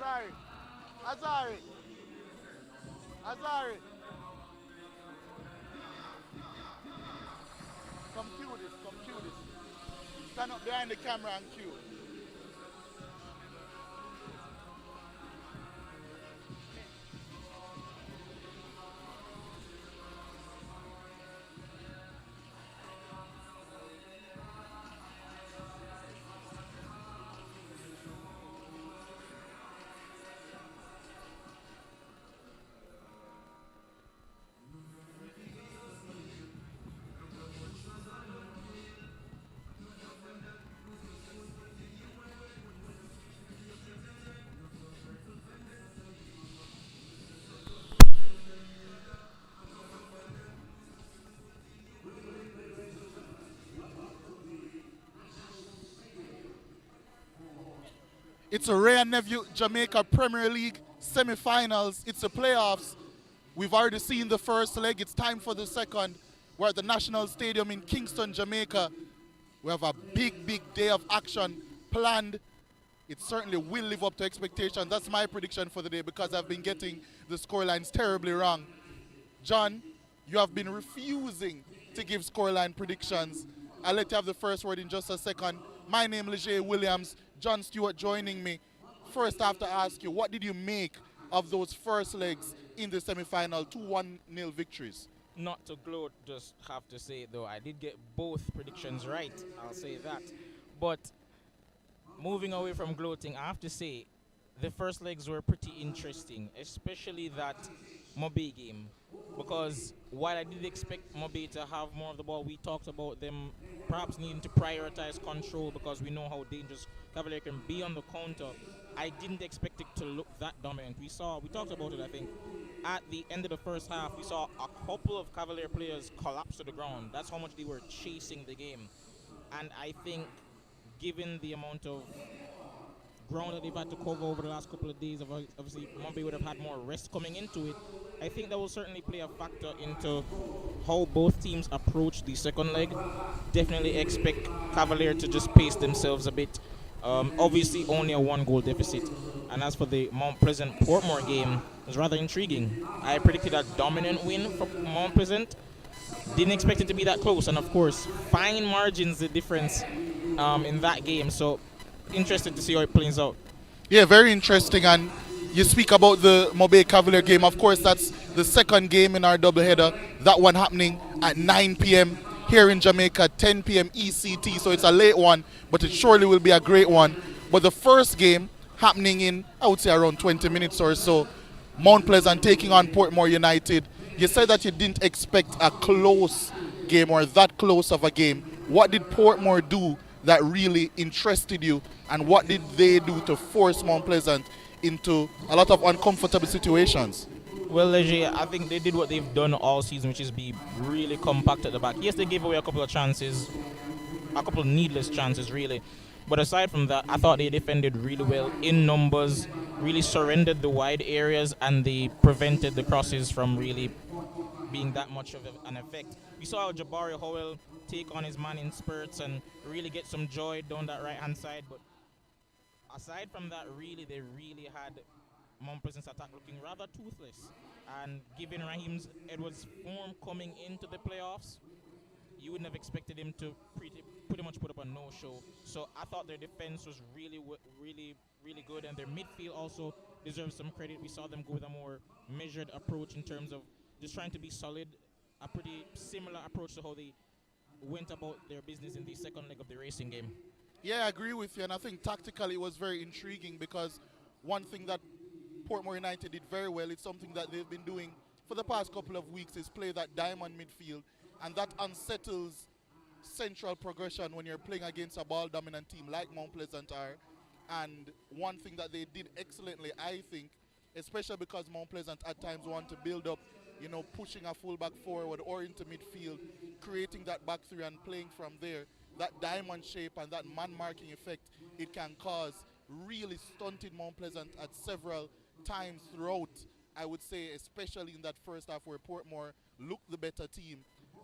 Azari. Azari. Azari. Come cue this. Come cue this. Stand up behind the camera and cue. It's a Ray and Nephew Jamaica Premier League semi-finals. It's the playoffs. We've already seen the first leg. It's time for the second. We're at the National Stadium in Kingston, Jamaica. We have a big, big day of action planned. It certainly will live up to expectations. That's my prediction for the day because I've been getting the scorelines terribly wrong. John, you have been refusing to give scoreline predictions. I'll let you have the first word in just a second. My name is Leger Williams. John Stewart joining me. First, I have to ask you, what did you make of those first legs in the semi-final, 2-1-0 victories? Not to gloat, just have to say though, I did get both predictions right. I'll say that. But moving away from gloating, I have to say the first legs were pretty interesting, especially that Mobe game. Because while I did expect Mobe to have more of the ball, we talked about them perhaps needing to prioritize control because we know how dangerous Cavalier can be on the counter. I didn't expect it to look that dominant. We talked about it, I think, at the end of the first half, we saw a couple of Cavalier players collapse to the ground. That's how much they were chasing the game. And I think, given the amount of ground that they've had to cover over the last couple of days, obviously Mumbai would have had more rest coming into it. I think that will certainly play a factor into how both teams approach the second leg. Definitely expect Cavalier to just pace themselves a bit. Obviously, only a one-goal deficit. And as for the Mount Pleasant Portmore game, it was rather intriguing. I predicted a dominant win for Mount Pleasant. Didn't expect it to be that close, and of course, fine margins the difference in that game. So, interested to see how it plays out. Yeah, very interesting. And you speak about the Mobe Cavalier game. Of course, that's the second game in our doubleheader. That one happening at 9 p.m. here in Jamaica, 10 p.m. ECT. So it's a late one, but it surely will be a great one. But the first game happening in, I would say, around 20 minutes or so. Mount Pleasant taking on Portmore United. You said that you didn't expect a close game or that close of a game. What did Portmore do that really interested you, and what did they do to force Mount Pleasant into a lot of uncomfortable situations? Well, Leger, I think they did what they've done all season, which is be really compact at the back. Yes, they gave away a couple of chances, a couple of needless chances, really. But aside from that, I thought they defended really well in numbers, really surrendered the wide areas, and they prevented the crosses from really being that much of an effect. We saw Jabari Howell take on his man in spurts and really get some joy down that right-hand side. But aside from that, they really had Mount Pleasant's attack looking rather toothless. And given Raheem Edwards' form coming into the playoffs, you wouldn't have expected him to pretty much put up a no-show. So I thought their defense was really good, and their midfield also deserves some credit. We saw them go with a more measured approach in terms of just trying to be solid, a pretty similar approach to how they went about their business in the second leg of the racing game. Yeah, I agree with you, and I think tactically it was very intriguing because one thing that Portmore United did very well, it's something that they've been doing for the past couple of weeks, is play that diamond midfield, and that unsettles central progression when you're playing against a ball-dominant team like Mount Pleasant are. And one thing that they did excellently, I think, especially because Mount Pleasant at times want to build up, pushing a fullback forward or into midfield, creating that back three and playing from there, that diamond shape and that man-marking effect it can cause really stunted Mount Pleasant at several times throughout, I would say, especially in that first half where Portmore looked the better team.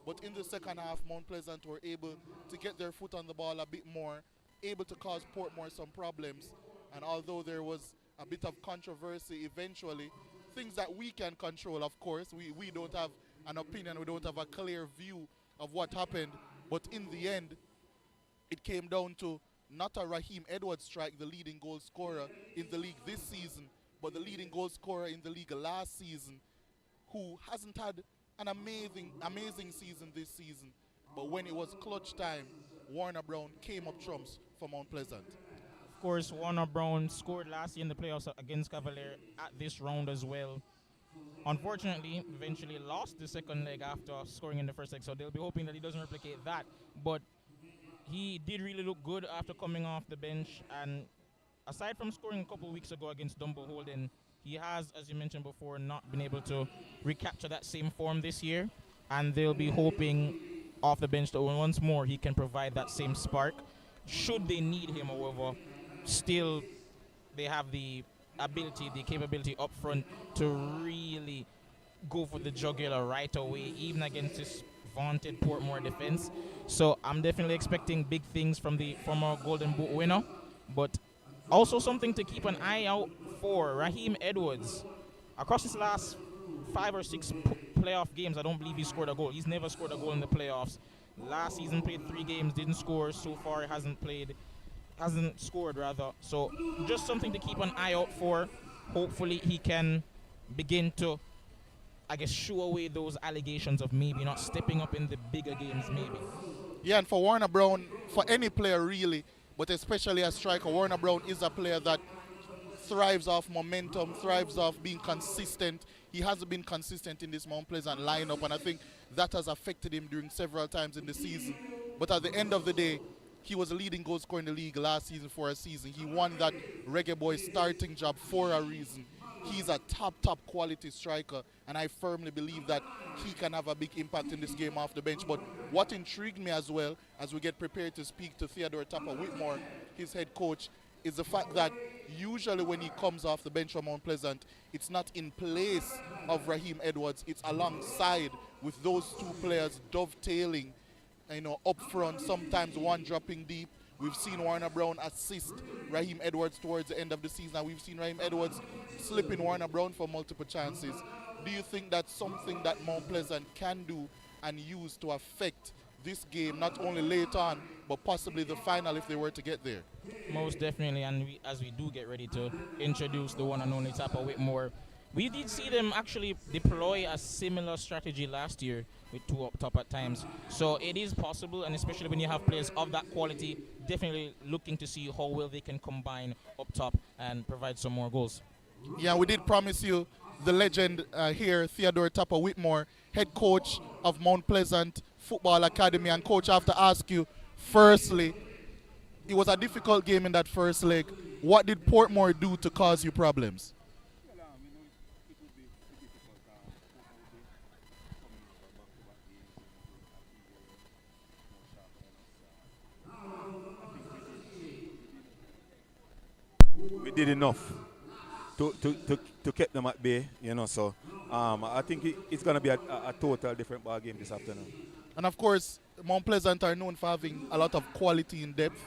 But in the second half, Mount Pleasant were able to get their foot on the ball a bit more, able to cause Portmore some problems. And although there was a bit of controversy eventually. Things that we can control, of course. We don't have an opinion, we don't have a clear view of what happened. But in the end, it came down to not a Raheem Edwards strike, the leading goal scorer in the league this season, but the leading goal scorer in the league last season, who hasn't had an amazing season this season. But when it was clutch time, Warner Brown came up trumps for Mount Pleasant. Of course, Warner Brown scored last year in the playoffs against Cavalier at this round as well. Unfortunately, eventually lost the second leg after scoring in the first leg, so they'll be hoping that he doesn't replicate that. But he did really look good after coming off the bench, and aside from scoring a couple weeks ago against Dumbo Holden, he has, as you mentioned before, not been able to recapture that same form this year, and they'll be hoping off the bench that once more he can provide that same spark. Should they need him, however, still they have the ability, the capability up front to really go for the jugular right away, even against this vaunted Portmore defense. So I'm definitely expecting big things from the former Golden Boot winner, but also something to keep an eye out for, Raheem Edwards. Across his last 5 or 6 playoff games, I don't believe he scored a goal. He's never scored a goal in the playoffs. Last season played 3 games, didn't score. So far hasn't scored rather. So just something to keep an eye out for. Hopefully he can begin to, I guess, shoo away those allegations of maybe not stepping up in the bigger games maybe. Yeah, and for Warner Brown, for any player really, but especially a striker, Warner Brown is a player that thrives off momentum, thrives off being consistent. He hasn't been consistent in this Mount Pleasant lineup, and I think that has affected him during several times in the season. But at the end of the day, he was a leading goal scorer in the league last season for a season. He won that Reggae Boy starting job for a reason. He's a top quality striker, and I firmly believe that he can have a big impact in this game off the bench. But what intrigued me as well, as we get prepared to speak to Theodore Tapper Whitmore, his head coach, is the fact that usually when he comes off the bench from Mount Pleasant, it's not in place of Raheem Edwards, it's alongside with those two players dovetailing, up front, sometimes one dropping deep. We've seen Warner Brown assist Raheem Edwards towards the end of the season, and we've seen Raheem Edwards slipping Warner Brown for multiple chances. Do you think that's something that Mount Pleasant can do and use to affect this game, not only late on, but possibly the final if they were to get there? Most definitely, and as we do get ready to introduce the one and only Tapper Whitmore, we did see them actually deploy a similar strategy last year with 2 up top at times. So it is possible, and especially when you have players of that quality, definitely looking to see how well they can combine up top and provide some more goals. Yeah, we did promise you the legend here, Theodore Tapper Whitmore, head coach of Mount Pleasant Football Academy. And coach, I have to ask you, firstly, it was a difficult game in that first leg. What did Portmore do to cause you problems? We did enough to keep them at bay, so I think it's going to be a total different ball game this afternoon. And of course, Mount Pleasant are known for having a lot of quality in depth.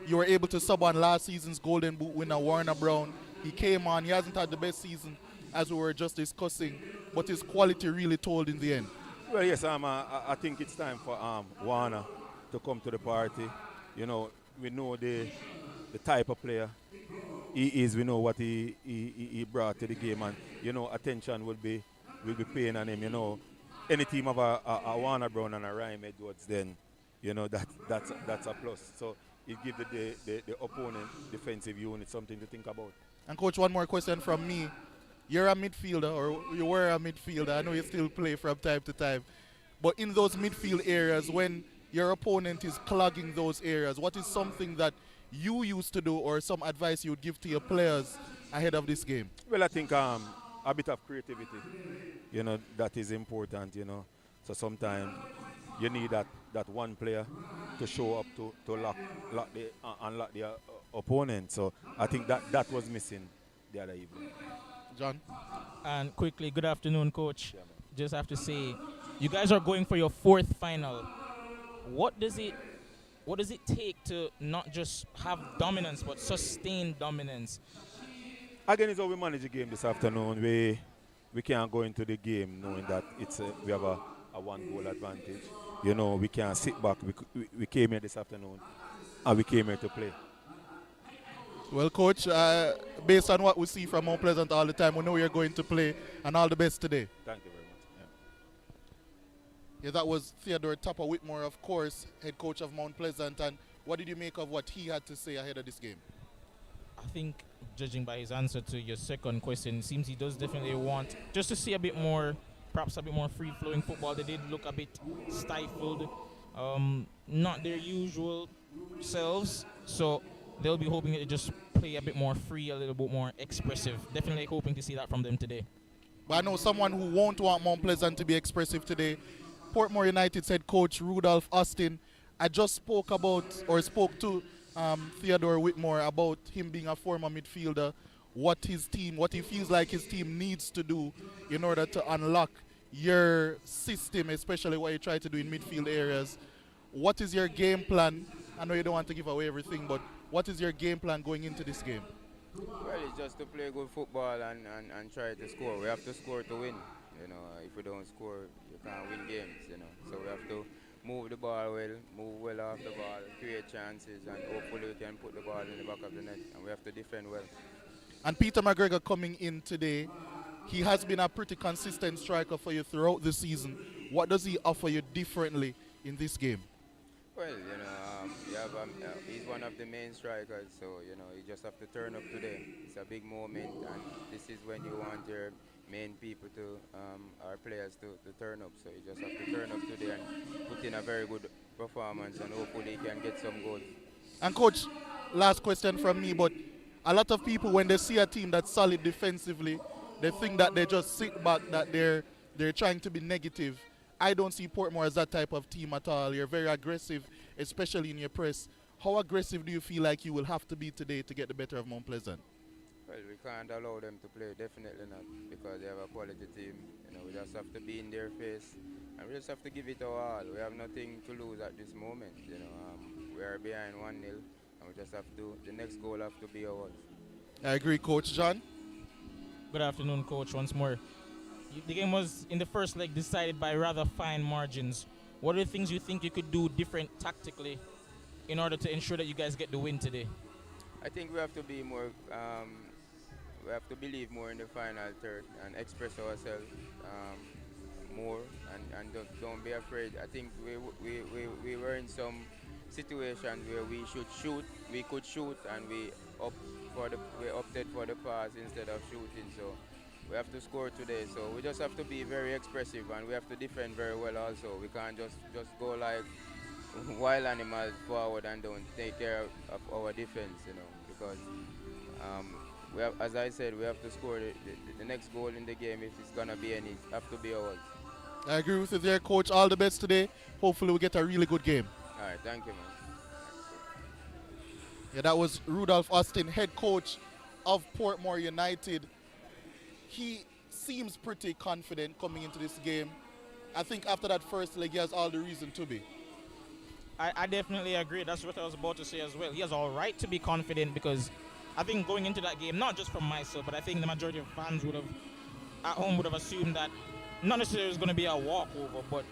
You were able to sub on last season's Golden Boot winner, Warner Brown. He came on, he hasn't had the best season as we were just discussing, but his quality really told in the end. Well, yes, I think it's time for Warner to come to the party. We know the type of player he is. We know what he brought to the game, and attention will be paying on him. Any team of a Warner Brown and a Raheem Edwards, then that's a plus. So it gives the opponent defensive unit something to think about. And coach, one more question from me. You're a midfielder, or you were a midfielder. I know you still play from time to time, but in those midfield areas, when your opponent is clogging those areas, what is something that you used to do, or some advice you would give to your players ahead of this game? Well, I think a bit of creativity, that is important, So sometimes you need that one player to show up to unlock the opponent. So I think that was missing the other evening. John? And quickly, good afternoon, coach. Yeah, just have to say, you guys are going for your 4th final. What does it take to not just have dominance but sustain dominance? Again, it's how we manage the game this afternoon. We can't go into the game knowing that we have a one goal advantage. You know, we can't sit back. We came here this afternoon and we came here to play. Well, Coach, based on what we see from Mount Pleasant all the time, we know you're going to play, and all the best today. Thank you very much. Yeah, that was Theodore Tapper Whitmore, of course, head coach of Mount Pleasant. And what did you make of what he had to say ahead of this game? I think, judging by his answer to your second question, it seems he does definitely want just to see a bit more, perhaps a bit more free-flowing football. They did look a bit stifled, not their usual selves. So they'll be hoping to just play a bit more free, a little bit more expressive. Definitely hoping to see that from them today. But I know someone who won't want Mount Pleasant to be expressive today. Portmore United's head coach Rudolph Austin. I just spoke to Theodore Whitmore about him being a former midfielder, what he feels like his team needs to do in order to unlock your system, especially what you try to do in midfield areas. What is your game plan? I know you don't want to give away everything, but what is your game plan going into this game? Well, it's just to play good football and try to score. We have to score to win. You know, if we don't score, you can't win games, you know. So we have to move the ball well, move well off the ball, create chances, and hopefully we can put the ball in the back of the net. And we have to defend well. And Peter McGregor coming in today, he has been a pretty consistent striker for you throughout the season. What does he offer you differently in this game? Well, you know, he's one of the main strikers, so, you know, you just have to turn up today. It's a big moment, and this is when you want your main people our players to turn up. So you just have to turn up today and put in a very good performance, and hopefully he can get some goals. And Coach, last question from me, but a lot of people, when they see a team that's solid defensively, they think that they just sit back, that they're trying to be negative. I don't see Portmore as that type of team at all. You're very aggressive, especially in your press. How aggressive do you feel like you will have to be today to get the better of Mount Pleasant? Well, we can't allow them to play, definitely not, because they have a quality team. You know, we just have to be in their face, and we just have to give it our all. We have nothing to lose at this moment. You know, we are behind 1-0, and we just have to. The next goal have to be ours. I agree, Coach. John? Good afternoon, Coach, once more. The game was, in the first leg, decided by rather fine margins. What are the things you think you could do different tactically in order to ensure that you guys get the win today? I think we have to be more, we have to believe more in the final third and express ourselves more, and don't be afraid. I think we were in some situation where we could shoot, and we opted for the pass instead of shooting. So we have to score today. So we just have to be very expressive, and we have to defend very well also. We can't just go like wild animals forward and don't take care of our defense, you know, because we have, as I said, we have to score the next goal in the game. If it's gonna be any, have to be ours. I agree with you there, Coach. All the best today. Hopefully we get a really good game. All right, thank you, man. Yeah, that was Rudolph Austin, head coach of Portmore United. He seems pretty confident coming into this game. I think after that first leg, he has all the reason to be. I definitely agree. That's what I was about to say as well. He has all right to be confident, because I think going into that game, not just from myself, but I think the majority of fans at home would have assumed that not necessarily it was going to be a walkover, but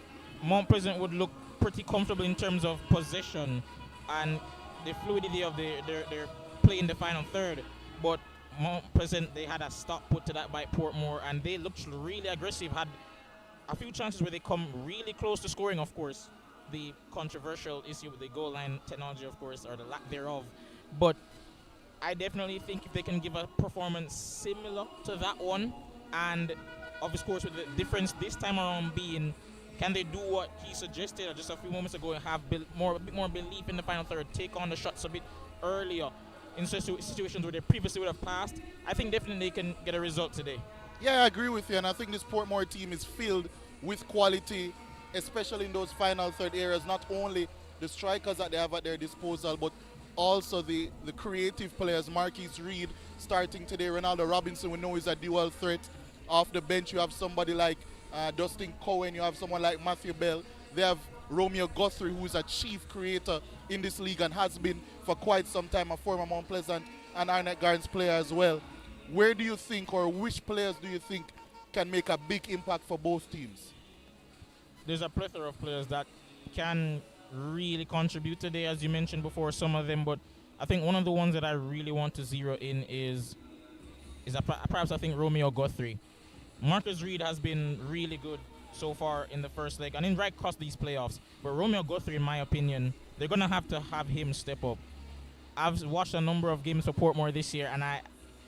Mount Pleasant would look pretty comfortable in terms of possession and the fluidity of their play in the final third. But Mount Pleasant, they had a stop put to that by Portmore, and they looked really aggressive, had a few chances where they come really close to scoring, of course. The controversial issue with the goal line technology, of course, or the lack thereof. But I definitely think if they can give a performance similar to that one, and of course with the difference this time around being, can they do what he suggested just a few moments ago and have a bit more belief in the final third, take on the shots a bit earlier in situations where they previously would have passed? I think definitely they can get a result today. Yeah, I agree with you, and I think this Portmore team is filled with quality, especially in those final third areas. Not only the strikers that they have at their disposal, but also the creative players. Marquise Reed starting today. Ronaldo Robinson, we know, is a dual threat. Off the bench, you have somebody like Dustin Cohen. You have someone like Matthew Bell. They have Romeo Guthrie, who is a chief creator in this league and has been for quite some time, a former Mount Pleasant and Arnett Gardens player as well. where do you think, or which players do you think can make a big impact for both teams? There's a plethora of players that can really contribute today, as you mentioned before, some of them, but I think one of the ones that I really want to zero in is perhaps I think Romeo Guthrie. Marcus Reed has been really good so far in the first leg and in right across these playoffs, but Romeo Guthrie, in my opinion, they're going to have him step up. I've watched a number of games for Portmore this year, and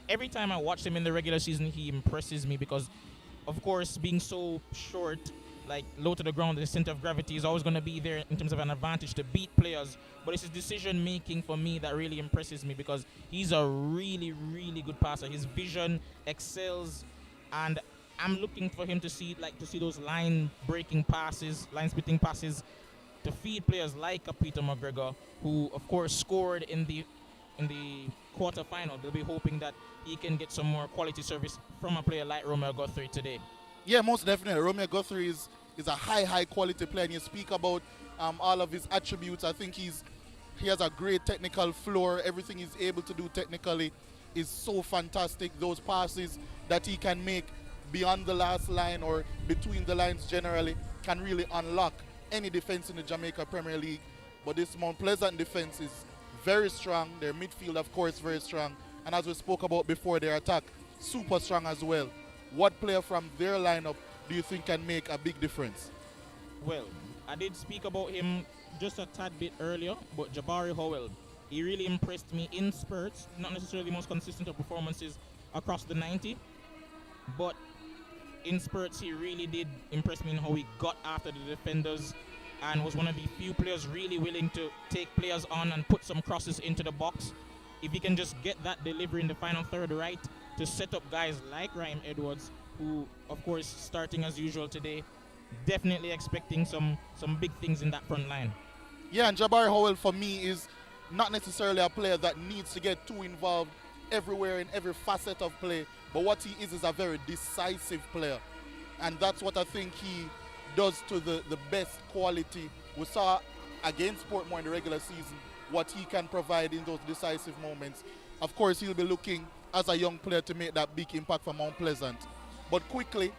every time I watch him in the regular season, he impresses me because, of course, being so short, like low to the ground, the center of gravity is always going to be there in terms of an advantage to beat players. But it's his decision making for me that really impresses me because he's a really, really good passer. His vision excels, and I'm looking for him to see those line-breaking passes, line-splitting passes to feed players like a Peter McGregor, who of course scored in the quarterfinal. They'll be hoping that he can get some more quality service from a player like Romeo Guthrie today. Yeah, most definitely. Romeo Guthrie is a high quality player, and you speak about all of his attributes. I think he has a great technical floor. Everything he's able to do technically is so fantastic. Those passes that he can make beyond the last line or between the lines generally can really unlock any defense in the Jamaica Premier League. But this Mount Pleasant defense is very strong. Their midfield, of course, very strong. And as we spoke about before, their attack, super strong as well. What player from their lineup do you think can make a big difference? Well, I did speak about him just a tad bit earlier, but Jabari Howell, he really impressed me in spurts, not necessarily the most consistent of performances across the 90, but in spurts he really did impress me in how he got after the defenders and was one of the few players really willing to take players on and put some crosses into the box. If he can just get that delivery in the final third right to set up guys like Ryan Edwards, who of course starting as usual today, definitely expecting some big things in that front line. Yeah, and Jabari Howell for me is not necessarily a player that needs to get too involved everywhere in every facet of play, but what he is a very decisive player, and that's what I think he does to the best quality. We saw against Portmore in the regular season what he can provide in those decisive moments. Of course, he'll be looking as a young player to make that big impact for Mount Pleasant. But quickly,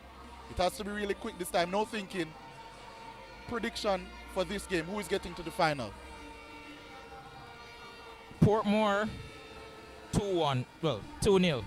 it has to be really quick this time, no thinking. Prediction for this game, who is getting to the final? Portmore 2-1, well, 2-0.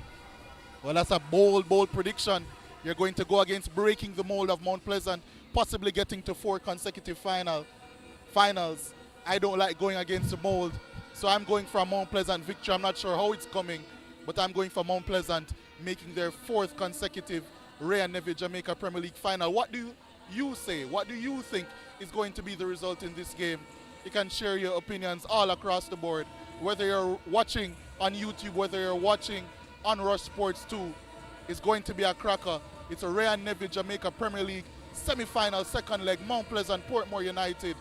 Well, that's a bold prediction. You're going to go against breaking the mold of Mount Pleasant, possibly getting to 4 consecutive finals. I don't like going against the mold, so I'm going for a Mount Pleasant victory. I'm not sure how it's coming, but I'm going for Mount Pleasant making their 4th consecutive Ray and Neville Jamaica Premier League final. What do you say? What do you think is going to be the result in this game? You can share your opinions all across the board, whether you're watching on YouTube, whether you're watching on Rush Sports 2. It's going to be a cracker. It's a Ray and Neville Jamaica Premier League semi-final, second leg, Mount Pleasant, Portmore United.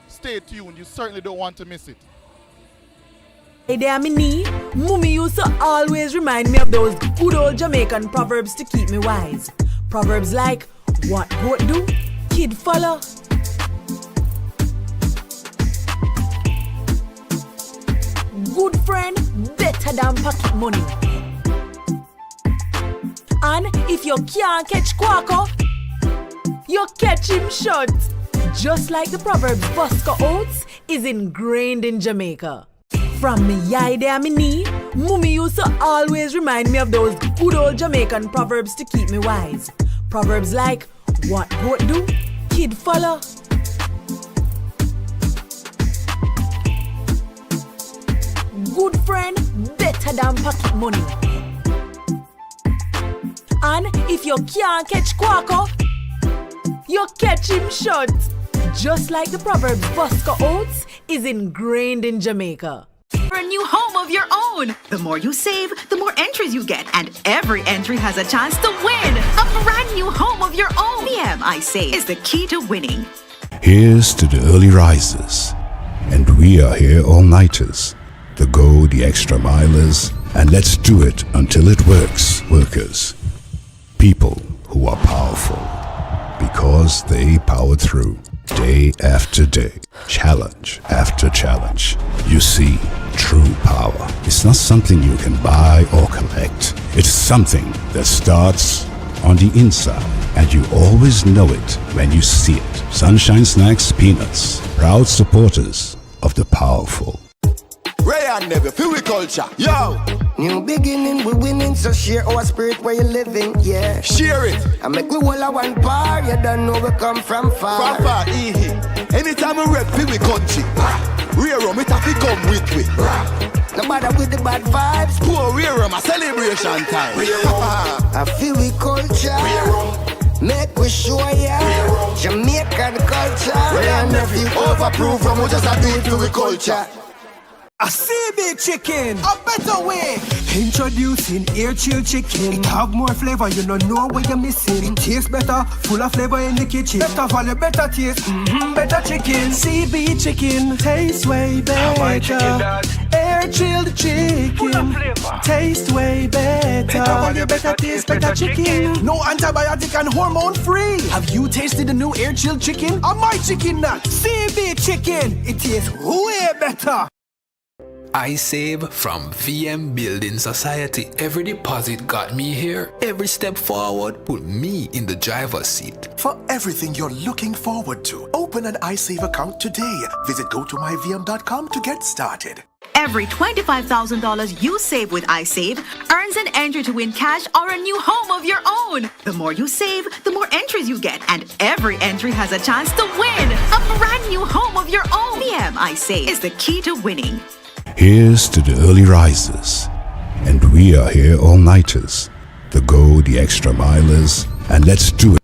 Stay tuned. You certainly don't want to miss it. Hey there, me knee. Mummy used to always remind me of those good old Jamaican proverbs to keep me wise. Proverbs like, what goat do, kid follow. Good friend, better than pocket money. And if you can't catch Quaco, you catch him short. Just like the proverbs Bosco Oats is ingrained in Jamaica. From me yai there me knee, Mummy used to always remind me of those good old Jamaican proverbs to keep me wise. Proverbs like, what goat do, kid follow. Good friend, better than pocket money. And if you can't catch Quaco, you catch him short. Just like the proverbs Bosco Oats is ingrained in Jamaica. For a new home of your own. The more you save, the more entries you get, and every entry has a chance to win. A brand new home of your own. PM, I say, is the key to winning. Here's to the early risers, and we are here all-nighters, the go the extra milers, and let's do it until it works, workers. People who are powerful because they powered through. Day after day, challenge after challenge. You see, True power is not something you can buy or collect. It's something that starts on the inside, and you always know it when you see it. Sunshine Snacks Peanuts, proud supporters of the powerful. Ray and Never, feel we culture. Yo! New beginning, we winning, so share our spirit where you living, yeah. Share it. I make we all a one par, you don't know we come from far. From far, anytime we rep, feel we country. Rear rum, it have to come with we. No matter with the bad vibes. Poor rear rum, a celebration time. I feel we culture. Make we show ya Jamaican culture. Ray and Never, overproof from we just a do it for we culture. A CB chicken, a better way. Introducing air chill chicken. It have more flavor, you don't know what you're missing. It tastes better, full of flavor in the kitchen. Better value, better taste, better chicken. CB chicken, tastes way better. Air chilled chicken, taste way better. Better value, better taste, better chicken. No antibiotic and hormone free. Have you tasted the new air chilled chicken? Or my chicken nut? CB chicken, it tastes way better. I save from VM Building Society. Every deposit got me here. Every step forward put me in the driver's seat. For everything you're looking forward to, open an iSave account today. Visit gotomyvm.com to get started. Every $25,000 you save with iSave earns an entry to win cash or a new home of your own. The more you save, the more entries you get, and every entry has a chance to win a brand new home of your own. VM iSave is the key to winning. Here's to the early risers, and we are here all-nighters, the go the extra milers, and let's do it.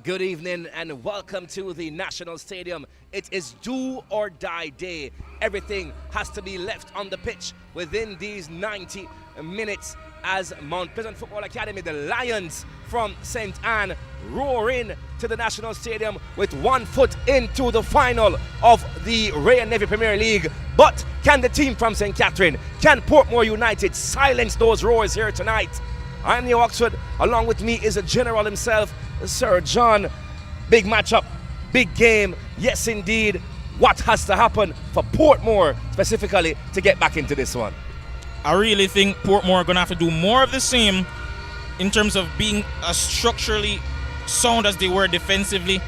Good evening and welcome to the National Stadium. It is do or die day. Everything has to be left on the pitch within these 90 minutes as Mount Pleasant Football Academy, the Lions from St. Anne, roar in to the National Stadium with 1 foot into the final of the Ray and Navy Premier League. But can the team from St. Catherine, can Portmore United silence those roars here tonight? I'm Neil Oxford. Along with me is the General himself, Sir John. Big matchup, big game. Yes, indeed. What has to happen for Portmore specifically to get back into this one? I really think Portmore are going to have to do more of the same in terms of being as structurally sound as they were defensively.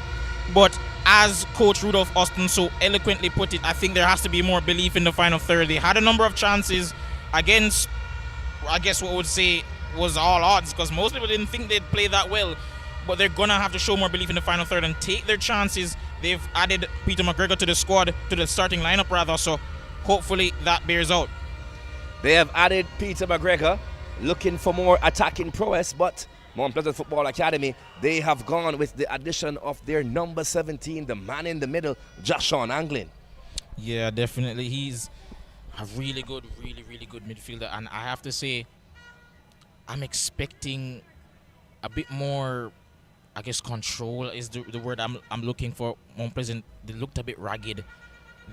But as Coach Rudolph Austin so eloquently put it, I think there has to be more belief in the final third. They had a number of chances against, I guess what I would say was all odds, because most people didn't think they'd play that well. But they're going to have to show more belief in the final third and take their chances. They've added Peter McGregor to the squad, to the starting lineup rather, so hopefully that bears out. They have added Peter McGregor, looking for more attacking prowess, but Mount Pleasant Football Academy, they have gone with the addition of their number 17, the man in the middle, Jashon Anglin. Yeah, definitely. He's a really good midfielder, and I have to say, I'm expecting a bit more, I guess, control is the word I'm looking for. Mount Pleasant, they looked a bit ragged.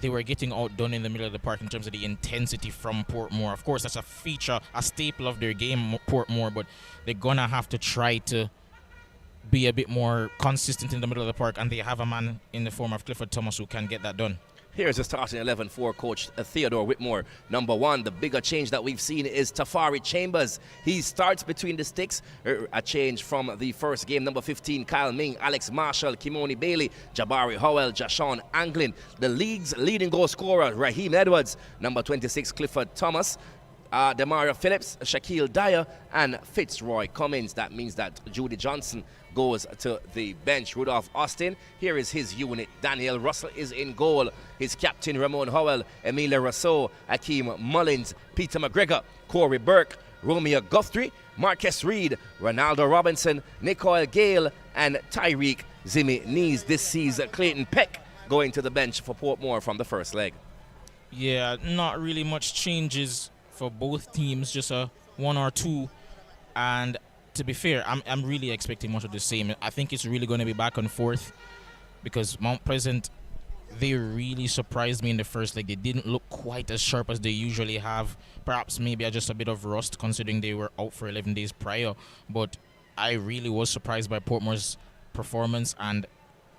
They were getting outdone in the middle of the park in terms of the intensity from Portmore. Of course, that's a feature, a staple of their game, Portmore, but they're going to have to try to be a bit more consistent in the middle of the park, and they have a man in the form of Clifford Thomas who can get that done. Here's the starting 11 for Coach Theodore Whitmore. Number 1, the bigger change that we've seen is Tafari Chambers. He starts between the sticks, a change from the first game. Number 15, Kyle Ming, Alex Marshall, Kimoni Bailey, Jabari Howell, Jashon Anglin. The league's leading goal scorer, Raheem Edwards. Number 26, Clifford Thomas. Demario Phillips, Shaquille Dyer, and Fitzroy Cummins. That means that Judy Johnson goes to the bench. Rudolph Austin, here is his unit. Daniel Russell is in goal. His captain, Ramon Howell, Emilia Rousseau, Akeem Mullins, Peter McGregor, Corey Burke, Romeo Guthrie, Marcus Reed, Ronaldo Robinson, Nicole Gale, and Tyreek Ximines. This sees Clayton Peck going to the bench for Portmore from the first leg. Yeah, not really much changes for both teams, just a 1 or 2, and to be fair, I'm really expecting much of the same. I think it's really going to be back and forth because Mount Pleasant they really surprised me in the first leg. They didn't look quite as sharp as they usually have. Perhaps maybe just a bit of rust considering they were out for 11 days prior. But I really was surprised by Portmore's performance, and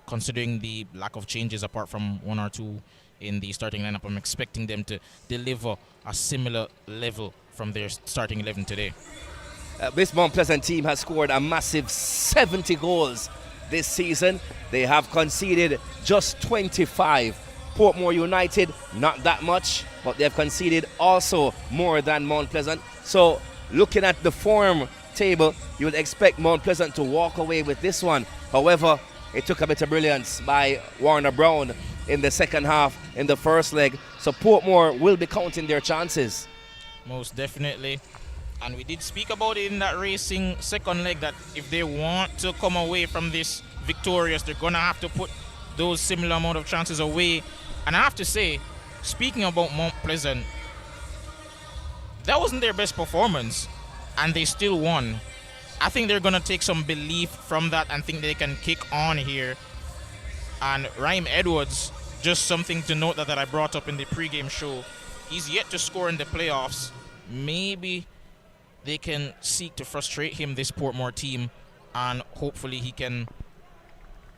considering the lack of changes apart from one or two in the starting lineup, I'm expecting them to deliver a similar level from their starting 11 today. This Mount Pleasant team has scored a massive 70 goals this season. They have conceded just 25. Portmore United, not that much, but they have conceded also more than Mount Pleasant. So looking at the form table, you would expect Mount Pleasant to walk away with this one. However, it took a bit of brilliance by Warner Brown in the second half in the first leg. So Portmore will be counting their chances. Most definitely. And we did speak about it in that racing second leg, that if they want to come away from this victorious, they're going to have to put those similar amount of chances away. And I have to say, speaking about Mount Pleasant, that wasn't their best performance, and they still won. I think they're going to take some belief from that and think they can kick on here. And Raheem Edwards, just something to note that I brought up in the pregame show, he's yet to score in the playoffs. Maybe they can seek to frustrate him, this Portmore team, and hopefully he can,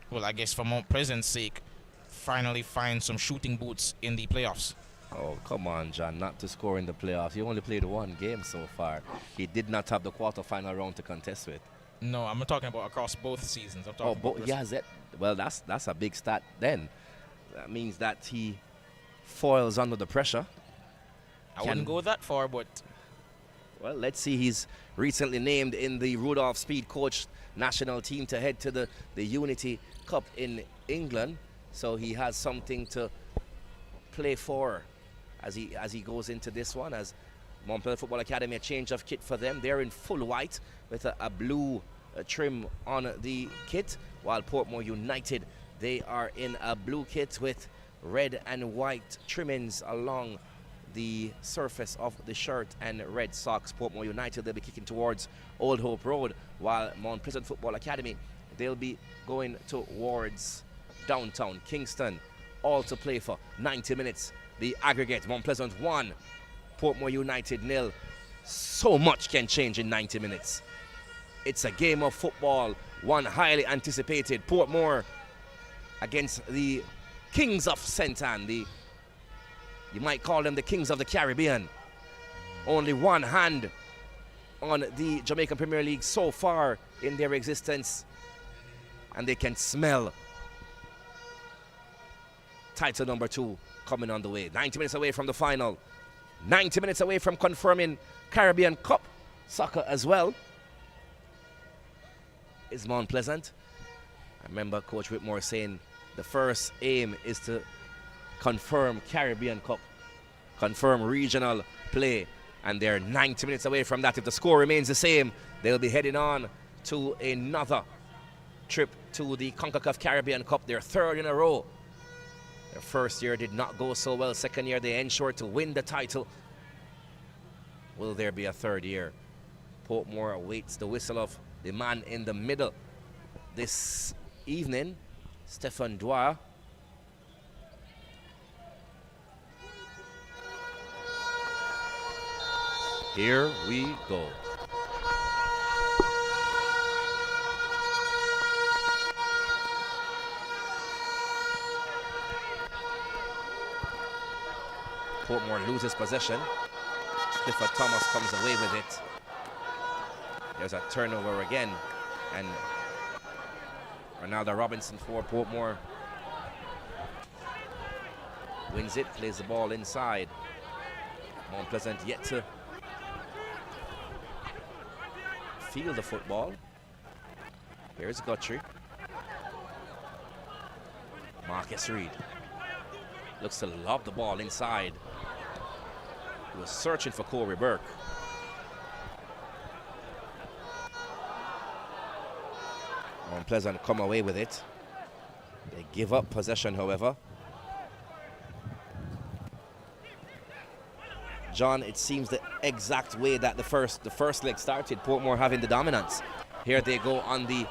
well, I guess for Mount Pleasant's sake, finally find some shooting boots in the playoffs. Oh, come on, John, not to score in the playoffs. He only played one game so far. He did not have the quarterfinal round to contest with. No, I'm not talking about across both seasons. I'm talking about yeah, well, that's a big stat then. That means that he foils under the pressure. I wouldn't go that far, but... Well, let's see. He's recently named in the Rudolph Speed Coach national team to head to the Unity Cup in England. So he has something to play for as he goes into this one. As Mount Pleasant Football Academy, a change of kit for them. They're in full white with a blue trim on the kit, while Portmore United, they are in a blue kit with red and white trimmings along the surface of the shirt and red socks. Portmore United, they'll be kicking towards Old Hope Road, while Mount Pleasant Football Academy, they'll be going towards downtown Kingston. All to play for 90 minutes. The aggregate, Mount Pleasant 1, Portmore United 0. So much can change in 90 minutes. It's a game of football, one highly anticipated. Portmore against the Kings of St. Anne, you might call them the Kings of the Caribbean. Only one hand on the Jamaican Premier League so far in their existence, and they can smell title number 2 coming on the way. 90 minutes away from the final. 90 minutes away from confirming Caribbean Cup soccer as well is Mount Pleasant. I remember Coach Whitmore saying the first aim is to confirm Caribbean Cup, confirm regional play, and they're 90 minutes away from that. If the score remains the same, they'll be heading on to another trip to the CONCACAF Caribbean Cup, their third in a row. Their first year did not go so well. Second year, they ensured to win the title. Will there be a third year? Portmore awaits the whistle of the man in the middle this evening, Stefan Dwyer. Here we go. Portmore loses possession. Clifford Thomas comes away with it. There's a turnover again, and Ronaldo Robinson for Portmore wins it, plays the ball inside. Mount Pleasant yet to field the football. Here's Guthrie. Marcus Reed looks to lob the ball inside. He was searching for Corey Burke. Mount Pleasant come away with it. They give up possession, however. John, it seems the exact way that the first leg started, Portmore having the dominance. Here they go on the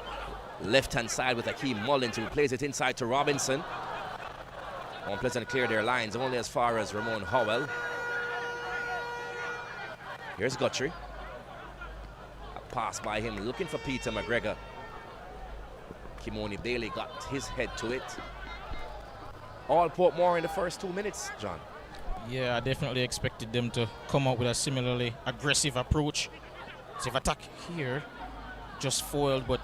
left-hand side with Akeem Mullins, who plays it inside to Robinson. Mount Pleasant clear their lines only as far as Ramon Howell. Here's Guthrie. A pass by him, looking for Peter McGregor. Kimoni Bailey got his head to it. All Portmore in the first 2 minutes, John. Yeah, I definitely expected them to come out with a similarly aggressive approach. So if attack here, just foiled, but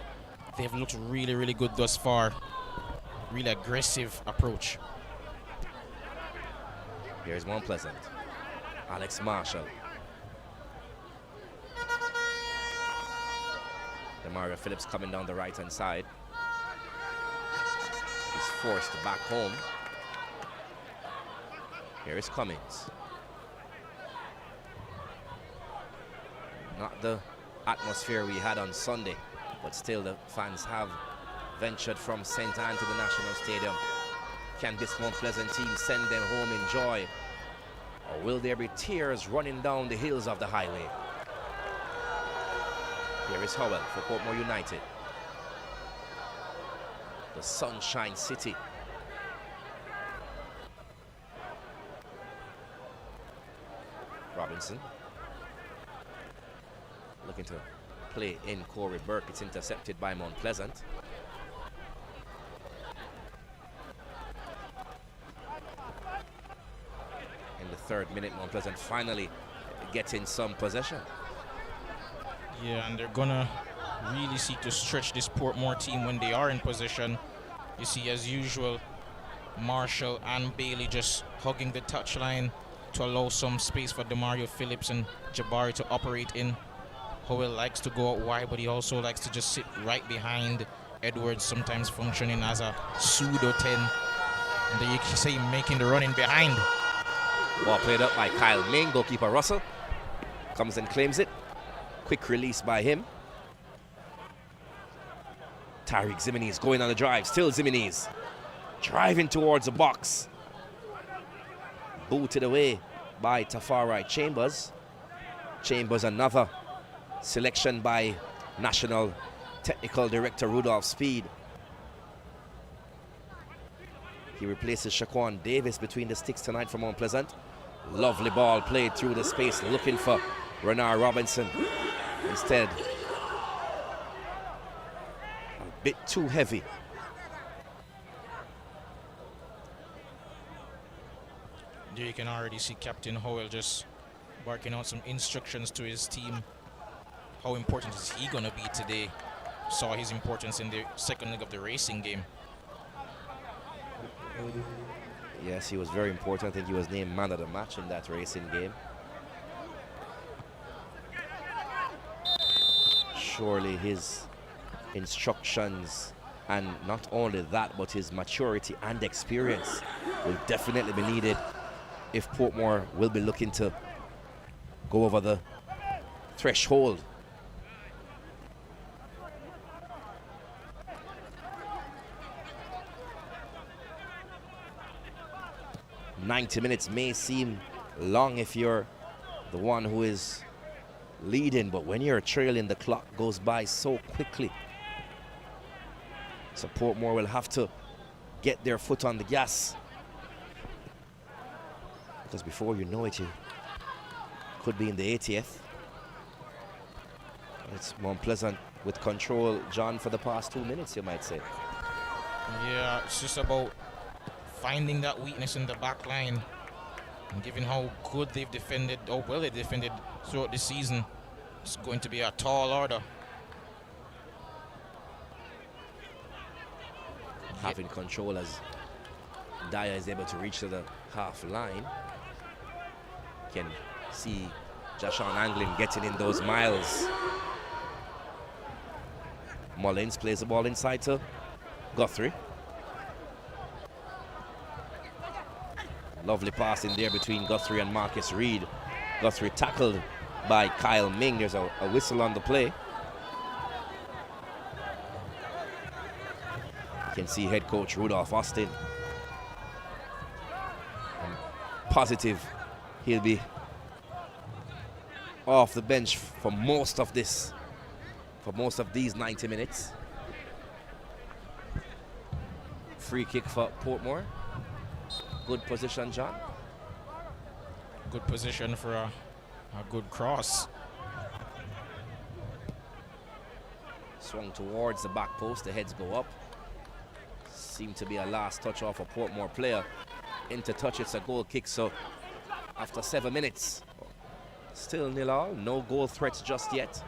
they've looked really, really good thus far. Really aggressive approach. Here's Mount Pleasant. Alex Marshall. Demario Phillips coming down the right-hand side. He's forced back home. Here is Cummings. Not the atmosphere we had on Sunday, but still the fans have ventured from St. Anne to the National Stadium. Can this Mount Pleasant team send them home in joy? Or will there be tears running down the hills of the highway? Here is Howell for Portmore United. The Sunshine City. Robinson. Looking to play in Corey Burke. It's intercepted by Mount Pleasant. In the 3rd minute, Mount Pleasant finally getting some possession. Yeah, and they're gonna really seek to stretch this Portmore team when they are in possession. You see, as usual, Marshall and Bailey just hugging the touchline to allow some space for Demario Phillips and Jabari to operate in. Howell likes to go out wide, but he also likes to just sit right behind Edwards, sometimes functioning as a pseudo 10. And then you can say making the run in behind. Ball played up by Kyle Ming, goalkeeper Russell. Comes and claims it. Quick release by him. Tyreek Ximines going on the drive. Still Ximines. Driving towards the box. Booted away by Tafari Chambers. Chambers, another selection by National Technical Director Rudolph Speed. He replaces Shaquan Davis between the sticks tonight for Mount Pleasant. Lovely ball played through the space, looking for Renard Robinson. Instead, a bit too heavy. There you can already see Captain Howell just barking out some instructions to his team. How important is he going to be today? Saw his importance in the second leg of the racing game. Yes, he was very important. I think he was named man of the match in that racing game. Surely his instructions, and not only that, but his maturity and experience will definitely be needed if Portmore will be looking to go over the threshold. "90 minutes may seem long if you're the one who is leading, but when you're trailing, the clock goes by so quickly. So Portmore will have to get their foot on the gas, because before you know it, you could be in the 80th. It's Mount Pleasant with control, John, for the past 2 minutes, you might say. Yeah, it's just about finding that weakness in the back line. And given how good they've defended, how well they defended throughout the season, it's going to be a tall order. Having control as Dyer is able to reach to the half line. Can see Jashawn Anglin getting in those miles. Mullins plays the ball inside to Guthrie. Lovely pass in there between Guthrie and Marcus Reed. Guthrie tackled by Kyle Ming. There's a whistle on the play. You can see head coach Rudolph Austin. I'm positive he'll be off the bench for most of these 90 minutes. Free kick for Portmore. good position, John. Good position for a good cross. Swung towards the back post, the heads go up. Seemed to be a last touch off a Portmore player. Into touch, it's a goal kick, so after 7 minutes, still 0-0, no goal threats just yet.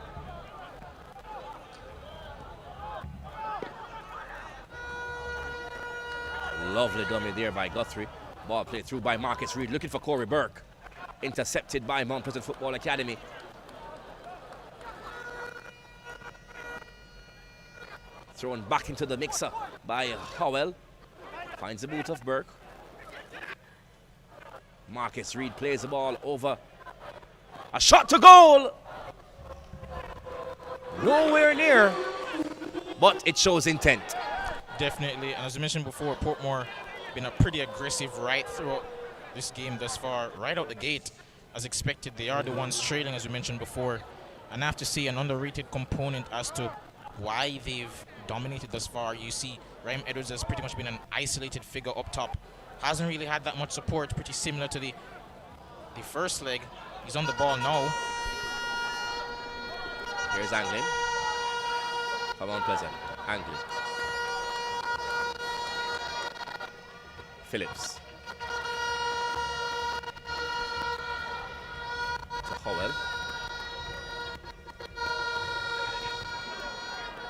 Lovely dummy there by Guthrie. Ball played through by Marcus Reed, looking for Corey Burke. Intercepted by Mount Pleasant Football Academy. Thrown back into the mixer by Howell. Finds the boot of Burke. Marcus Reed plays the ball over. A shot to goal! Nowhere near, but it shows intent. Definitely, and as I mentioned before, Portmore been a pretty aggressive right throughout this game thus far, right out the gate. As expected, they are the ones trailing, as we mentioned before. And I have to say, an underrated component as to why they've dominated thus far. You see, Raheem Edwards has pretty much been an isolated figure up top. Hasn't really had that much support, pretty similar to the first leg. He's on the ball now. Here's Anglin. From Mount Pleasant. Anglin. Phillips. To Howell.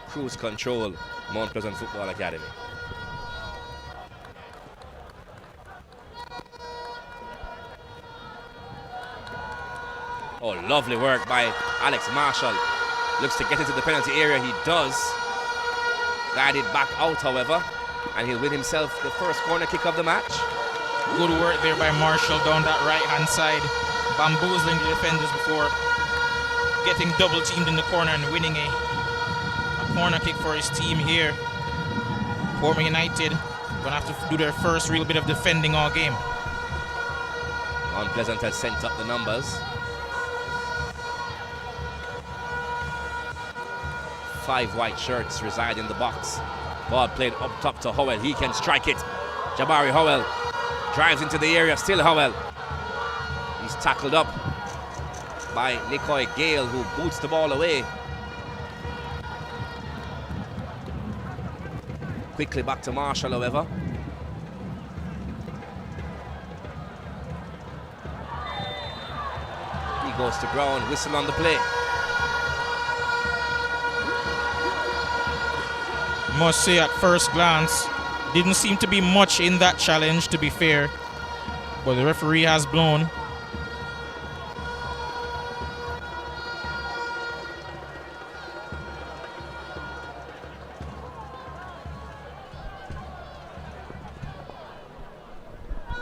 Cruise control, Mount Pleasant Football Academy. Oh, lovely work by Alex Marshall. Looks to get into the penalty area. He does. Guided back out, however. And he'll win himself the first corner kick of the match. Good work there by Marshall down that right-hand side. Bamboozling the defenders before getting double-teamed in the corner and winning a corner kick for his team here. Portmore United gonna have to do their first real bit of defending all game. Mount Pleasant has sent up the numbers. 5 white shirts reside in the box. Ball played up top to Howell. He can strike it. Jabari Howell drives into the area. Still Howell. He's tackled up by Nicoy Gale, who boots the ball away. Quickly back to Marshall, however. He goes to ground. Whistle on the play. Must say, at first glance, didn't seem to be much in that challenge, to be fair, but the referee has blown.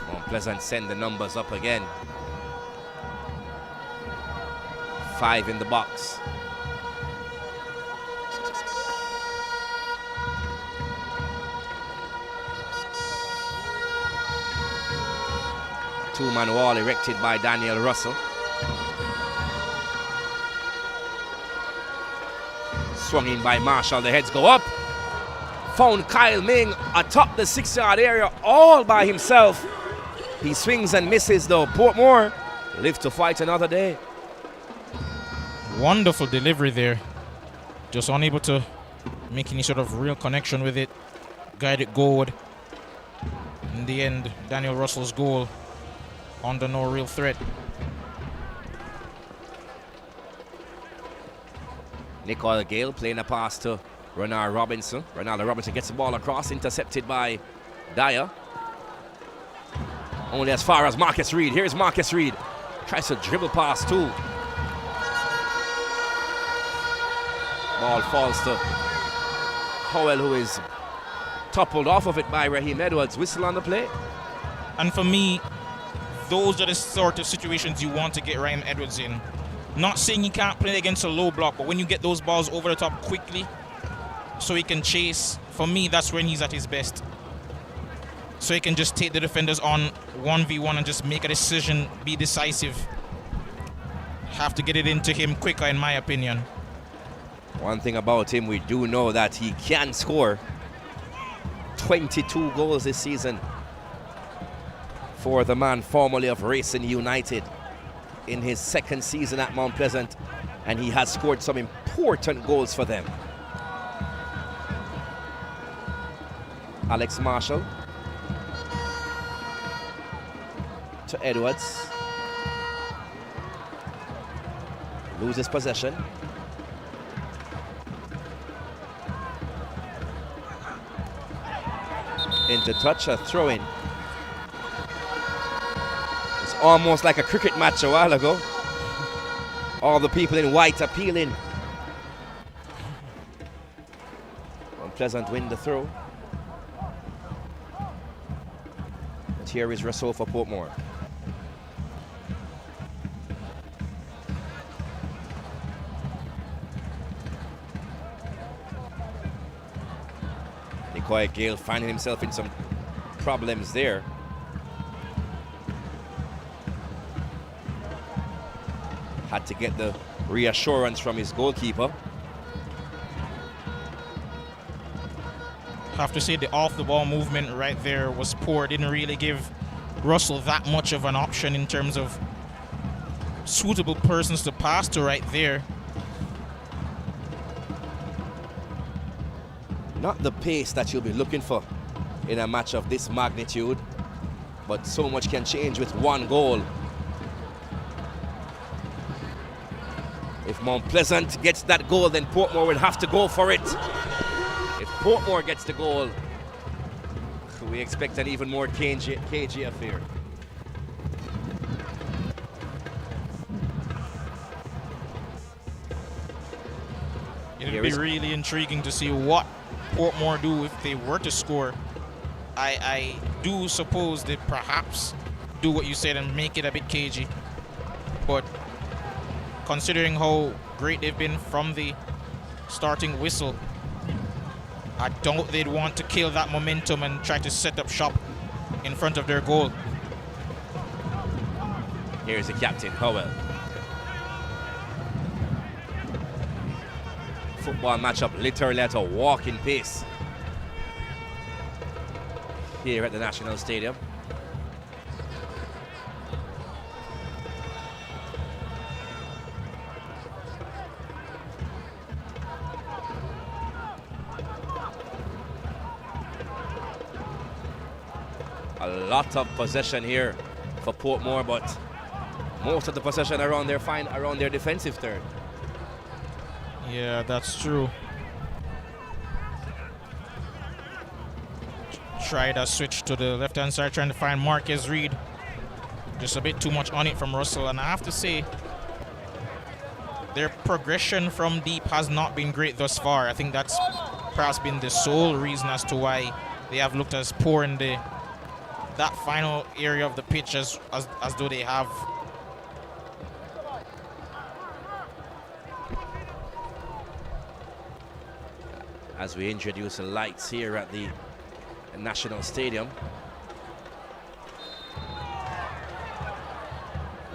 Mount Pleasant send the numbers up again. 5 in the box. Two-man wall erected by Daniel Russell. Swung in by Marshall, the heads go up. Found Kyle Ming atop the 6-yard area all by himself. He swings and misses though. Portmore live to fight another day. Wonderful delivery there. Just unable to make any sort of real connection with it. Guided goal. In the end, Daniel Russell's goal under no real threat. Nicole Gale playing a pass to Ronald Robinson. Ronaldo Robinson gets the ball across, intercepted by Dyer. Only as far as Marcus Reed. Here's Marcus Reed. Tries to dribble past two. Ball falls to Howell, who is toppled off of it by Raheem Edwards. Whistle on the play. And for me, those are the sort of situations you want to get Raheem Edwards in. Not saying he can't play against a low block, but when you get those balls over the top quickly so he can chase, for me, that's when he's at his best. So he can just take the defenders on 1v1 and just make a decision, be decisive. Have to get it into him quicker, in my opinion. One thing about him, we do know that he can score. 22 goals this season. for the man formerly of Racing United in his second season at Mount Pleasant, and he has scored some important goals for them. Alex Marshall to Edwards. Loses possession. Into touch, a throw-in. It's almost like a cricket match a while ago. All the people in white appealing. Pleasant win the throw. And here is Russell for Portmore. Quiet Gale finding himself in some problems there. Had to get the reassurance from his goalkeeper. Have to say the off-the-ball movement right there was poor. Didn't really give Russell that much of an option in terms of suitable persons to pass to right there. Not the pace that you'll be looking for in a match of this magnitude, but so much can change with one goal. If Mount Pleasant gets that goal, then Portmore will have to go for it. If Portmore gets the goal, we expect an even more cagey affair. It'll be really intriguing to see what Portmore do if they were to score. I do suppose they perhaps do what you said and make it a bit cagey, but considering how great they've been from the starting whistle, I doubt they'd want to kill that momentum and try to set up shop in front of their goal. Here's the captain, Howell. Football matchup literally at a walking pace here at the National Stadium. A lot of possession here for Portmore, but most of the possession around their defensive third. Yeah, that's true. Tried a switch to the left-hand side, trying to find Marquez Reed. Just a bit too much on it from Russell, and I have to say, their progression from deep has not been great thus far. I think that's perhaps been the sole reason as to why they have looked as poor in that final area of the pitch as though they have. As we introduce the lights here at the National Stadium.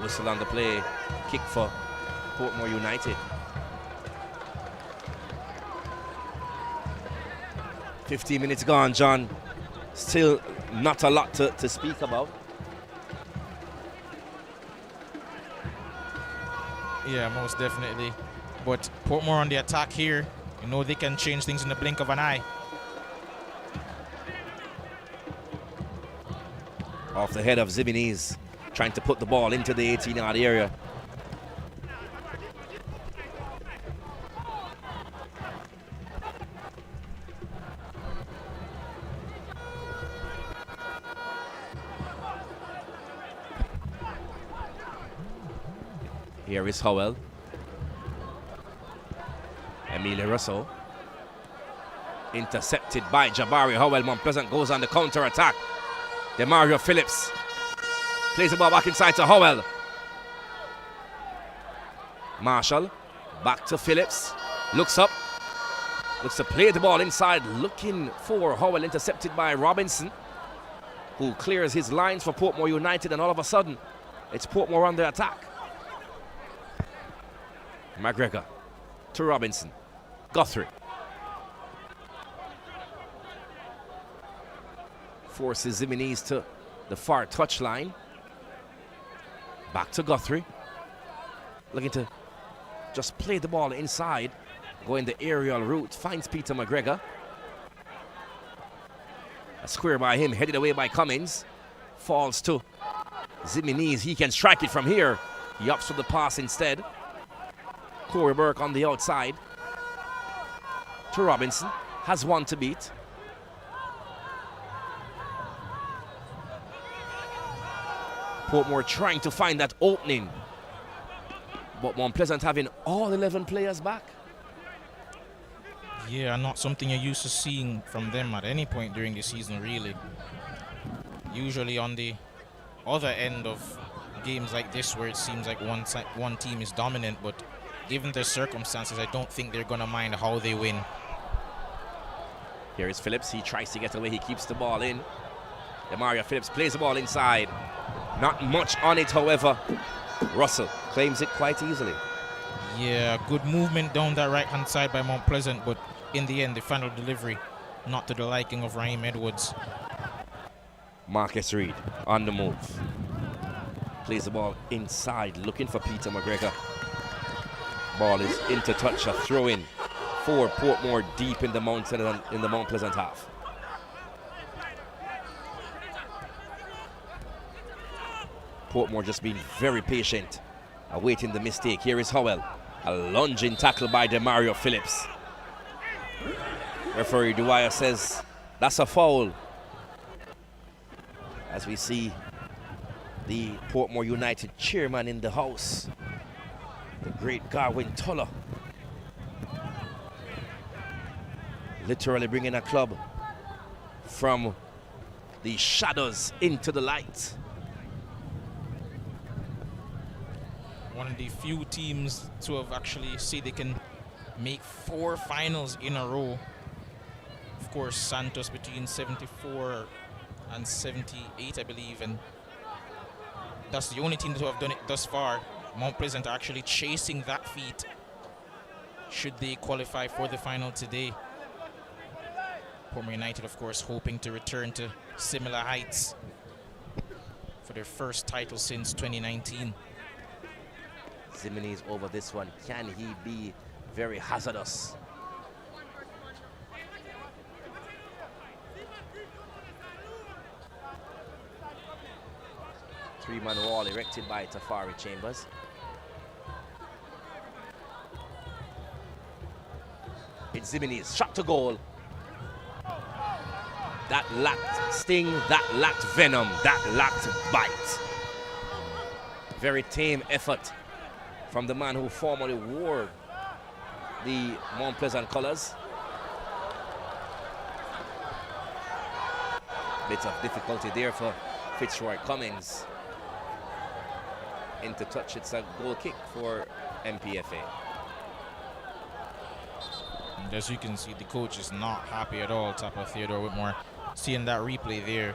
Whistle on the play, kick for Portmore United. 15 minutes gone, John. Still not a lot to speak about. Yeah, most definitely. But Portmore on the attack here. You know they can change things in the blink of an eye. Off the head of Ximines, trying to put the ball into the 18-yard area. Here is Howell. Emile Russell. Intercepted by Jabari Howell. Mount Pleasant goes on the counter-attack. Demario Phillips plays the ball back inside to Howell. Marshall back to Phillips. Looks up. Looks to play the ball inside. Looking for Howell. Intercepted by Robinson, who clears his lines for Portmore United, and all of a sudden it's Portmore on the attack. McGregor to Robinson. Guthrie forces Ximines to the far touchline. Back to Guthrie. Looking to just play the ball inside. Going the aerial route. Finds Peter McGregor. A square by him. Headed away by Cummins. Falls to Ximines. He can strike it from here. He opts for the pass instead. Corey Burke on the outside. To Robinson. Has one to beat. Portmore trying to find that opening. But Mount Pleasant having all 11 players back. Yeah, not something you're used to seeing from them at any point during the season, really. Usually on the other end of games like this, where it seems like one team is dominant, but given the circumstances, I don't think they're going to mind how they win. Here is Phillips. He tries to get away. He keeps the ball in. Demario Phillips plays the ball inside. Not much on it, however. Russell claims it quite easily. Yeah, good movement down that right-hand side by Mount Pleasant, but in the end, the final delivery, not to the liking of Raheem Edwards. Marcus Reed on the move. Plays the ball inside, looking for Peter McGregor. Ball is into touch, a throw-in for Portmore deep in the Mount Pleasant half. Portmore just being very patient, awaiting the mistake. Here is Howell. A lunging tackle by Demario Phillips. Referee Dwyer says that's a foul. As we see the Portmore United chairman in the house, the great Garwin Tuller, literally bringing a club from the shadows into the light. One of the few teams to have actually said they can make 4 finals in a row. Of course, Santos between 74 and 78, I believe, and that's the only team to have done it thus far. Mount Pleasant are actually chasing that feat should they qualify for the final today. Portmore United, of course, hoping to return to similar heights for their first title since 2019. Ximines over this one. Can he be very hazardous? Three-man wall erected by Tafari Chambers. It's Ximines, shot to goal. That lacked sting, that lacked venom, that lacked bite. Very tame effort from the man who formerly wore the Mount Pleasant colors. Bit of difficulty there for Fitzroy Cummins. Into touch, it's a goal kick for MPFA. And as you can see, the coach is not happy at all, Tapa Theodore Whitmore. Seeing that replay there,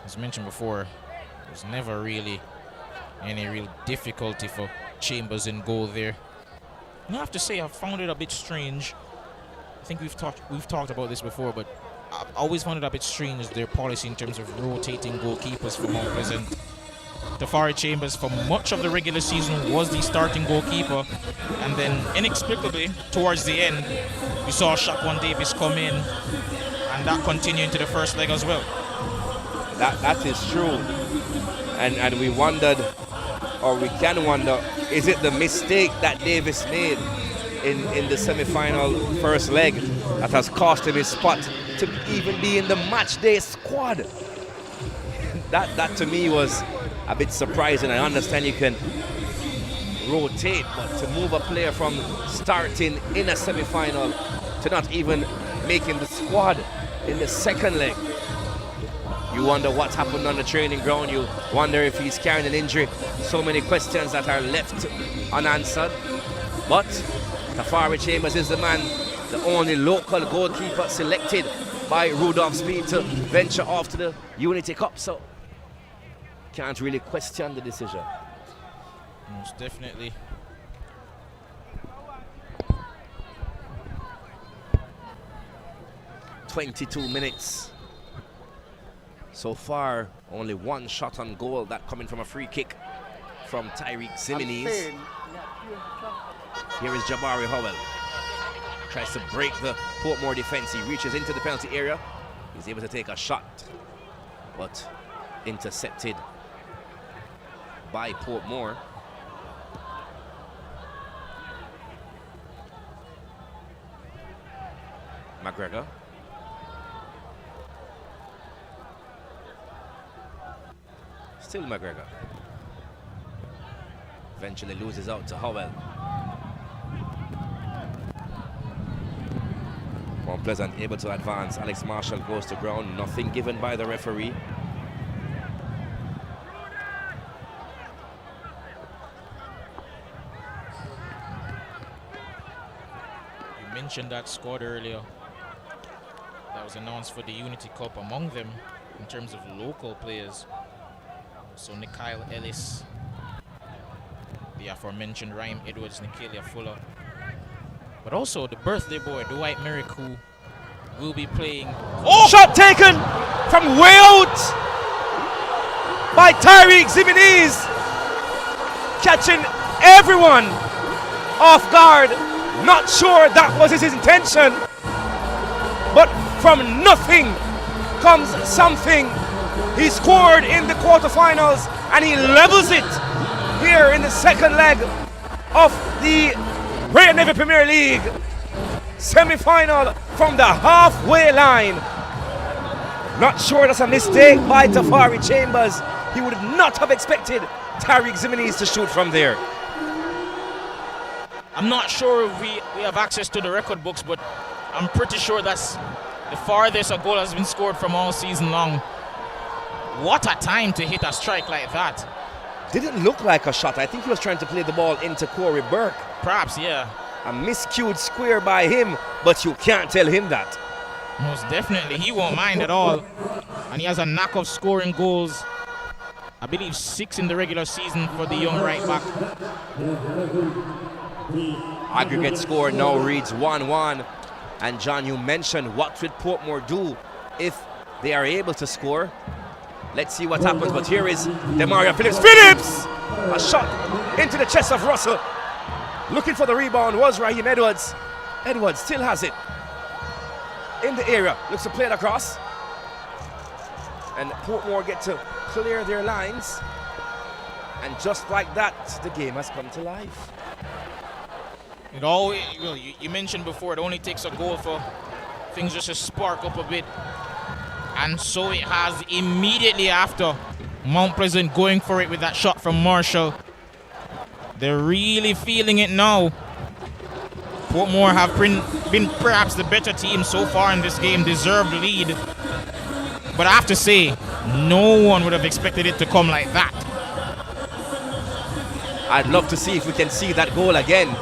as mentioned before, there's never really any real difficulty for Chambers in goal there. And I have to say, I found it a bit strange. I think we've talked about this before, but I've always found it a bit strange, their policy in terms of rotating goalkeepers for Mount Pleasant. Tafari Chambers, for much of the regular season, was the starting goalkeeper, and then inexplicably, towards the end, we saw Shaquan Davis come in, and that continued into the first leg as well. That is true, and we wondered, or we can wonder, is it the mistake that Davis made in the semi-final first leg that has cost him his spot to even be in the match day squad? That to me was a bit surprising. I understand you can rotate, but to move a player from starting in a semi-final to not even making the squad in the second leg, you wonder what happened on the training ground. You wonder if he's carrying an injury. So many questions that are left unanswered. But Tafari Chambers is the man, the only local goalkeeper selected by Rudolph Speed to venture off to the Unity Cup. So can't really question the decision. Most definitely. "22 minutes So far, only one shot on goal, that coming from a free kick from Tyreek Ximines. Here is Jabari Howell. Tries to break the Portmore defense. He reaches into the penalty area. He's able to take a shot, but intercepted by Portmore. McGregor. Still McGregor. Eventually loses out to Howell. Mount Pleasant able to advance. Alex Marshall goes to ground. Nothing given by the referee. You mentioned that squad earlier. That was announced for the Unity Cup. Among them, in terms of local players, so Nikhil Ellis, the aforementioned Rhyme Edwards, Nikelia Fuller, but also the birthday boy, Dwight Merrick, who will be playing. Oh! Shot taken from way out by Tyreek Ximines, catching everyone off guard. Not sure that was his intention, but from nothing comes something. He scored in the quarterfinals and he levels it here in the second leg of the Royal Navy Premier League semi-final from the halfway line. Not sure that's a mistake by Tafari Chambers. He would not have expected Tyreek Ximines to shoot from there. I'm not sure if we have access to the record books, but I'm pretty sure that's the farthest a goal has been scored from all season long. What a time to hit a strike like that. Didn't look like a shot. I think he was trying to play the ball into Corey Burke. Perhaps, yeah. A miscued square by him, but you can't tell him that. Most definitely, he won't mind at all. And he has a knack of scoring goals. I believe 6 in the regular season for the young right back. Aggregate score now reads 1-1. And John, you mentioned what would Portmore do if they are able to score. Let's see what happens, but here is Demaria Phillips. Phillips! A shot into the chest of Russell. Looking for the rebound was Raheem Edwards. Edwards still has it in the area. Looks to play it across. And Portmore get to clear their lines. And just like that, the game has come to life. It always, you mentioned before, it only takes a goal for things just to spark up a bit. And so it has immediately after Mount Pleasant going for it with that shot from Marshall. They're really feeling it now. Portmore have been perhaps the better team so far in this game, deserved lead. But I have to say, no one would have expected it to come like that. I'd love to see if we can see that goal again.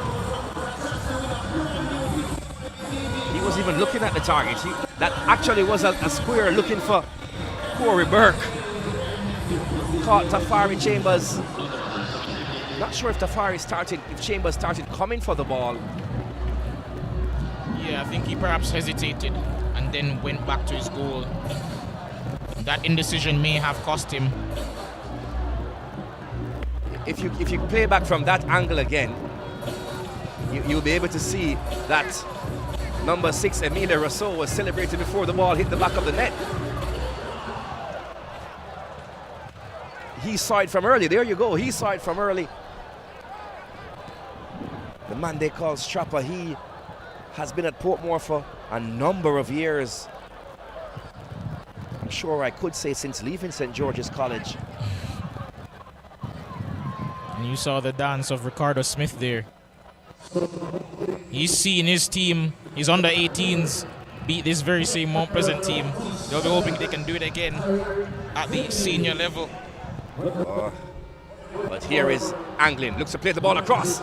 He was even looking at the target. That actually was a square looking for Corey Burke. Caught Tafari Chambers. Not sure if Chambers started coming for the ball. Yeah, I think he perhaps hesitated and then went back to his goal. That indecision may have cost him. If you play back from that angle again, you'll be able to see that number 6, Emilia Rousseau, was celebrating before the ball hit the back of the net. He saw it from early. There you go. He saw it from early. The man they call Strapper, he has been at Portmore for a number of years. I'm sure I could say since leaving St. George's College. And you saw the dance of Ricardo Smith there. He's seeing his team, his under 18s, beat this very same Mount Pleasant team. They'll be hoping they can do it again at the senior level. But here is Anglin, looks to play the ball across.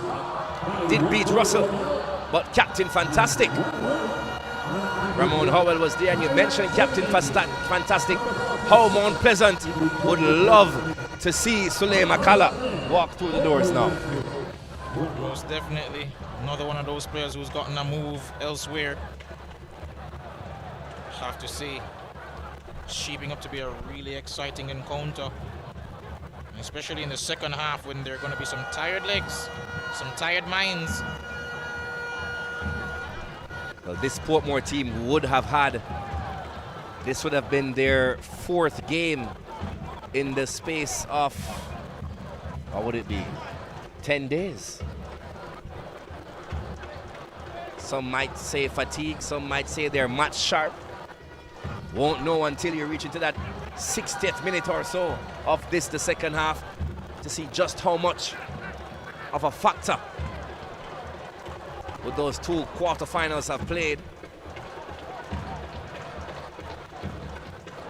Did beat Russell, but Captain Fantastic. Ramon Howell was there, and you mentioned Captain Fantastic. How Mount Pleasant would love to see Sule Makala walk through the doors now. Most definitely. Another one of those players who's gotten a move elsewhere. I have to say, shaping up to be a really exciting encounter, especially in the second half when there are going to be some tired legs, some tired minds. Well, this Portmore team would have been their 4th game in the space of, what would it be, 10 days. Some might say fatigue, some might say they're match sharp. Won't know until you reach into that 60th minute or so of the second half to see just how much of a factor with those 2 quarterfinals have played.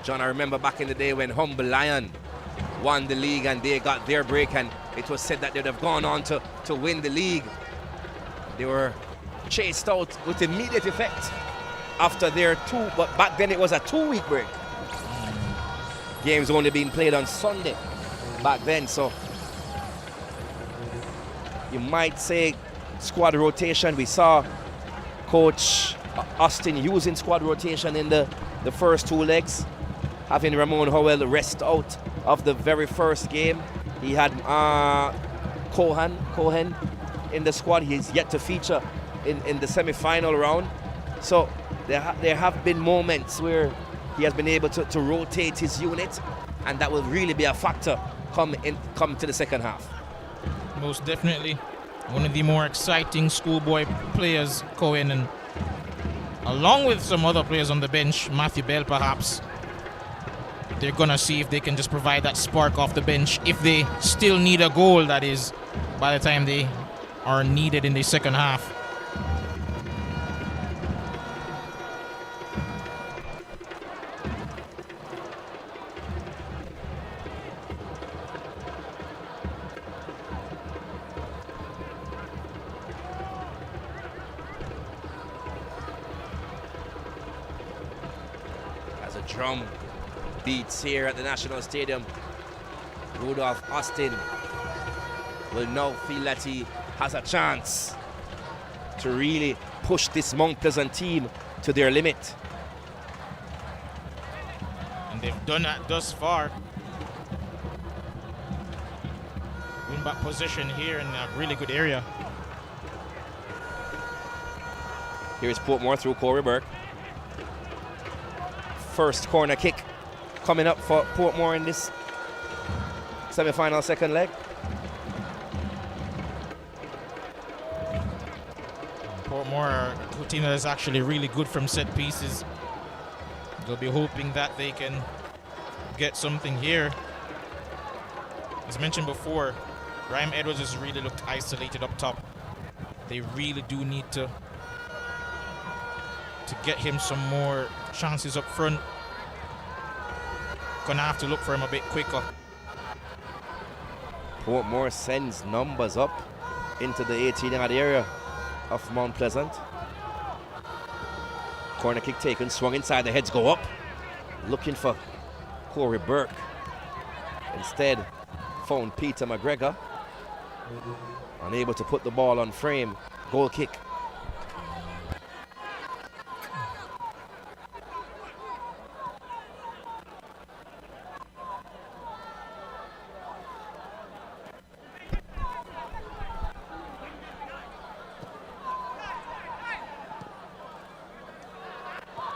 John, I remember back in the day when Humble Lion won the league and they got their break, and it was said that they'd have gone on to win the league. They were chased out with immediate effect after their 2, but back then it was a 2-week break. Games only being played on Sunday back then, so you might say squad rotation. We saw Coach Austin using squad rotation in the first 2 legs, having Ramon Howell rest out of the very first game. He had Cohen in the squad. He's yet to feature in the semi-final round. So there have been moments where he has been able to rotate his unit, and that will really be a factor come to the second half. Most definitely. One of the more exciting schoolboy players, Cohen, and along with some other players on the bench, Matthew Bell perhaps. They're going to see if they can just provide that spark off the bench, if they still need a goal, that is, by the time they are needed in the second half. As a drum beats here at the National Stadium, Rudolph Austin will now feel that he has a chance to really push this Mount Pleasant team to their limit. And they've done that thus far. Win back position here in a really good area. Here's Portmore through Corey Burke. First corner kick coming up for Portmore in this semi-final second leg. Portmore, a team that is actually really good from set pieces. They'll be hoping that they can get something here. As mentioned before, Ryan Edwards has really looked isolated up top. They really do need to get him some more chances up front. Gonna have to look for him a bit quicker. Portmore sends numbers up into the 18-yard area of Mount Pleasant. Corner kick taken, swung inside, the heads go up. Looking for Corey Burke. Instead, found Peter McGregor. Unable to put the ball on frame. Goal kick.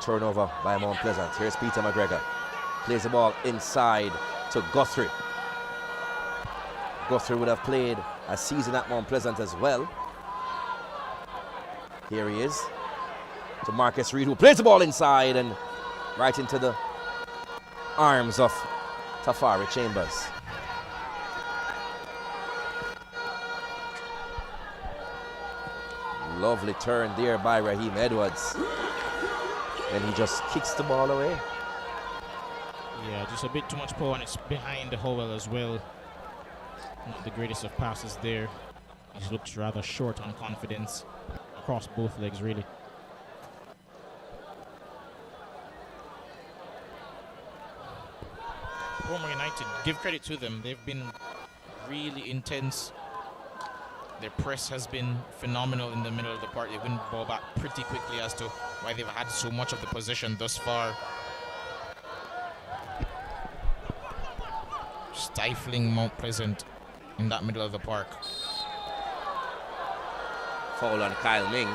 Turnover by Mount Pleasant. Here's Peter McGregor. Plays the ball inside to Guthrie. Guthrie would have played a season at Mount Pleasant as well. Here he is. To Marcus Reed, who plays the ball inside and right into the arms of Tafari Chambers. Lovely turn there by Raheem Edwards. And he just kicks the ball away. Yeah, just a bit too much power, and it's behind the Howell as well. Not the greatest of passes there. He looks rather short on confidence across both legs, really. Portmore United, give credit to them. They've been really intense. Their press has been phenomenal in the middle of the park. They win the ball back pretty quickly as to why they've had so much of the possession thus far. stifling Mount Pleasant in that middle of the park. Foul on Kyle Ming.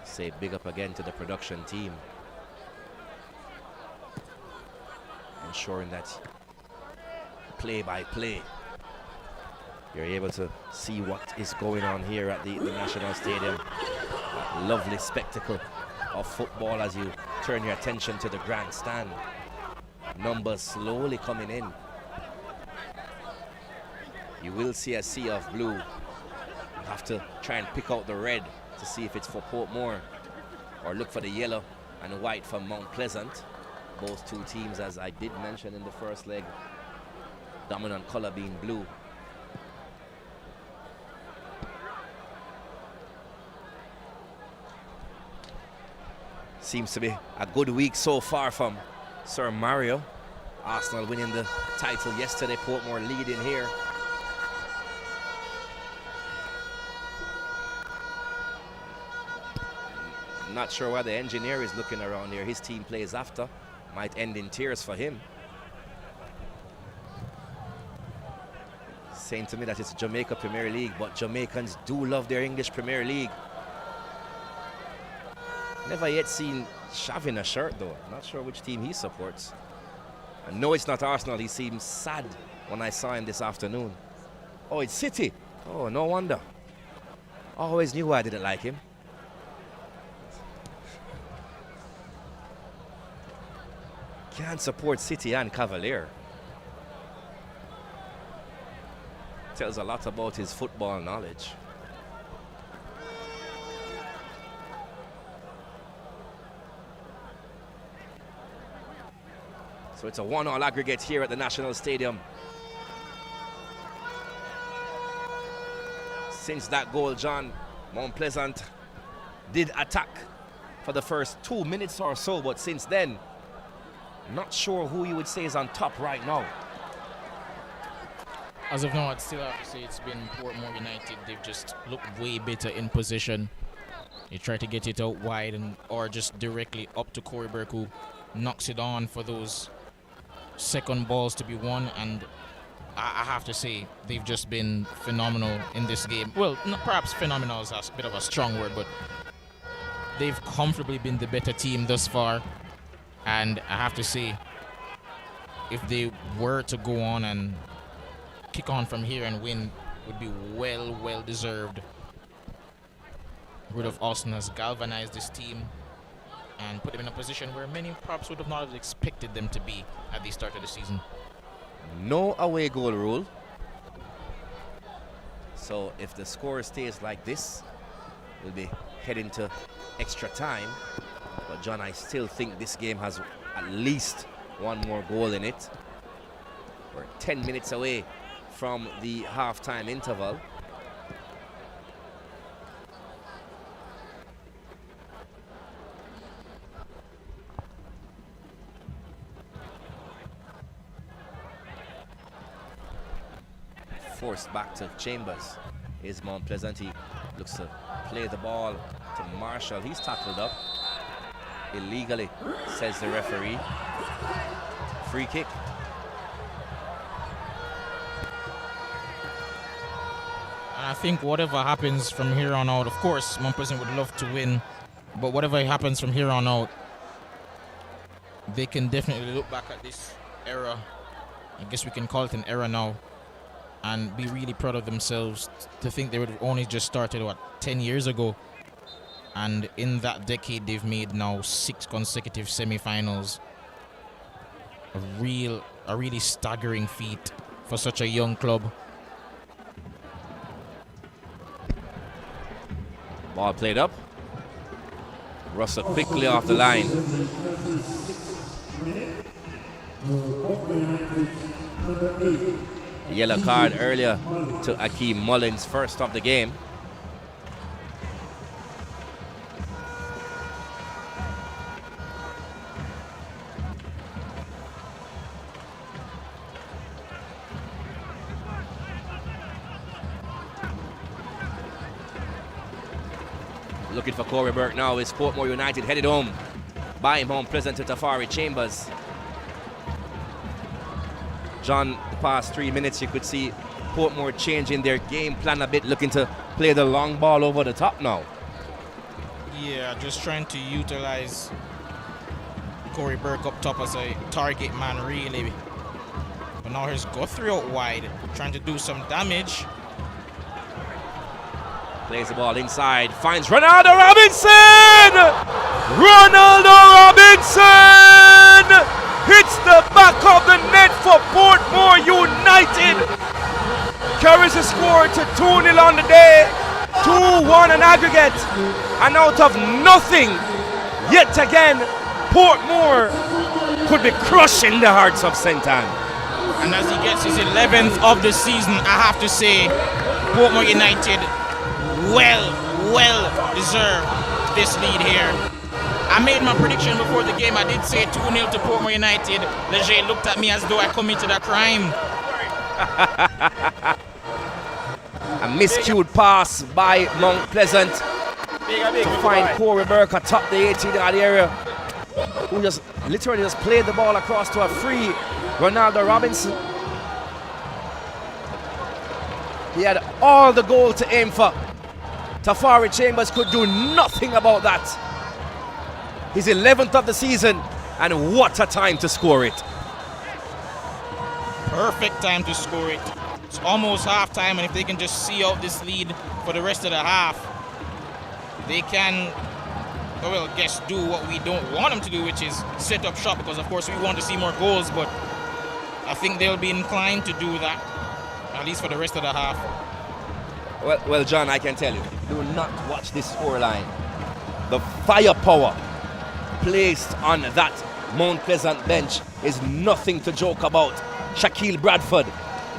Say big up again to the production team, ensuring that play by play you're able to see what is going on here at the National Stadium. That lovely spectacle of football as you turn your attention to the grandstand. Numbers slowly coming in. You will see a sea of blue. You have to try and pick out the red to see if it's for Portmore, or look for the yellow and white from Mount Pleasant. Both two teams, as I did mention in the first leg, dominant color being blue. Seems to be a good week so far from Sir Mario. Arsenal winning the title yesterday, Portmore leading here. Not sure why the engineer is looking around here. His team plays after. Might end in tears for him. Saying to me that it's Jamaica Premier League, but Jamaicans do love their English Premier League. Never yet seen Shav in a shirt though. Not sure which team he supports. I know it's not Arsenal. He seems sad when I saw him this afternoon. Oh, it's City. Oh, no wonder. Always knew I didn't like him. Can't support City and Cavalier. Tells a lot about his football knowledge. So it's a 1-1 aggregate here at the National Stadium. Since that goal, John, Mount Pleasant did attack for the first 2 minutes or so, but since then, not sure who you would say is on top right now. As of now, I'd still have to say it's been Portmore United. They've just looked way better in position. They try to get it out wide or just directly up to Corey Burke, who knocks it on for those second balls to be won. And I have to say, they've just been phenomenal in this game. Well, perhaps phenomenal is a bit of a strong word, but they've comfortably been the better team thus far. And I have to say, if they were to go on and kick on from here and win, would be well deserved. Rudolph Austin has galvanized this team and put them in a position where many perhaps would have not have expected them to be at the start of the season. No away goal rule. So if the score stays like this, we'll be heading to extra time. But John, I still think this game has at least one more goal in it. We're 10 minutes away from the halftime interval. Forced back to Chambers. Here's Mount Pleasant. He looks to play the ball to Marshall. He's tackled up illegally, says the referee. Free kick. I think whatever happens from here on out, of course, Mount Pleasant would love to win, but whatever happens from here on out, they can definitely look back at this era, I guess we can call it an era now, and be really proud of themselves to think they would have only just started, 10 years ago. And in that decade, they've made now 6 consecutive semi-finals. A really staggering feat for such a young club. Ball played up. Russell quickly off the line. The yellow card earlier to Akeem Mullins, first of the game. Looking for Corey Burke now is Portmore United headed home by Mount Pleasant to Tafari Chambers. John, the past 3 minutes you could see Portmore changing their game plan a bit, looking to play the long ball over the top now. Yeah, just trying to utilize Corey Burke up top as a target man, really. But now here's Guthrie out wide, trying to do some damage. Plays the ball inside, finds Ronaldo Robinson! Ronaldo Robinson hits the back of the net for Portmore United. Carries the score to 2-0 on the day, 2-1 an aggregate. And out of nothing, yet again, Portmore could be crushing the hearts of St. Anne. And as he gets his 11th of the season, I have to say, Portmore United well deserved this lead here. I made my prediction before the game. I did say 2-0 to Portmore United. Leger looked at me as though I committed a crime. A miscued pass by Mount Pleasant to find Corey Burke atop the 18-yard area, who just literally just played the ball across to a free Ronaldo Robinson. He had all the goal to aim for. Tafari Chambers could do nothing about that. His 11th of the season, and what a time to score it. Perfect time to score it. It's almost halftime, and if they can just see out this lead for the rest of the half, they can, well, guess do what we don't want them to do, which is set up shop, because of course we want to see more goals, but I think they'll be inclined to do that, at least for the rest of the half. Well, John, I can tell you, do not watch this scoreline. The firepower placed on that Mount Pleasant bench is nothing to joke about. Shaquille Bradford,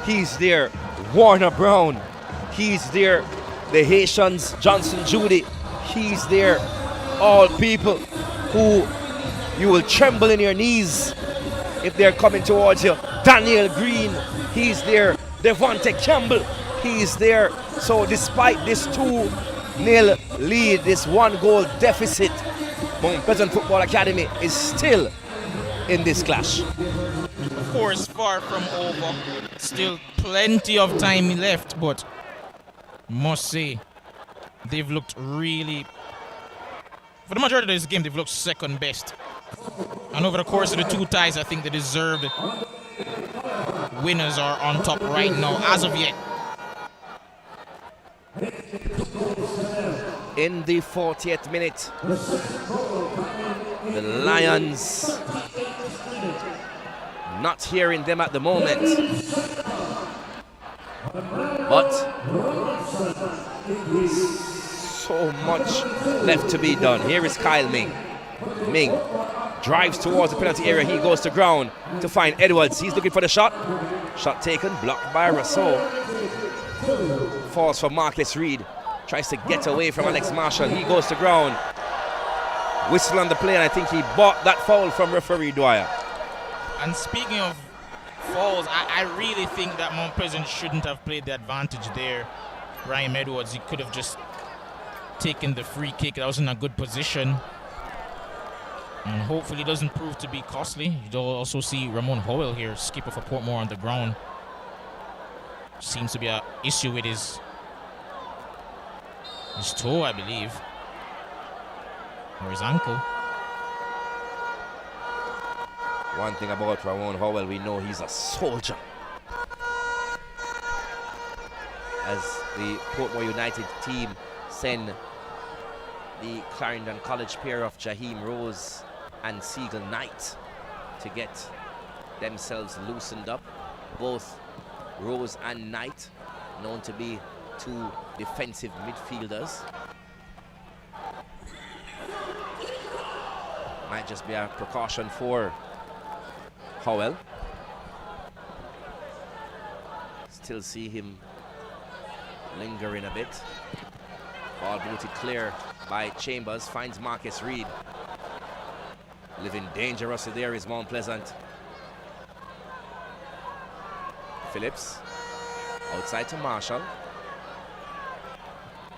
he's there. Warner Brown, he's there. The Haitians, Johnson Judy, he's there. All people who you will tremble in your knees if they're coming towards you. Daniel Green, he's there. Devontae Campbell, he's there. So despite this 2-0 lead, this 1-goal deficit, Mount Pleasant Football Academy is still in this clash. Of course, far from over. Still plenty of time left, but must say, they've looked really, for the majority of this game, they've looked second best. And over the course of the two ties, I think the deserved winners are on top right now, as of yet. In the 40th minute, the Lions, not hearing them at the moment, but so much left to be done. Here is Kyle Ming. Ming drives towards the penalty area. He goes to ground to find Edwards. He's looking for the shot. Shot taken, blocked by Rousseau. Falls for Marcus Reed. Tries to get away from Alex Marshall. He goes to ground. Whistle on the play, and I think he bought that foul from referee Dwyer. And speaking of fouls, I really think that Mount Pleasant shouldn't have played the advantage there. Ryan Edwards, he could have just taken the free kick. That was in a good position. And hopefully it doesn't prove to be costly. You'll also see Ramon Howell here, skipper for Portmore, on the ground. Seems to be an issue with his toe, I believe, or his ankle. One thing about Ramon Howell, we know he's a soldier. As the Portmore United team send the Clarendon College pair of Jaheim Rose and Siegel Knight to get themselves loosened up. Both Rose and Knight known to be two defensive midfielders. Might just be a precaution for Howell. still see him lingering a bit. Ball booted clear by Chambers, finds Marcus Reed. Living dangerously there is Mount Pleasant. Phillips, outside to Marshall.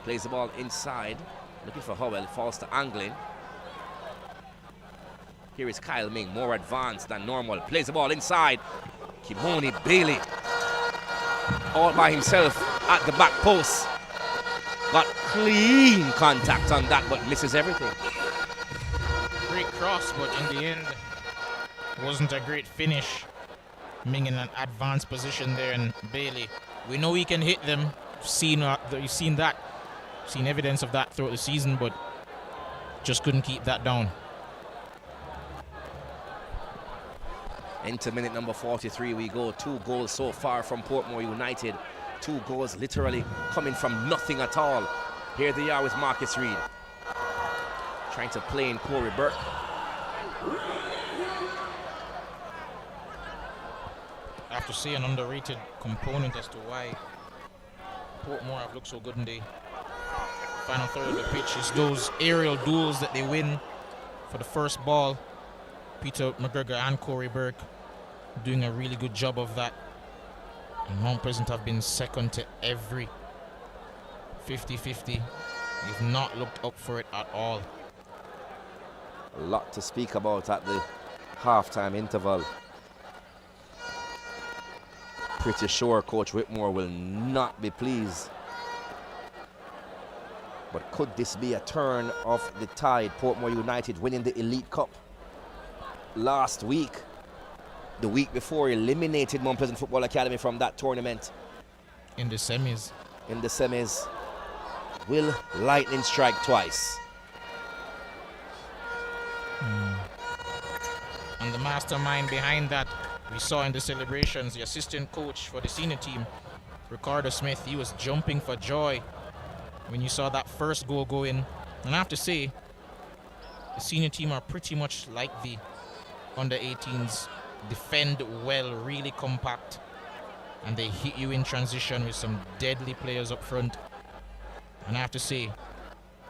Plays the ball inside, looking for Howell, falls to Anglin. Here is Kyle Ming, more advanced than normal. Plays the ball inside. Kimoni Bailey, all by himself at the back post. Got clean contact on that, but misses everything. Great cross, but in the end, wasn't a great finish. Ming in an advanced position there, and Bailey, we know he can hit them. You've seen that. Seen evidence of that throughout the season, but just couldn't keep that down. Into minute number 43 we go. 2 goals so far from Portmore United. 2 goals literally coming from nothing at all. Here they are with Marcus Reed. Trying to play in Corey Burke. I have to say, an underrated component as to why Portmore have looked so good in the final third of the pitch is those aerial duels that they win for the first ball. Peter McGregor and Corey Burke doing a really good job of that. And Mount Pleasant have been second to every 50-50. They've not looked up for it at all. A lot to speak about at the halftime interval. Pretty sure Coach Whitmore will not be pleased. But could this be a turn of the tide? Portmore United winning the Elite Cup last week. The week before, eliminated Mount Pleasant Football Academy from that tournament. In the semis. In the semis. Will lightning strike twice? And the mastermind behind that, we saw in the celebrations, the assistant coach for the senior team, Ricardo Smith, he was jumping for joy when you saw that first goal go in. And I have to say, the senior team are pretty much like the under 18s. Defend well, really compact, and they hit you in transition with some deadly players up front. And I have to say,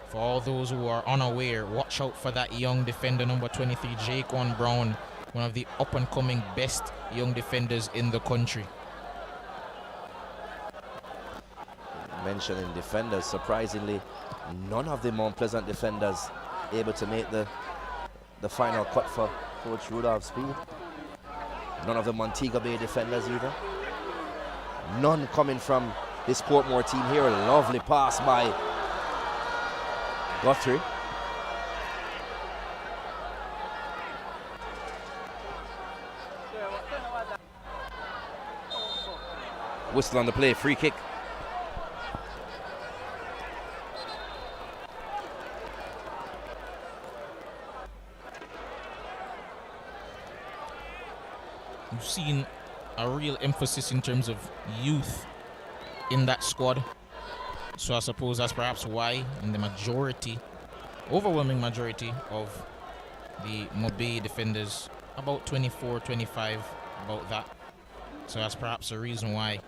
for all those who are unaware, watch out for that young defender, number 23, Jaquan Brown, one of the up-and-coming best young defenders in the country. Mentioning defenders, surprisingly, none of the Mount Pleasant defenders able to make the final cut for Coach Rudolph Speed. None of the Montego Bay defenders either. None coming from this Portmore team here. A lovely pass by Guthrie. Whistle on the play, free kick. We've seen a real emphasis in terms of youth in that squad. So I suppose that's perhaps why in the majority, overwhelming majority of the Mobay defenders, about 24, 25, about that. So that's perhaps a reason why.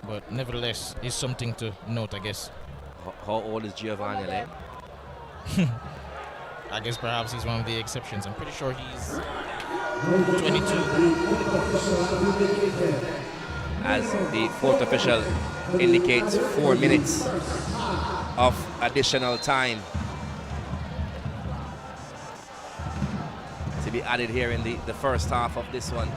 But nevertheless, it's something to note, I guess. How old is Giovanni Lane? I guess perhaps he's one of the exceptions. I'm pretty sure he's 22. As the fourth official indicates, 4 minutes of additional time to be added here in the first half of this one.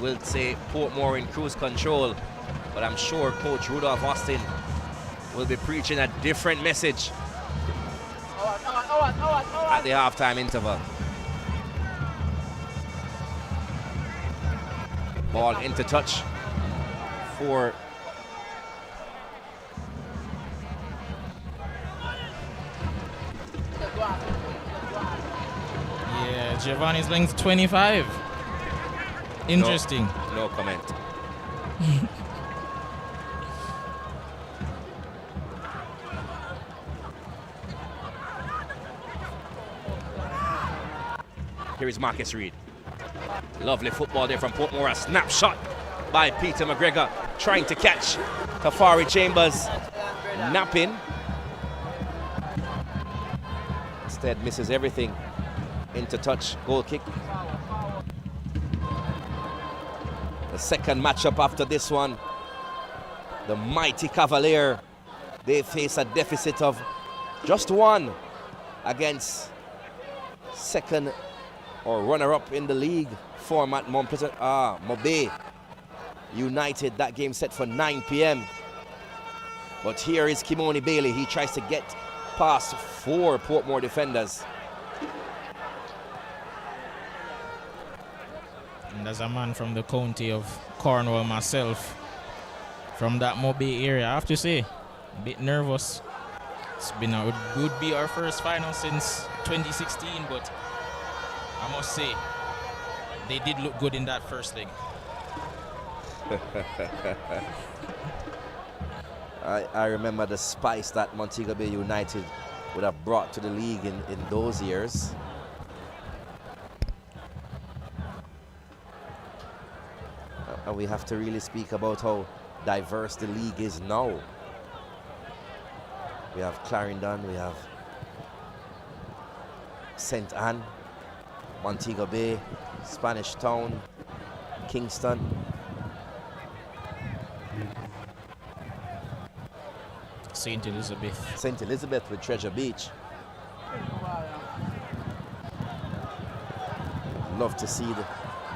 We'll say Portmore in cruise control, but I'm sure Coach Rudolph Austin will be preaching a different message at the halftime interval. Ball into touch for yeah, Giovanni's length 25. Interesting. No comment. Here is Marcus Reed. Lovely football there from Portmore. A snapshot by Peter McGregor trying to catch Tafari Chambers napping. Instead misses everything. Into touch, goal kick. The second matchup after this one. The mighty Cavalier, they face a deficit of just one against second or runner-up in the league format, Mount Pleasant, Mobe United. That game set for 9 p.m. But here is Kimoni Bailey. He tries to get past 4 Portmore defenders. And as a man from the county of Cornwall myself, from that Mobe area, I have to say, a bit nervous. It would be our first final since 2016, but I must say, they did look good in that first leg. I remember the spice that Montego Bay United would have brought to the league in those years. And we have to really speak about how diverse the league is now. We have Clarendon, we have St. Anne, Montego Bay, Spanish Town, Kingston. St. Elizabeth. St. Elizabeth with Treasure Beach. Love to see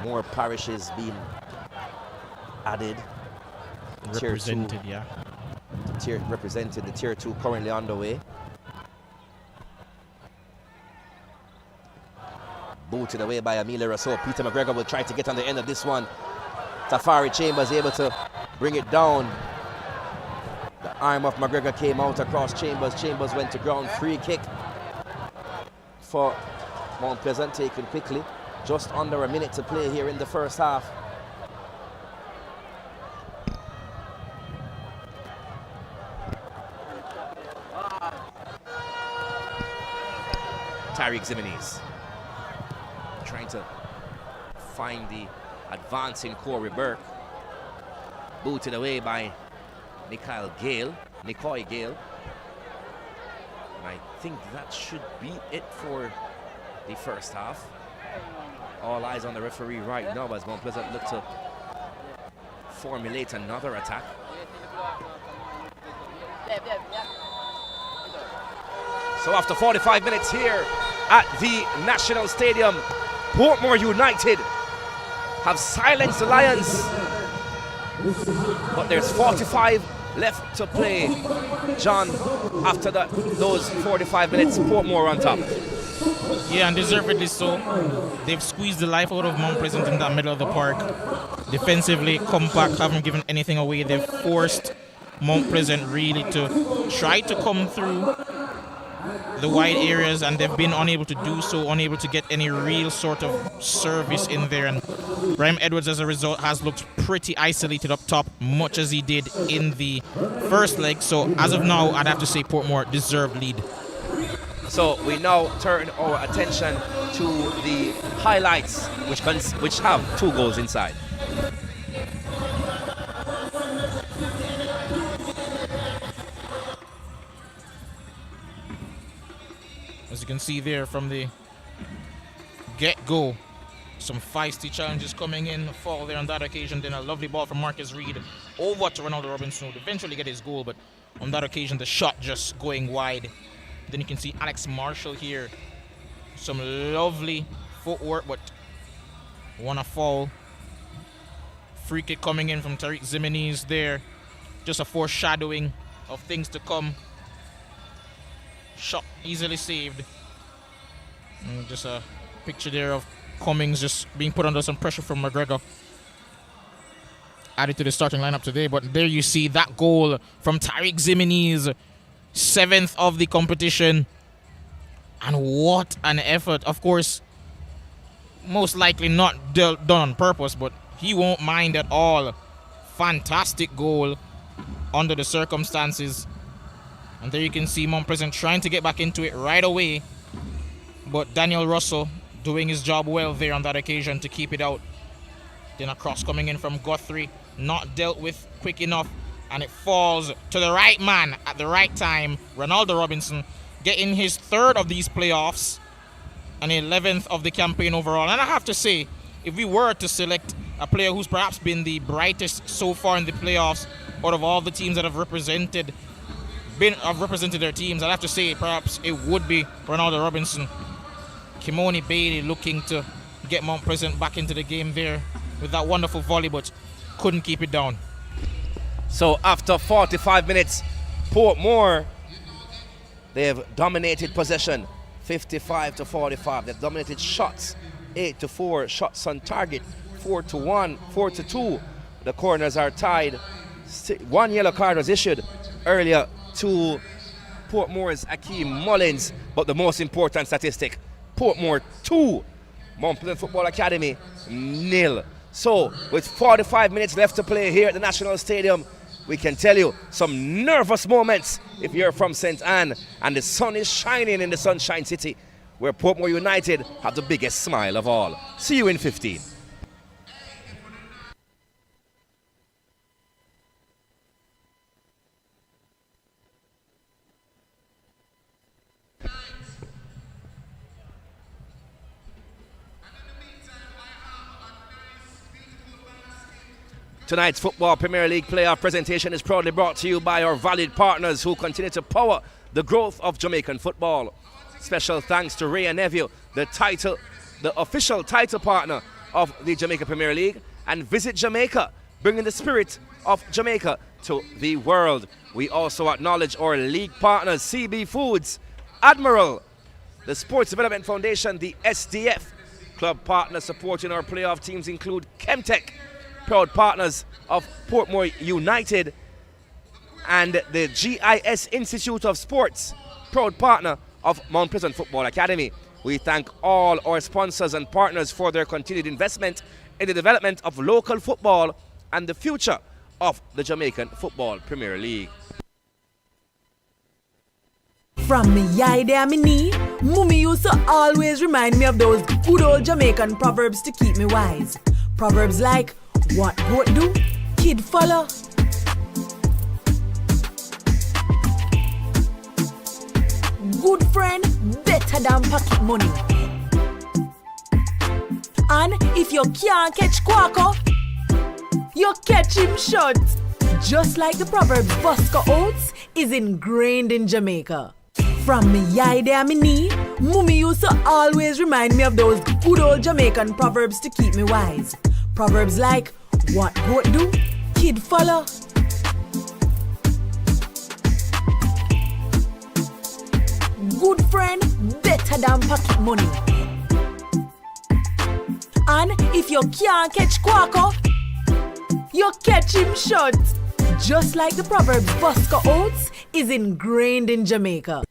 more parishes being added. Represented, yeah. Represented, the Tier 2 currently underway. Booted away by Amelia Rousseau. Peter McGregor will try to get on the end of this one. Tafari Chambers able to bring it down. The arm of McGregor came out across Chambers. Chambers went to ground. Free kick for Mount Pleasant, taken quickly. Just under a minute to play here in the first half. Tyreek Ximines trying to find the advancing Corey Burke. Booted away by Nicoy Gale. And I think that should be it for the first half. All eyes on the referee right now as Mount Pleasant look to formulate another attack. So after 45 minutes here at the National Stadium, Portmore United have silenced the Lions. But there's 45 left to play. John, after those 45 minutes, Portmore on top. Yeah, and deservedly so. They've squeezed the life out of Mount Pleasant in that middle of the park. Defensively, compact, haven't given anything away. They've forced Mount Pleasant really to try to come through the wide areas, and they've been unable to do so, unable to get any real sort of service in there. And Ryan Edwards, as a result, has looked pretty isolated up top, much as he did in the first leg. So as of now, I'd have to say Portmore deserved lead. So we now turn our attention to the highlights, which have 2 goals inside. As you can see there from the get-go, some feisty challenges coming in. A fall there on that occasion. Then a lovely ball from Marcus Reed over to Ronaldo Robinson, who would eventually get his goal, but on that occasion the shot just going wide. Then you can see Alex Marshall here. Some lovely footwork, but won a foul. Free kick coming in from Tyreek Ximines there. Just a foreshadowing of things to come. Shot easily saved. And just a picture there of Cummings just being put under some pressure from McGregor. Added to the starting lineup today, but there you see that goal from Tyreek Ximines, 7th of the competition. And what an effort. Of course, most likely not done on purpose, but he won't mind at all. Fantastic goal under the circumstances. And there you can see Mount Pleasant trying to get back into it right away. But Daniel Russell doing his job well there on that occasion to keep it out. Then a cross coming in from Guthrie, not dealt with quick enough, and it falls to the right man at the right time. Ronaldo Robinson getting his 3rd of these playoffs and 11th of the campaign overall. And I have to say, if we were to select a player who's perhaps been the brightest so far in the playoffs out of all the teams that have represented their teams, I'd have to say perhaps it would be Ronaldo Robinson. Kimoni Bailey looking to get Mount Pleasant back into the game there with that wonderful volley, but couldn't keep it down. So after 45 minutes, Portmore, they have dominated possession, 55-45. They've dominated shots, 8-4, shots on target, 4-1, 4-2. The corners are tied. 1 yellow card was issued earlier to Portmore's Akeem Mullins, but the most important statistic, Portmore 2, Mount Pleasant Football Academy 0. So with 45 minutes left to play here at the National Stadium, we can tell you some nervous moments if you're from St. Anne, and the sun is shining in the Sunshine City, where Portmore United have the biggest smile of all. See you in 15. Tonight's Football Premier League playoff presentation is proudly brought to you by our valued partners who continue to power the growth of Jamaican football. Special thanks to Ray and Neville, the official title partner of the Jamaica Premier League, and Visit Jamaica, bringing the spirit of Jamaica to the world. We also acknowledge our league partners, CB Foods, Admiral, the Sports Development Foundation, the SDF. Club partners supporting our playoff teams include Chemtech, proud partners of Portmore United, and the GIS Institute of Sports, proud partner of Mount Pleasant Football Academy. We thank all our sponsors and partners for their continued investment in the development of local football and the future of the Jamaican Football Premier League. From me yai there me knee, Mummy used to always remind me of those good old Jamaican proverbs to keep me wise. Proverbs like, what goat do, kid follow. Good friend, better than pocket money. And if you can't catch Quaco, you catch him short. Just like the proverb Bosco Oats is ingrained in Jamaica. From me yai there me knee, Mummy used to always remind me of those good old Jamaican proverbs to keep me wise. Proverbs like, what goat do, kid follow. Good friend, better than pocket money. And if you can't catch Quaco, you catch him short. Just like the proverb Bosco Oats is ingrained in Jamaica.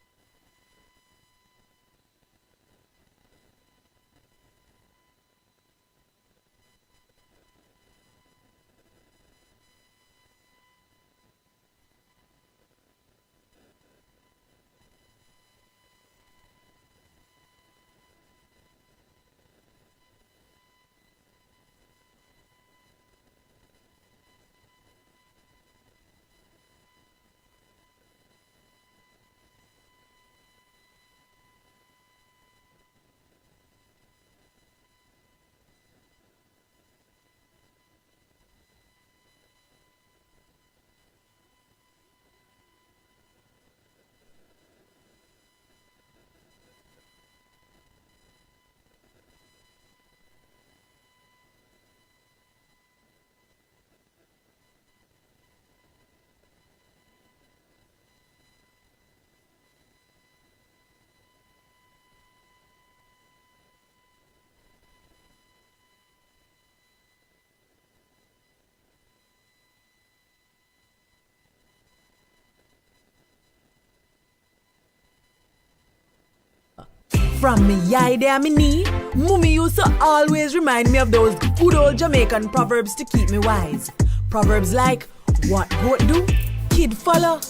From me yai there me knee, Mummy used to always remind me of those good old Jamaican proverbs to keep me wise. Proverbs like, what goat do, kid follow.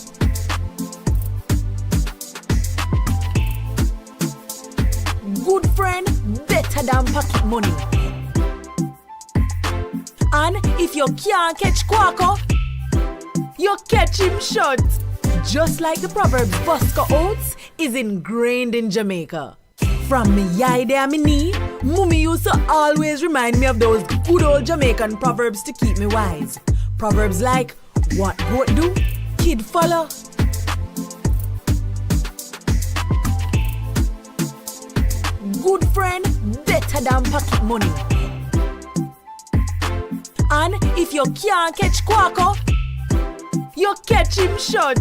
Good friend, better better than pocket money. And if you can't catch Quaco, you catch him short. Just like the proverb, Bosco Oats is ingrained in Jamaica. From me eye there me knee, Mummy used to always remind me of those good old Jamaican proverbs to keep me wise. Proverbs like, what goat do, kid follow. Good friend, better than pocket money. And if you can't catch Quaco, you catch him short.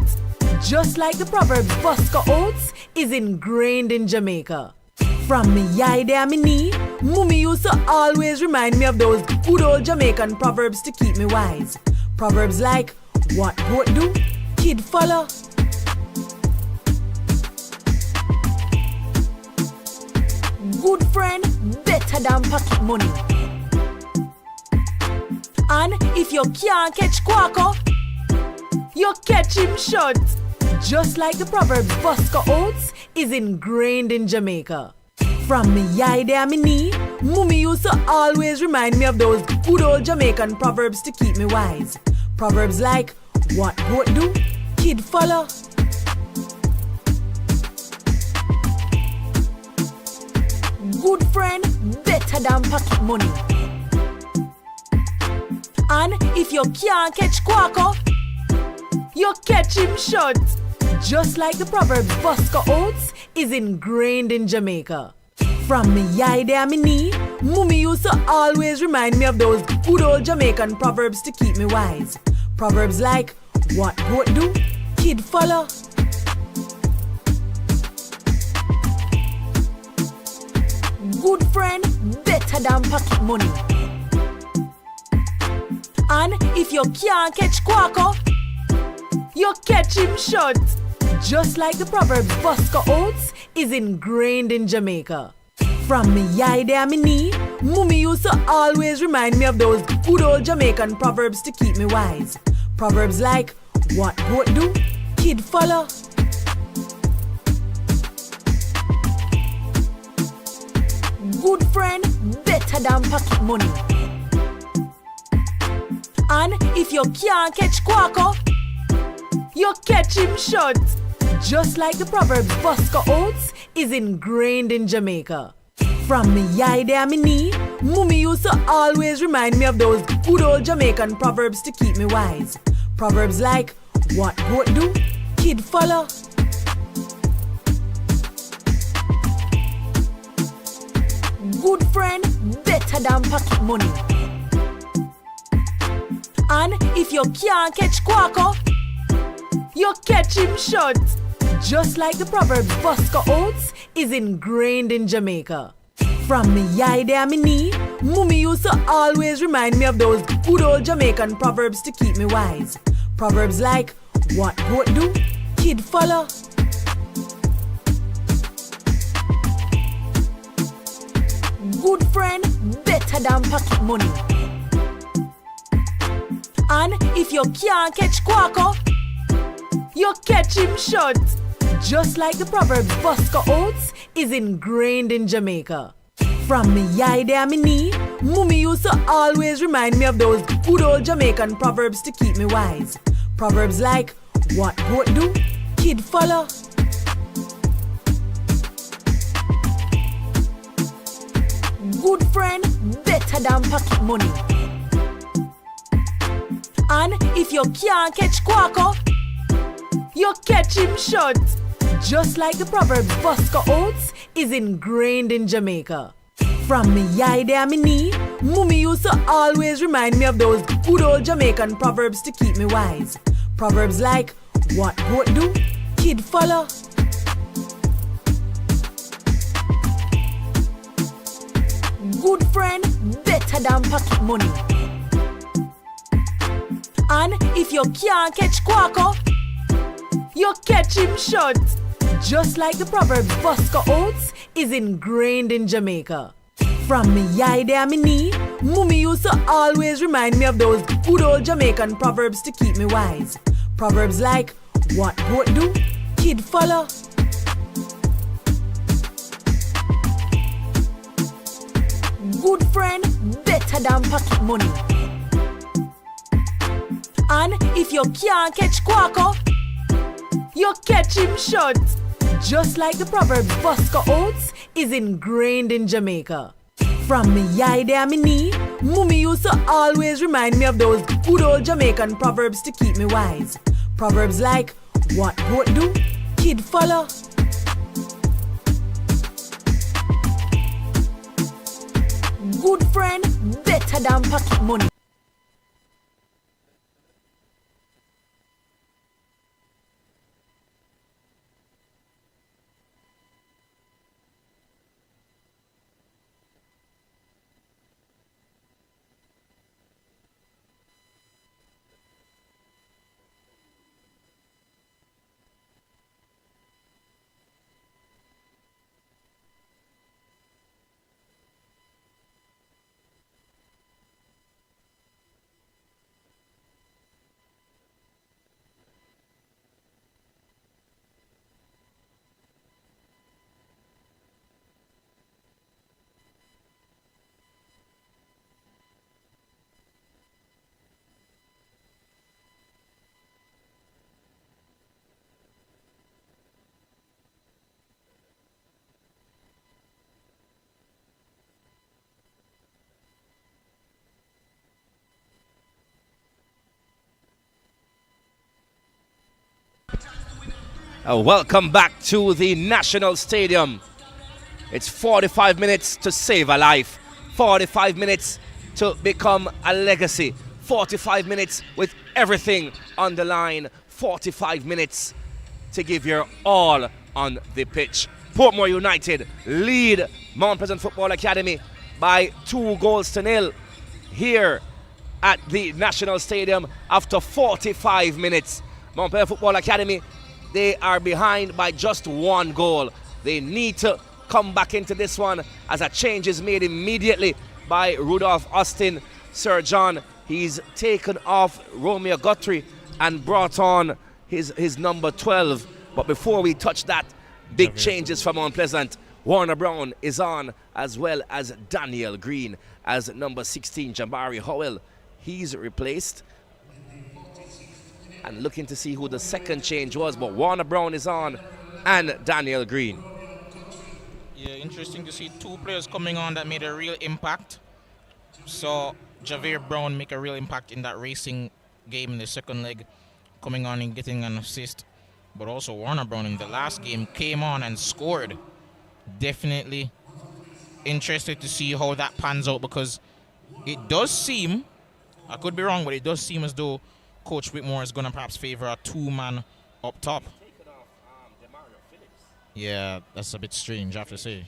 Just like the proverb, Bosco Oats is ingrained in Jamaica. From me eye there me knee, Mummy used to always remind me of those good old Jamaican proverbs to keep me wise. Proverbs like, what goat do, kid follow. Good friend, better than pocket money. And if you can't catch Quaco, you catch him short. Just like the proverb, Bosco Oats is ingrained in Jamaica. From me eye there me knee, Mummy used to always remind me of those good old Jamaican proverbs to keep me wise. Proverbs like, what goat do, kid follow. Good friend, better than pocket money. And if you can't catch Quaco, you catch him short. Just like the proverb, Bosco Oats is ingrained in Jamaica. From me eye there me knee, Mummy used to always remind me of those good old Jamaican proverbs to keep me wise. Proverbs like, what goat do, kid follow. Good friend, better than pocket money. And if you can't catch Quaco, you catch him short. Just like the proverb, Bosco Oats is ingrained in Jamaica. From me eye there me knee, Mummy used to always remind me of those good old Jamaican proverbs to keep me wise. Proverbs like, what goat do, kid follow. Good friend, better than pocket money. And if you can't catch Quaco, you catch him short. Just like the proverb, Bosco Oats is ingrained in Jamaica. From me eye there me knee, Mummy used to always remind me of those good old Jamaican proverbs to keep me wise. Proverbs like, what goat do, kid follow. Good friend, better than pocket money. And if you can't catch Quaco, you catch him short. Just like the proverb, Bosco Oats is ingrained in Jamaica. From me eye there me knee, Mummy used to always remind me of those good old Jamaican proverbs to keep me wise. Proverbs like, what goat do, kid follow. Good friend, better than pocket money. And if you can't catch Quaco, you catch him short. Just like the proverb, Bosco Oats is ingrained in Jamaica. From me eye there me knee, Mummy used to always remind me of those good old Jamaican proverbs to keep me wise. Proverbs like, what goat do, kid follow. Good friend, better than pocket money. And if you can't catch Quaco, you catch him short. Just like the proverb, Bosco Oats is ingrained in Jamaica. From me eye there me knee, Mummy used to always remind me of those good old Jamaican proverbs to keep me wise. Proverbs like, what goat do, kid follow. Good friend, better than pocket money. And if you can't catch Quaco, you catch him short. Just like the proverb, Bosco Oats is ingrained in Jamaica. From me eye there me knee, Mummy used to always remind me of those good old Jamaican proverbs to keep me wise. Proverbs like, what goat do, kid follow. Good friend, better than pocket money. And if you can't catch Quaco, you catch him short. Just like the proverb, Bosco Oats is ingrained in Jamaica. From me yai there me knee, Mummy used to always remind me of those good old Jamaican proverbs to keep me wise. Proverbs like, what goat do, kid follow. Good friend, better than pocket money. Welcome back to the National Stadium. It's 45 minutes to save a life, 45 minutes to become a legacy, 45 minutes with everything on the line, 45 minutes to give your all on the pitch. Portmore United lead Mount Pleasant Football Academy by 2-0 here at the National Stadium after 45 minutes. Mount Pleasant Football Academy, they are behind by just 1 goal. They need to come back into this one as a change is made immediately by Rudolph Austin. Sir John, he's taken off Romeo Guthrie and brought on his number 12. But before we touch that, big changes from Mount Pleasant. Warner Brown is on, as well as Daniel Green, as number 16, Jabari Howell. He's replaced. And looking to see who the second change was, but Warner Brown is on and Daniel Green. Yeah, interesting to see 2 players coming on that made a real impact. So Javier Brown make a real impact in that racing game in the second leg, coming on and getting an assist. But also Warner Brown in the last game came on and scored. Definitely interested to see how that pans out, because it does seem, I could be wrong, but it does seem as though Coach Whitmore is going to perhaps favor a 2-man up top. Yeah, that's a bit strange, I have to say.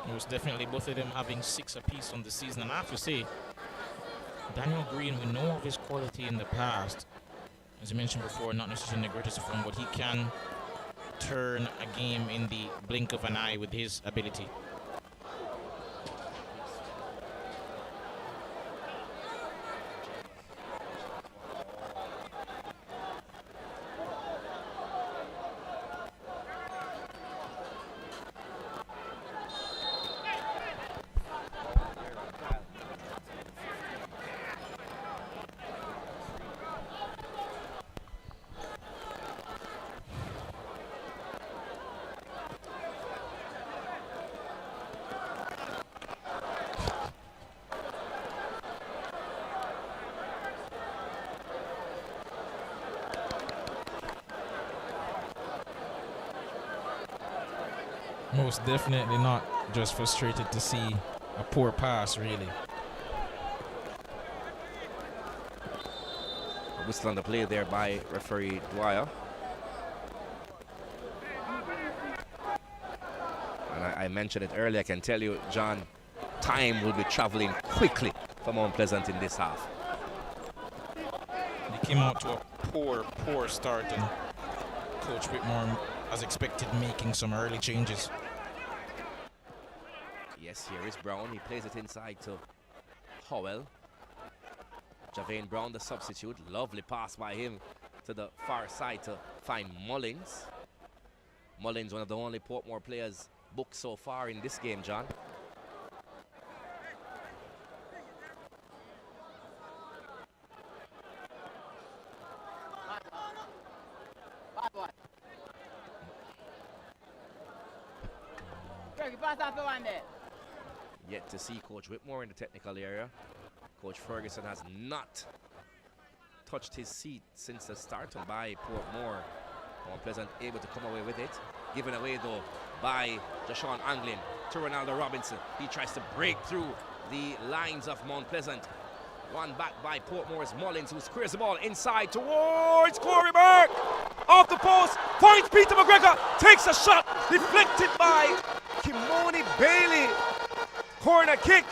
Most definitely, both of them having 6 apiece on the season, and I have to say, Daniel Green, we know of his quality in the past. As you mentioned before, not necessarily the greatest of form, but he can turn a game in the blink of an eye with his ability. Most definitely not just frustrated to see A poor pass, really. A whistle on the play there by referee Dwyer. And I mentioned it earlier. I can tell you, John, time will be traveling quickly for Mount Pleasant in this half. They came out to a poor start, and Coach Whitmore, as expected, making some early changes. Yes, here is Brown. He plays it inside to Howell. Javane Brown, the substitute. Lovely pass by him to the far side to find Mullins. Mullins, one of the only Portmore players booked so far in this game, John. Yet to see Coach Whitmore in the technical area. Coach Ferguson has not touched his seat since the start by Portmore. Mount Pleasant able to come away with it. Given away though by Jashawn Anglin to Ronaldo Robinson. He tries to break through the lines of Mount Pleasant. One back by Portmore's Mullins, who squares the ball inside towards Corey Burke. Off the post, finds Peter McGregor, takes a shot, deflected by Kimoni Bailey. Corner kick.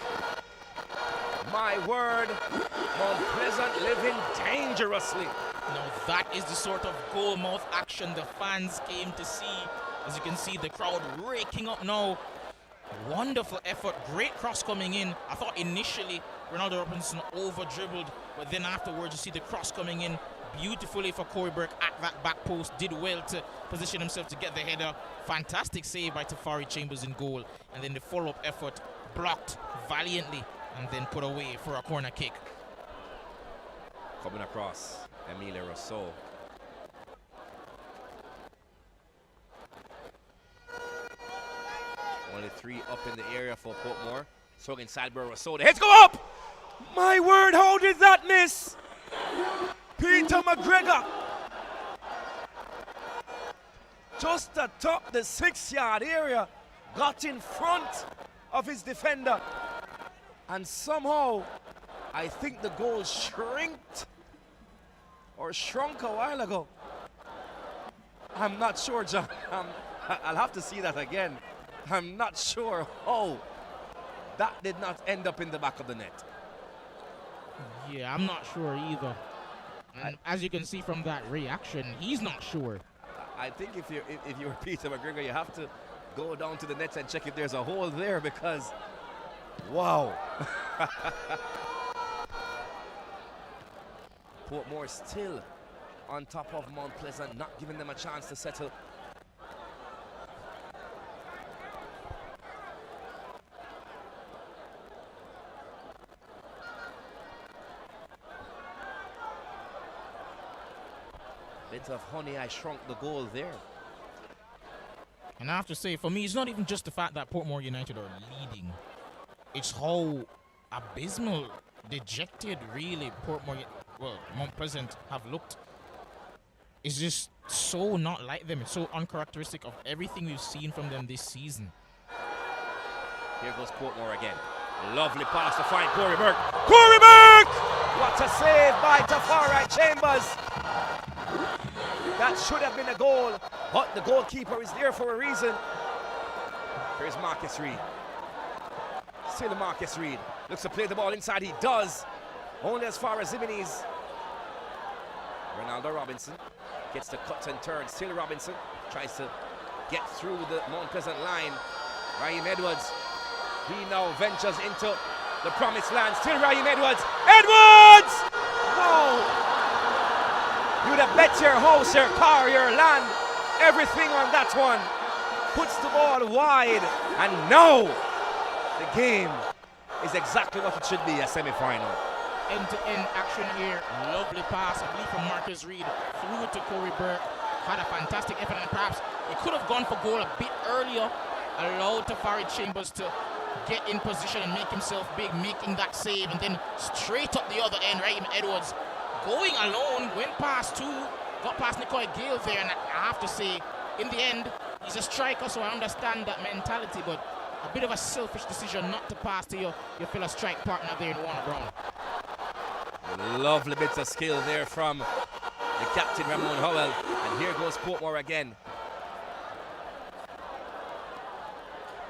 My word, Mount Pleasant living dangerously. Now that is the sort of goal mouth action the fans came to see. As you can see, the crowd raking up now. Wonderful effort, great cross coming in. I thought initially Ronaldo Robinson over dribbled, but then afterwards you see the cross coming in beautifully for Corey Burke at that back post. Did well to position himself to get the header. Fantastic save by Tafari Chambers in goal, and then the follow-up effort blocked valiantly and then put away for a corner kick. Coming across, Emilia Rousseau. Only 3 up in the area for Portmore. Swung inside by Rousseau. The heads go up! My word, how did that miss? Peter McGregor. Just atop the 6-yard area. Got in front of his defender. And somehow, I think the goal shrinked or shrunk a while ago. I'm not sure, John. I'll have to see that again. I'm not sure how that did not end up in the back of the net. Yeah, I'm not sure either. And as you can see from that reaction, he's not sure. I think if you're Peter McGregor, you have to go down to the nets and check if there's a hole there, because wow. Portmore still on top of Mount Pleasant, not giving them a chance to settle. Bit of honey, I shrunk the goal there. And I have to say, for me, it's not even just the fact that Portmore United are leading. It's how abysmal, dejected, really, Mount Pleasant have looked. It's just so not like them. It's so uncharacteristic of everything we've seen from them this season. Here goes Portmore again. Lovely pass to find Corey Burke. Corey Burke! What a save by Tafari Chambers. That should have been a goal, but the goalkeeper is there for a reason. Here's Marcus Reed. Still Marcus Reed. Looks to play the ball inside. He does. Only as far as Ximines. Ronaldo Robinson gets the cut and turn. Still Robinson tries to get through the Mount Pleasant line. Raheem Edwards. He now ventures into the promised land. Still Raheem Edwards. Edwards! No! You'd have bet your house, your car, your land, everything on that one. Puts the ball wide, and now the game is exactly what it should be, a semi-final. End-to-end action here. Lovely pass, I believe, from Marcus Reed. Through to Corey Burke. Had a fantastic effort, and perhaps he could have gone for goal a bit earlier. Allowed Tafari Chambers to get in position and make himself big, making that save, and then straight up the other end, Raheem Edwards going alone, went past 2, got past Nicoy Gale there, and I have to say, in the end, he's a striker, so I understand that mentality, but a bit of a selfish decision not to pass to your fellow strike partner there in Warner Brown. Lovely bits of skill there from the captain, Ramon Howell. And here goes Portmore again.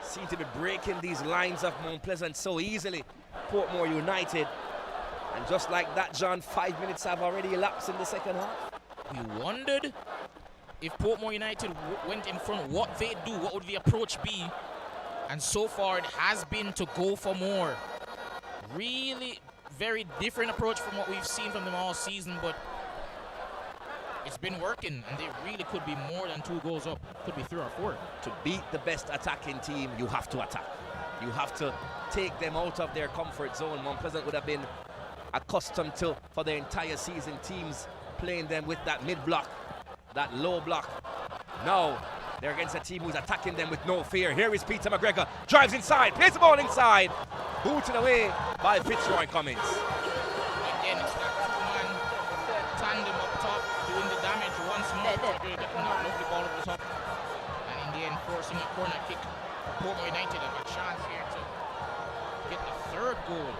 Seem to be breaking these lines of Mount Pleasant so easily. Portmore United. And just like that, John, 5 minutes have already elapsed in the second half. We wondered if Portmore United went in front, what they'd do, what would the approach be? And so far it has been to go for more. Really very different approach from what we've seen from them all season, but it's been working, and they really could be more than 2 goals up. Could be 3 or 4. To beat the best attacking team, you have to attack. You have to take them out of their comfort zone. Mount Pleasant would have been accustomed to, for the entire season, teams playing them with that mid-block, that low block. Now, they're against a team who's attacking them with no fear. Here is Peter McGregor, drives inside, plays the ball inside, booted away by Fitzroy Cummins. Again, it's that 2-man tandem up top, doing the damage once more. Getting that lovely ball over the top, and in the end, forcing a corner kick. Portmore United have a chance here to get the 3rd goal.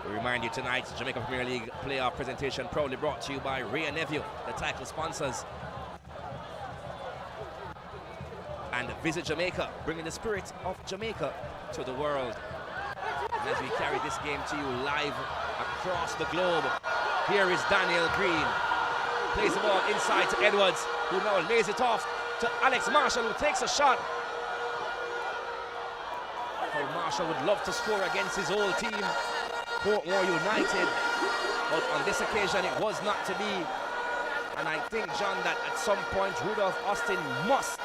We remind you tonight, Jamaica Premier League playoff presentation proudly brought to you by Ray & Nephew, the title sponsors. And Visit Jamaica, bringing the spirit of Jamaica to the world. And as we carry this game to you live across the globe, here is Daniel Green. Plays the ball inside to Edwards, who now lays it off to Alex Marshall, who takes a shot. How Marshall would love to score against his old team, Portmore United, but on this occasion it was not to be. And I think, John, that at some point Rudolph Austin must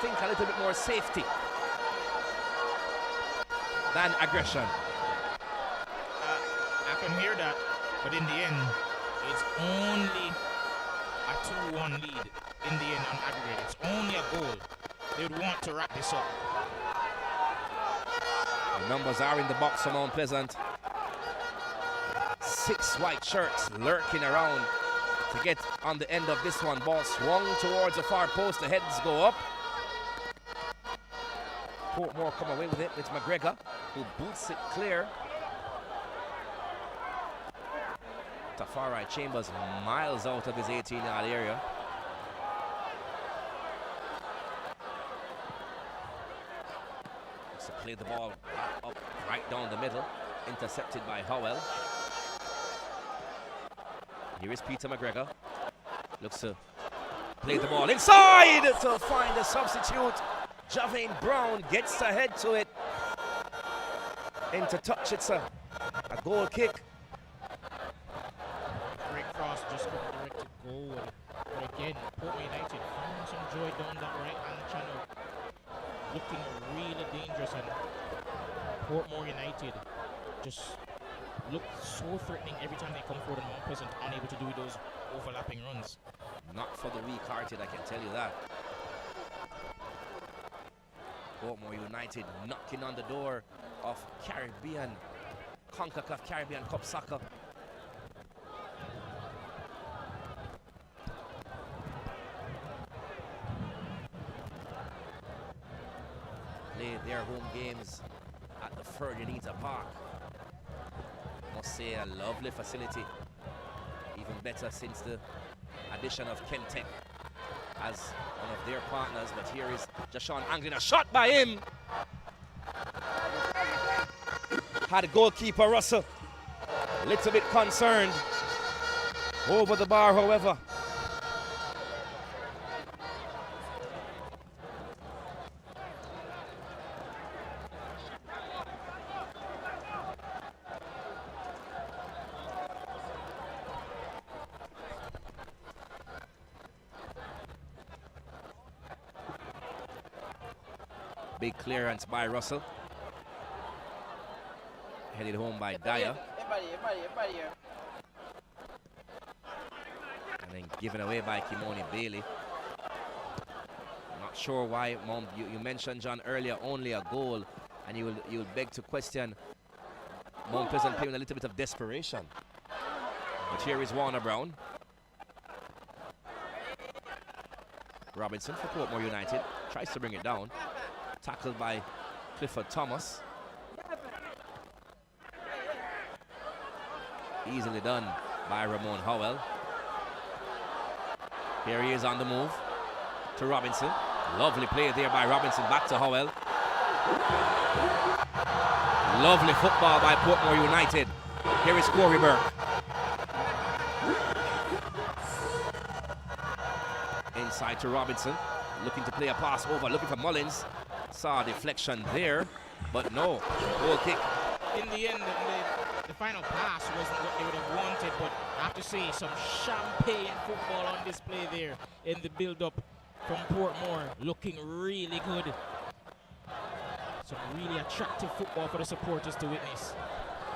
think a little bit more safety than aggression. I can hear that, but in the end, it's only a 2-1 lead in the end on aggregate. It's only a goal. They would want to wrap this up. The numbers are in the box for Mount Pleasant. 6 white shirts lurking around to get on the end of this one. Ball swung towards the far post. The heads go up. Portmore come away with it. It's McGregor who boots it clear. Tafari Chambers miles out of his 18-yard area. So play the ball up right down the middle. Intercepted by Howell. Here is Peter McGregor. Looks to play the ball inside to find a substitute. Javane Brown gets ahead to it. Into touch, it's a goal kick. Great cross, just couldn't direct it goal. But again, Portmore United found some joy down that right-hand channel. Looking really dangerous, and Portmore United just look so threatening every time they come forward, and Mount Pleasant unable to do those overlapping runs. Not for the weak-hearted, I can tell you that. Portmore United knocking on the door of Caribbean, CONCACAF Caribbean Cup soccer. Play their home games at the Ferdanita Park. Must say a lovely facility, even better since the addition of Kentech as one of their partners. But here is Jashawn Anglin, a shot by him. Had goalkeeper Russell a little bit concerned. Over the bar, however. Big clearance by Russell. Headed home by Dyer. And then given away by Kimoni Bailey. Not sure why, Mom. You mentioned, John, earlier only a goal, and you will beg to question Mount Pleasant playing a little bit of desperation. But here is Warner Brown. Robinson for Portmore United. Tries to bring it down. Tackled by Clifford Thomas. Easily done by Ramon Howell. Here he is on the move to Robinson. Lovely play there by Robinson. Back to Howell. Lovely football by Portmore United. Here is Corey Burke. Inside to Robinson. Looking to play a pass over. Looking for Mullins. Saw a deflection there. But no. Goal kick. In the end, the final pass wasn't what they would have wanted, but I have to say, some champagne football on display there in the build-up from Portmore. Looking really good. Some really attractive football for the supporters to witness.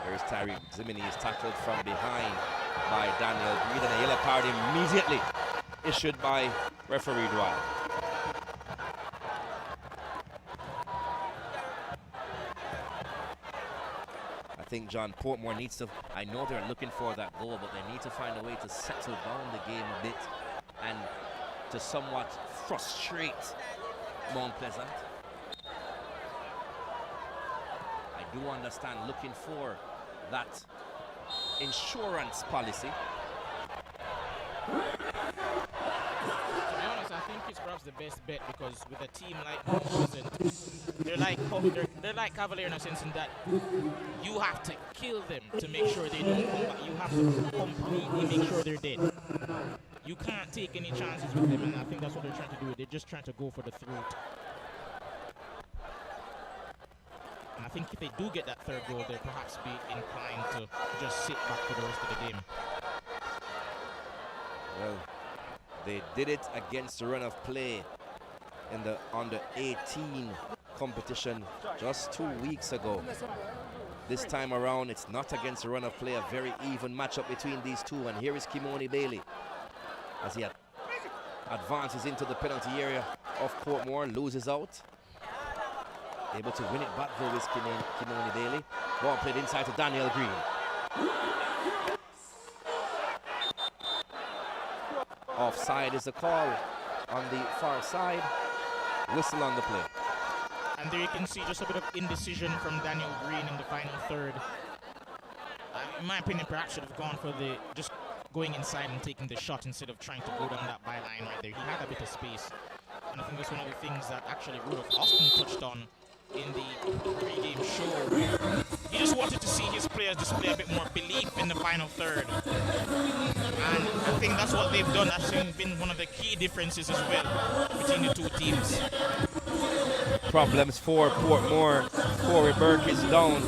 There's Tyreek Ximines tackled from behind by Daniel Green, and a yellow card immediately issued by referee Dwyer. I think John Portmore needs to, I know they're looking for that goal, but they need to find a way to settle down the game a bit and to somewhat frustrate Mount Pleasant. I do understand looking for that insurance policy. To be honest, I think it's perhaps the best bet, because with a team like Mount Pleasant, they're like Cavalier in a sense in that you have to kill them to make sure they don't come back. You have to completely make sure they're dead. You can't take any chances with them, and I think that's what they're trying to do. They're just trying to go for the throat. And I think if they do get that third goal, they'll perhaps be inclined to just sit back for the rest of the game. Well, they did it against the run of play in the under-18 competition just 2 weeks ago. This time around, it's not against the run of play, a very even matchup between these two. And here is Kimoni Bailey as he advances into the penalty area of Portmore, loses out. Able to win it back though with Kimoni Bailey. Ball played inside to Daniel Green. Offside is the call on the far side. Whistle on the play. And there you can see just a bit of indecision from Daniel Green in the final third. In my opinion, perhaps should have gone for just going inside and taking the shot instead of trying to go down that byline right there. He had a bit of space. And I think that's one of the things that actually Rudolph Austin touched on in the pre-game show. He just wanted to see his players display a bit more belief in the final third. And I think that's what they've done. That's been one of the key differences as well between the two teams. Problems for Portmore. Corey Burke is down.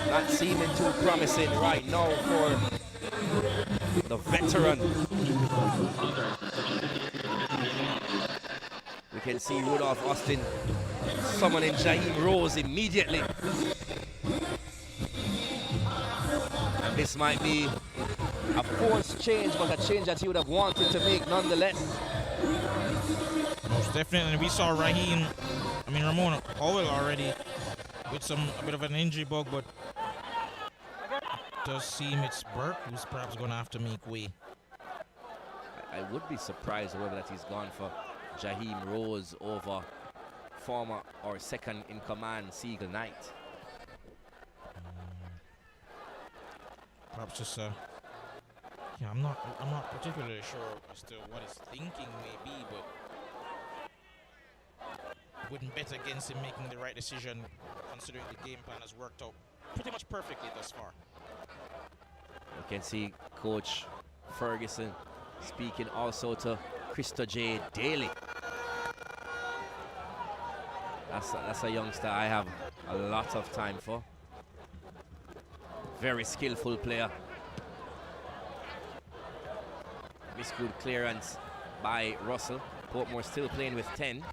Not seeming too promising right now for the veteran. We can see Rudolph Austin summoning Jaheim Rose immediately. And this might be a forced change, but a change that he would have wanted to make nonetheless. Most definitely. We saw Ramon Howell already with a bit of an injury bug, but it does seem it's Burke who's perhaps going to have to make way. I would be surprised, however, that he's gone for Jaheim Rose over former or second in command Siegel Knight. Perhaps just yeah, I'm not particularly sure as to what his thinking may be, but wouldn't bet against him making the right decision considering the game plan has worked out pretty much perfectly thus far. You can see Coach Ferguson speaking also to Krista J. Daly. That's a youngster I have a lot of time for. Very skillful player. Miscue clearance by Russell. Portmore still playing with 10.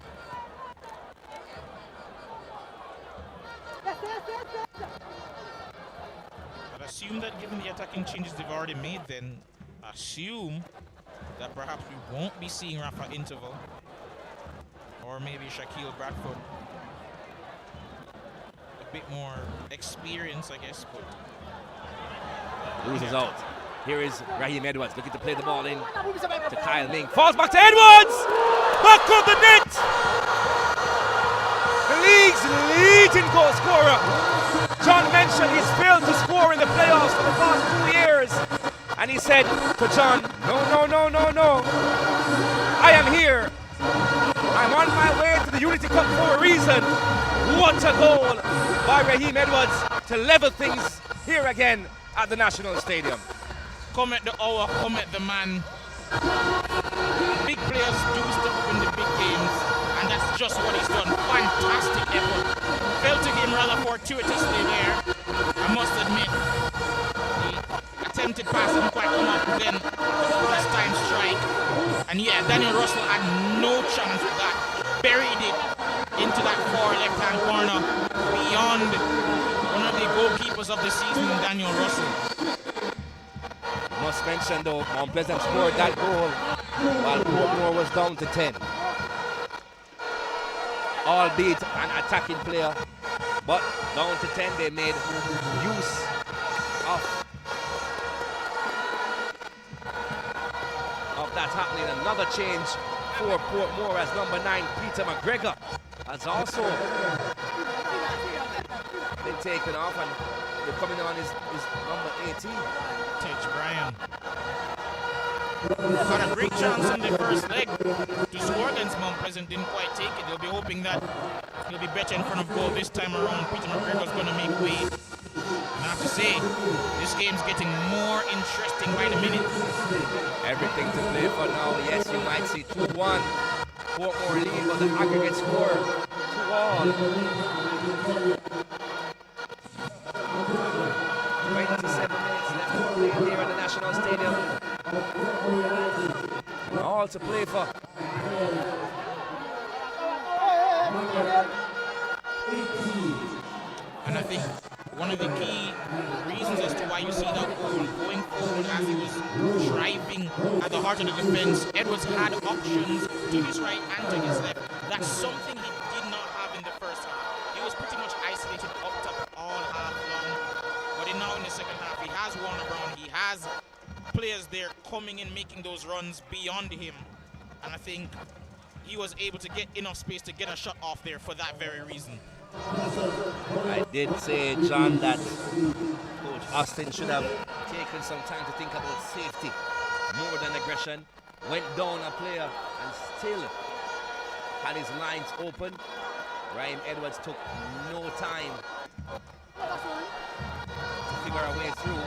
But assume that given the attacking changes they've already made, then assume that perhaps we won't be seeing Rafa Interval or maybe Shaquille Bradford. A bit more experience, I guess, but loses out. Here is Raheem Edwards looking to play the ball in to Kyle Ming. Falls back to Edwards! Back of the net! The league's leading goal scorer. John mentioned he's failed to score in the playoffs for the past 2 years. And he said to John, no. I am here. I'm on my way to the Unity Cup for a reason. What a goal by Raheem Edwards to level things here again at the National Stadium. Come at the hour, come at the man. Big players do step up in the big games, and that's just what he's done. Fantastic effort. Fell to him rather fortuitously there, I must admit. The attempted pass didn't quite come up, then the first time strike. And yeah, Daniel Russell had no chance with that. Buried it into that far left-hand corner beyond one of the goalkeepers of the season, Daniel Russell. Must mention though, Mount Pleasant scored that goal while Portmore was down to 10. Albeit an attacking player, but down to 10 they made use of that happening. Another change for Portmore as number 9 Peter McGregor has also been taken off, and they're coming on is number 18. Tej Bryan. Got a great chance in the first leg to score against Mount Pleasant, didn't quite take it. They'll be hoping that he'll be better in front of goal this time around. Peter McGregor's going to make way. And I have to say, this game's getting more interesting by the minute. Everything to play for now. Yes, you might see 2-1. Portmore lead, but the aggregate score 2-all. 27 minutes left to play here at the National Stadium. And all to play for. And I think one of the key reasons as to why you see that goal going forward as he was driving at the heart of the defense, Edwards had options to his right and to his left. That's something he did not have in the first half. He was pretty much isolated up top all half long. But now in the second half, he has Warner Brown. He has players there coming in, making those runs beyond him. And I think he was able to get enough space to get a shot off there for that very reason. I did say, John, that Coach Austin should have taken some time to think about safety more than aggression. Went down a player and still had his lines open. Raheem Edwards took no time to figure a way through.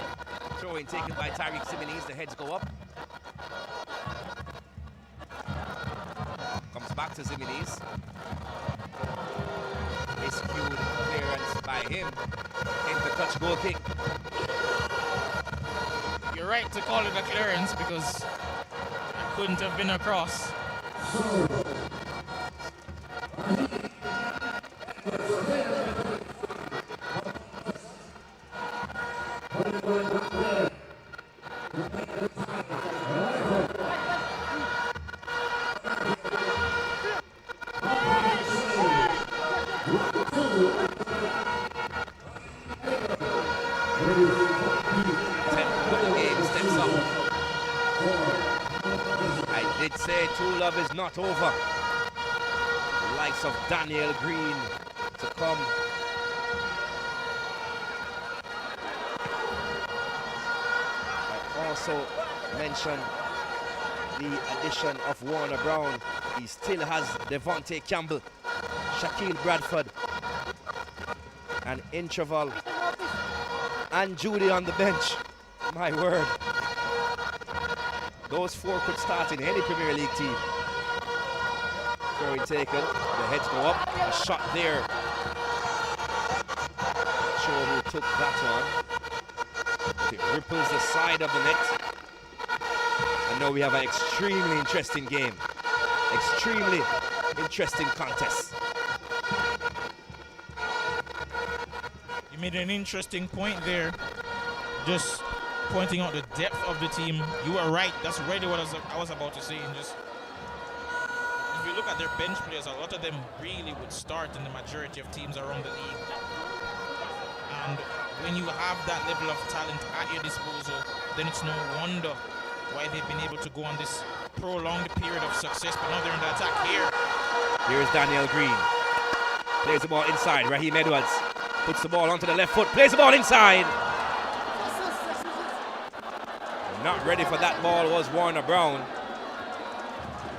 Throw-in taken by Tyreek Ximines. The heads go up. Comes back to Ximines. Rescued clearance by him. Into touch goal kick. You're right to call it a clearance because it couldn't have been across. Love is not over. The likes of Daniel Green to come. I also mentioned the addition of Warner Brown. He still has Devontae Campbell, Shaquille Bradford, and Intraval, and Judy on the bench. My word. Those four could start in any Premier League team. Throw-in taken. The heads go up. A shot there. Not sure who took that one. It ripples the side of the net. And now we have an extremely interesting game. Extremely interesting contest. You made an interesting point there. Just pointing out the depth of the team. You were right. That's really what I was about to say. And just if you look at their bench players, a lot of them really would start in the majority of teams around the league. And when you have that level of talent at your disposal, then it's no wonder why they've been able to go on this prolonged period of success. But now they're in the attack here. Here's Daniel Green. Plays the ball inside. Raheem Edwards puts the ball onto the left foot. Plays the ball inside. Not ready for that ball was Warner Brown.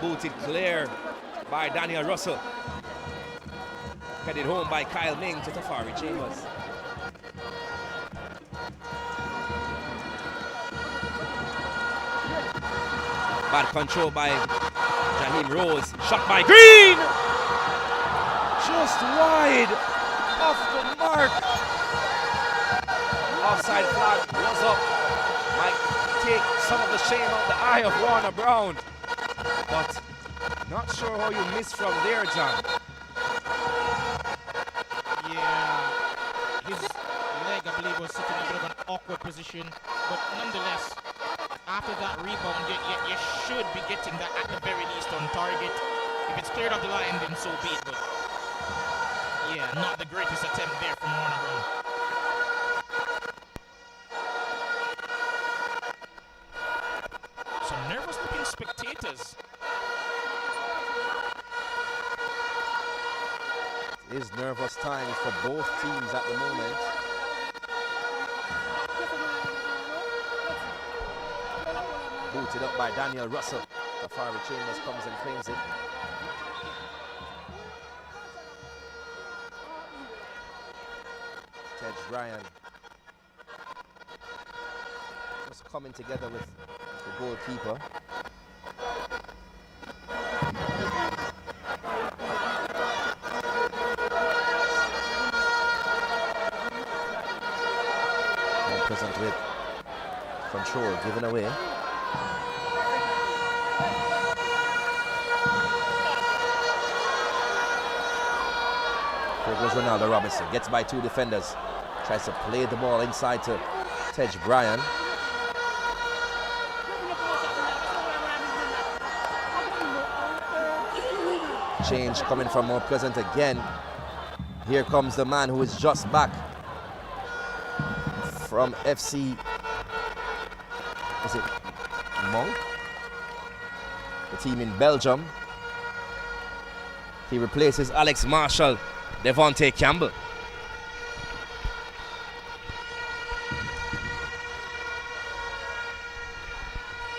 Booted clear by Daniel Russell. Headed home by Kyle Ming to Tafari Chambers. Bad control by Jaheim Rose. Shot by Green! Just wide off the mark. Offside flag was up. Might take some of the shame out the eye of Warner Brown. But not sure how you missed from there, John. Yeah, his leg, I believe, was sitting in a bit of an awkward position. But nonetheless, after that rebound, you should be getting that at the very least on target. If it's cleared off the line, then so be it. But yeah, not the greatest attempt there from Warner Brown. Some nervous-looking spectators. It is nervous times for both teams at the moment. Booted up by Daniel Russell. Tafari Chambers comes and claims it. Tej Bryan just coming together with the goalkeeper. And present with control given away. Here goes Ronaldo Robinson, gets by two defenders, tries to play the ball inside to Tej Bryan. Change coming from Mount Pleasant again. Here comes the man who is just back from FC, is it Monk? The team in Belgium. He replaces Alex Marshall, Devontae Campbell.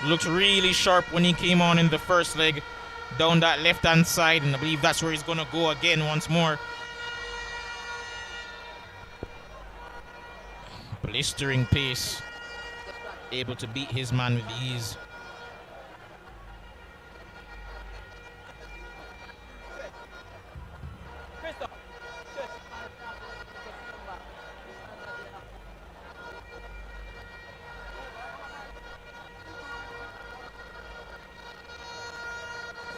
Looked really sharp when he came on in the first leg down that left-hand side, and I believe that's where he's going to go again once more. Blistering pace, able to beat his man with ease.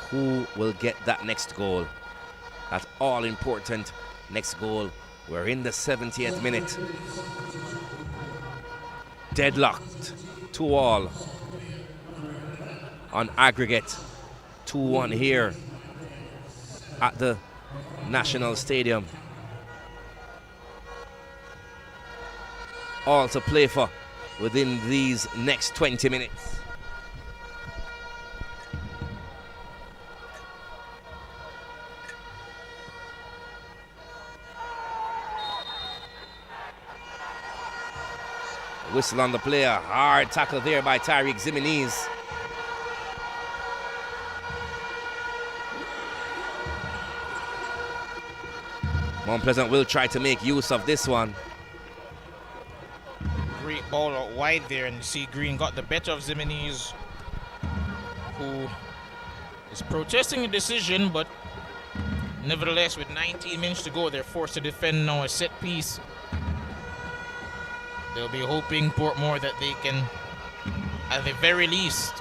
Who will get that next goal? That all-important next goal. We're in the 70th minute. Deadlocked 2-2 on aggregate. 2-1 here at the National Stadium. All to play for within these next 20 minutes. Whistle on the player. Hard tackle there by Tyreek Ximines. Mount Pleasant will try to make use of this one. Great ball out wide there, and you see Green got the better of Ximines, who is protesting the decision, but nevertheless, with 19 minutes to go, they're forced to defend now a set piece. They'll be hoping, Portmore, that they can, at the very least,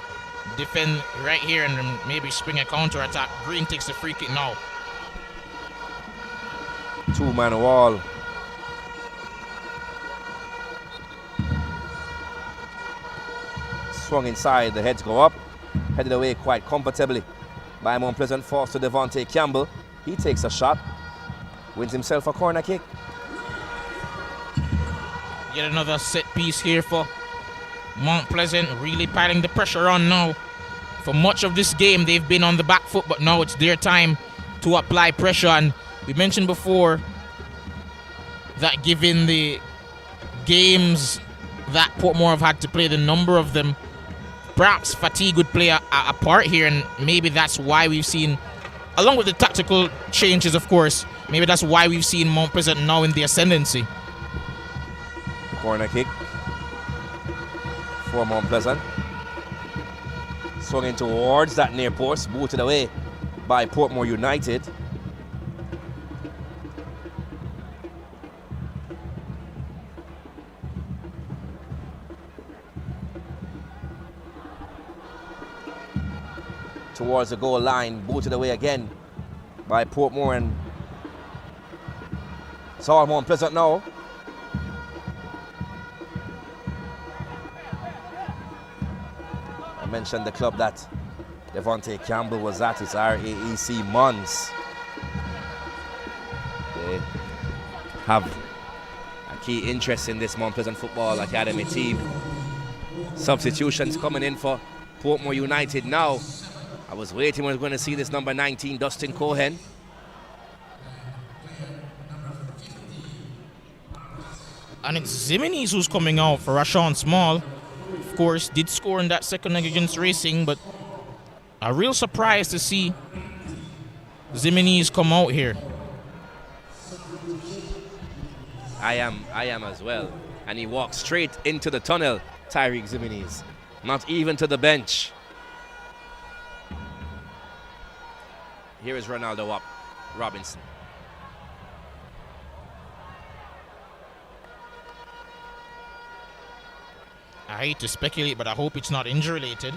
defend right here and maybe spring a counter-attack. Green takes the free kick now. Two-man wall. Swung inside, the heads go up. Headed away quite comfortably by Mount Pleasant, forced to Devontae Campbell. He takes a shot, wins himself a corner kick. Yet another set piece here for Mount Pleasant really piling the pressure on now. For much of this game, they've been on the back foot, but now it's their time to apply pressure. And we mentioned before that given the games that Portmore have had to play, the number of them, perhaps fatigue would play a part here, and maybe that's why we've seen, along with the tactical changes, of course, maybe that's why we've seen Mount Pleasant now in the ascendancy. Corner kick for Mount Pleasant. Swung in towards that near post, booted away by Portmore United. Towards the goal line, booted away again by Portmore, and it's all Mount Pleasant now. I mentioned the club that Devontae Campbell was at, it's RAEC Mons. They have a key interest in this Mount Pleasant Football Academy team. Substitutions coming in for Portmore United now. I was waiting when I was going to see this number 19, Dustin Cohen. And it's Ximines who's coming out for Rashawn Small. Of course, did score in that second leg against Racing, but a real surprise to see Ximines come out here. I am as well. And he walks straight into the tunnel, Tyreek Ximines. Not even to the bench. Here is Ronaldo Robinson. I hate to speculate, but I hope it's not injury related.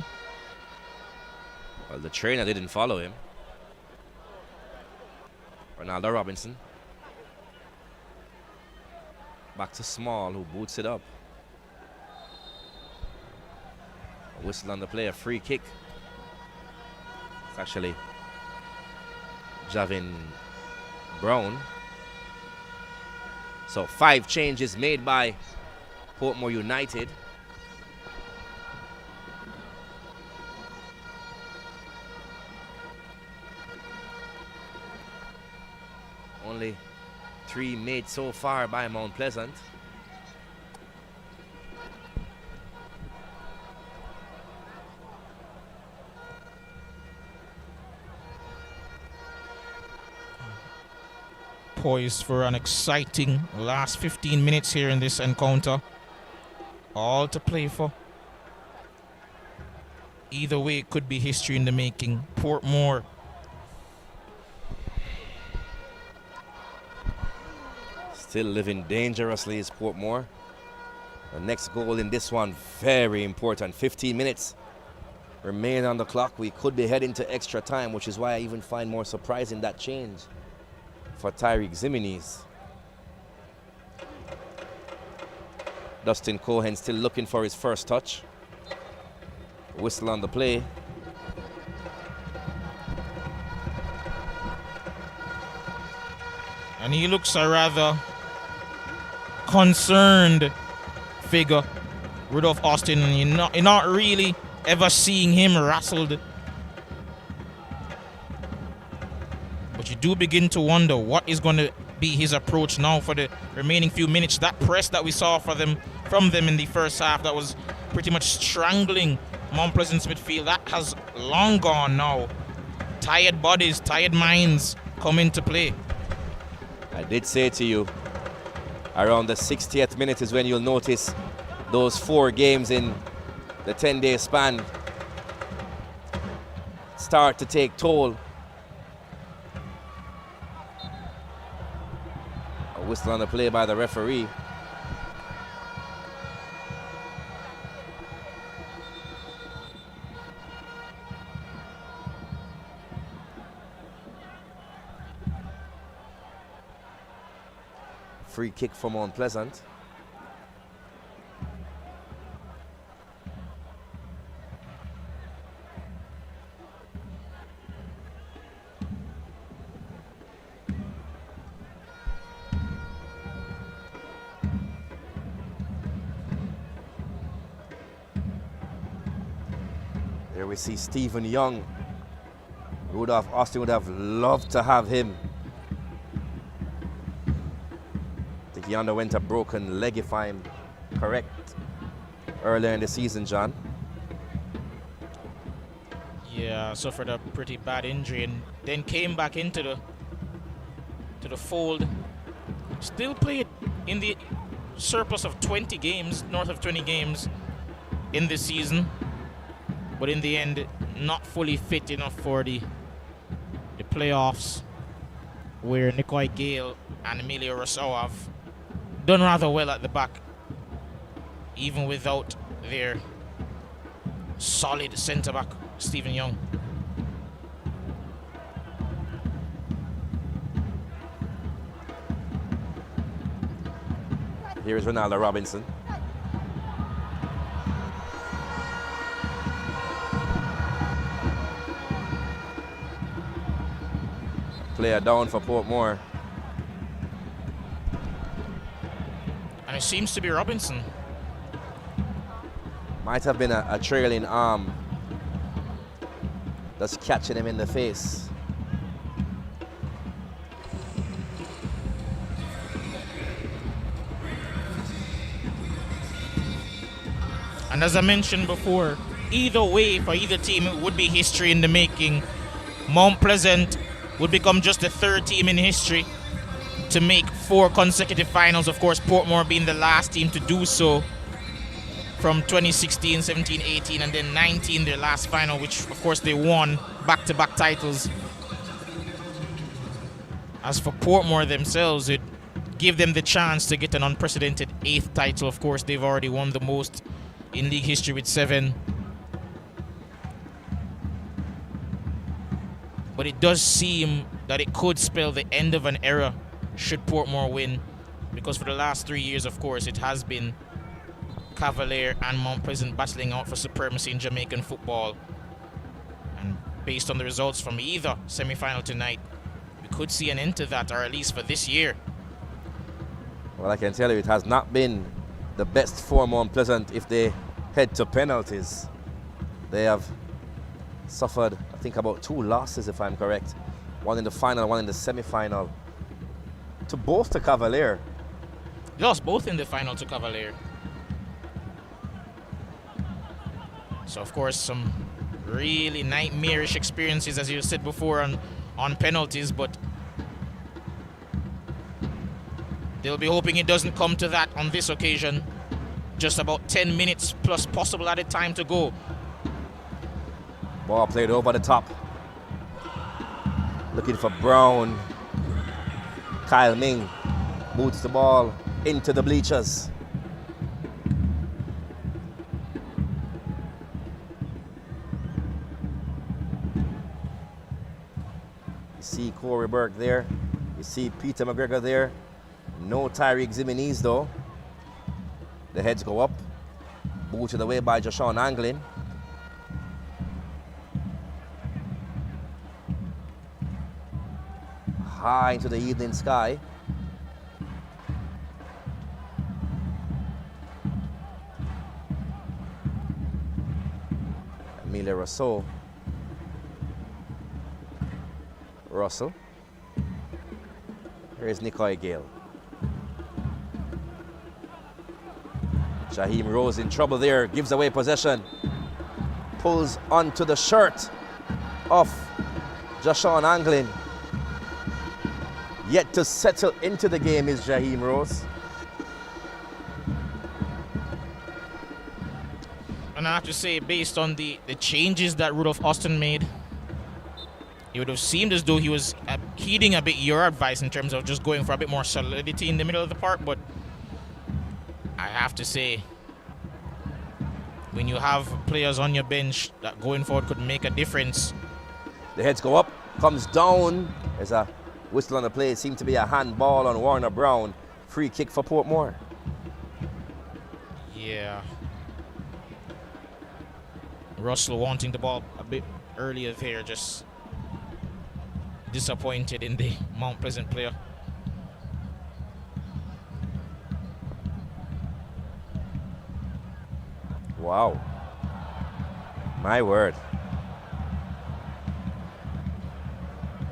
Well, the trainer didn't follow him. Ronaldo Robinson. Back to Small, who boots it up. A whistle on the play, a free kick. It's actually Javin Brown. So 5 changes made by Portmore United. Only 3 made so far by Mount Pleasant. Poised for an exciting last 15 minutes here in this encounter. All to play for. Either way, it could be history in the making. Portmore still living dangerously is Portmore. The next goal in this one, very important. 15 minutes remain on the clock. We could be heading to extra time, which is why I even find more surprising that change for Tyreek Ximines. Dustin Cohen still looking for his first touch. Whistle on the play. and he looks a rather concerned figure, Rudolph Austin, and you're not really ever seeing him wrestled. But you do begin to wonder what is going to be his approach now for the remaining few minutes. That press that we saw from them in the first half, that was pretty much strangling Mount Pleasant's midfield, that has long gone now. Tired bodies, tired minds come into play. I did say to you, around the 60th minute is when you'll notice those 4 games in the 10-day span start to take toll. A whistle on the play by the referee. Free kick for Mount Pleasant. we see Stephen Young. Austin would have loved to have him. I think he underwent a broken leg, if I'm correct, earlier in the season, John. Yeah, suffered a pretty bad injury and then came back into the fold. Still played in the surplus of 20 games, north of 20 games in this season, but in the end, not fully fit enough for the playoffs, where Nicoy Gale and Emilio Rousseau have done rather well at the back, even without their solid centre-back, Stephen Young. Here is Ronaldo Robinson. Player down for Portmore. And it seems to be Robinson. Might have been a trailing arm that's catching him in the face. And as I mentioned before, either way for either team, it would be history in the making. Mount Pleasant would become just the third team in history to make 4 consecutive finals. Of course, Portmore being the last team to do so from 2016, 17, 18, and then 19, their last final, which of course they won back-to-back titles. As for Portmore themselves, it give them the chance to get an unprecedented 8th title. Of course, they've already won the most in league history with 7. But it does seem that it could spell the end of an era should Portmore win, because for the last 3 years, of course, it has been Cavalier and Mount Pleasant battling out for supremacy in Jamaican football. And based on the results from either semi-final tonight, we could see an end to that, or at least for this year. Well, I can tell you it has not been the best for Mount Pleasant if they head to penalties. They have suffered, I think, about 2 losses, if I'm correct. One in the final, one in the semi-final. To both the Cavalier. They lost both in the final to Cavalier. So, of course, some really nightmarish experiences, as you said before, on penalties, but they'll be hoping it doesn't come to that on this occasion. Just about 10 minutes plus possible added time to go. Ball played over the top. Looking for Brown. Kyle Ming boots the ball into the bleachers. You see Corey Burke there. You see Peter McGregor there. No Tyreek Ximines though. The heads go up. Booted away by Joshawn Anglin. High into the evening sky. Emilio Rousseau. Russell. Here's Nicoy Gale. Jaheim Rose in trouble there, gives away possession. Pulls onto the shirt of Joshawn Anglin. Yet to settle into the game is Jaheim Rose. And I have to say, based on the changes that Rudolph Austin made, it would have seemed as though he was heeding a bit your advice in terms of just going for a bit more solidity in the middle of the park. But I have to say, when you have players on your bench that going forward could make a difference. The heads go up, comes down. There's a whistle on the play. It seemed to be a handball on Warner Brown. Free kick for Portmore. Yeah. Russell wanting the ball a bit earlier there, just disappointed in the Mount Pleasant player. Wow. My word.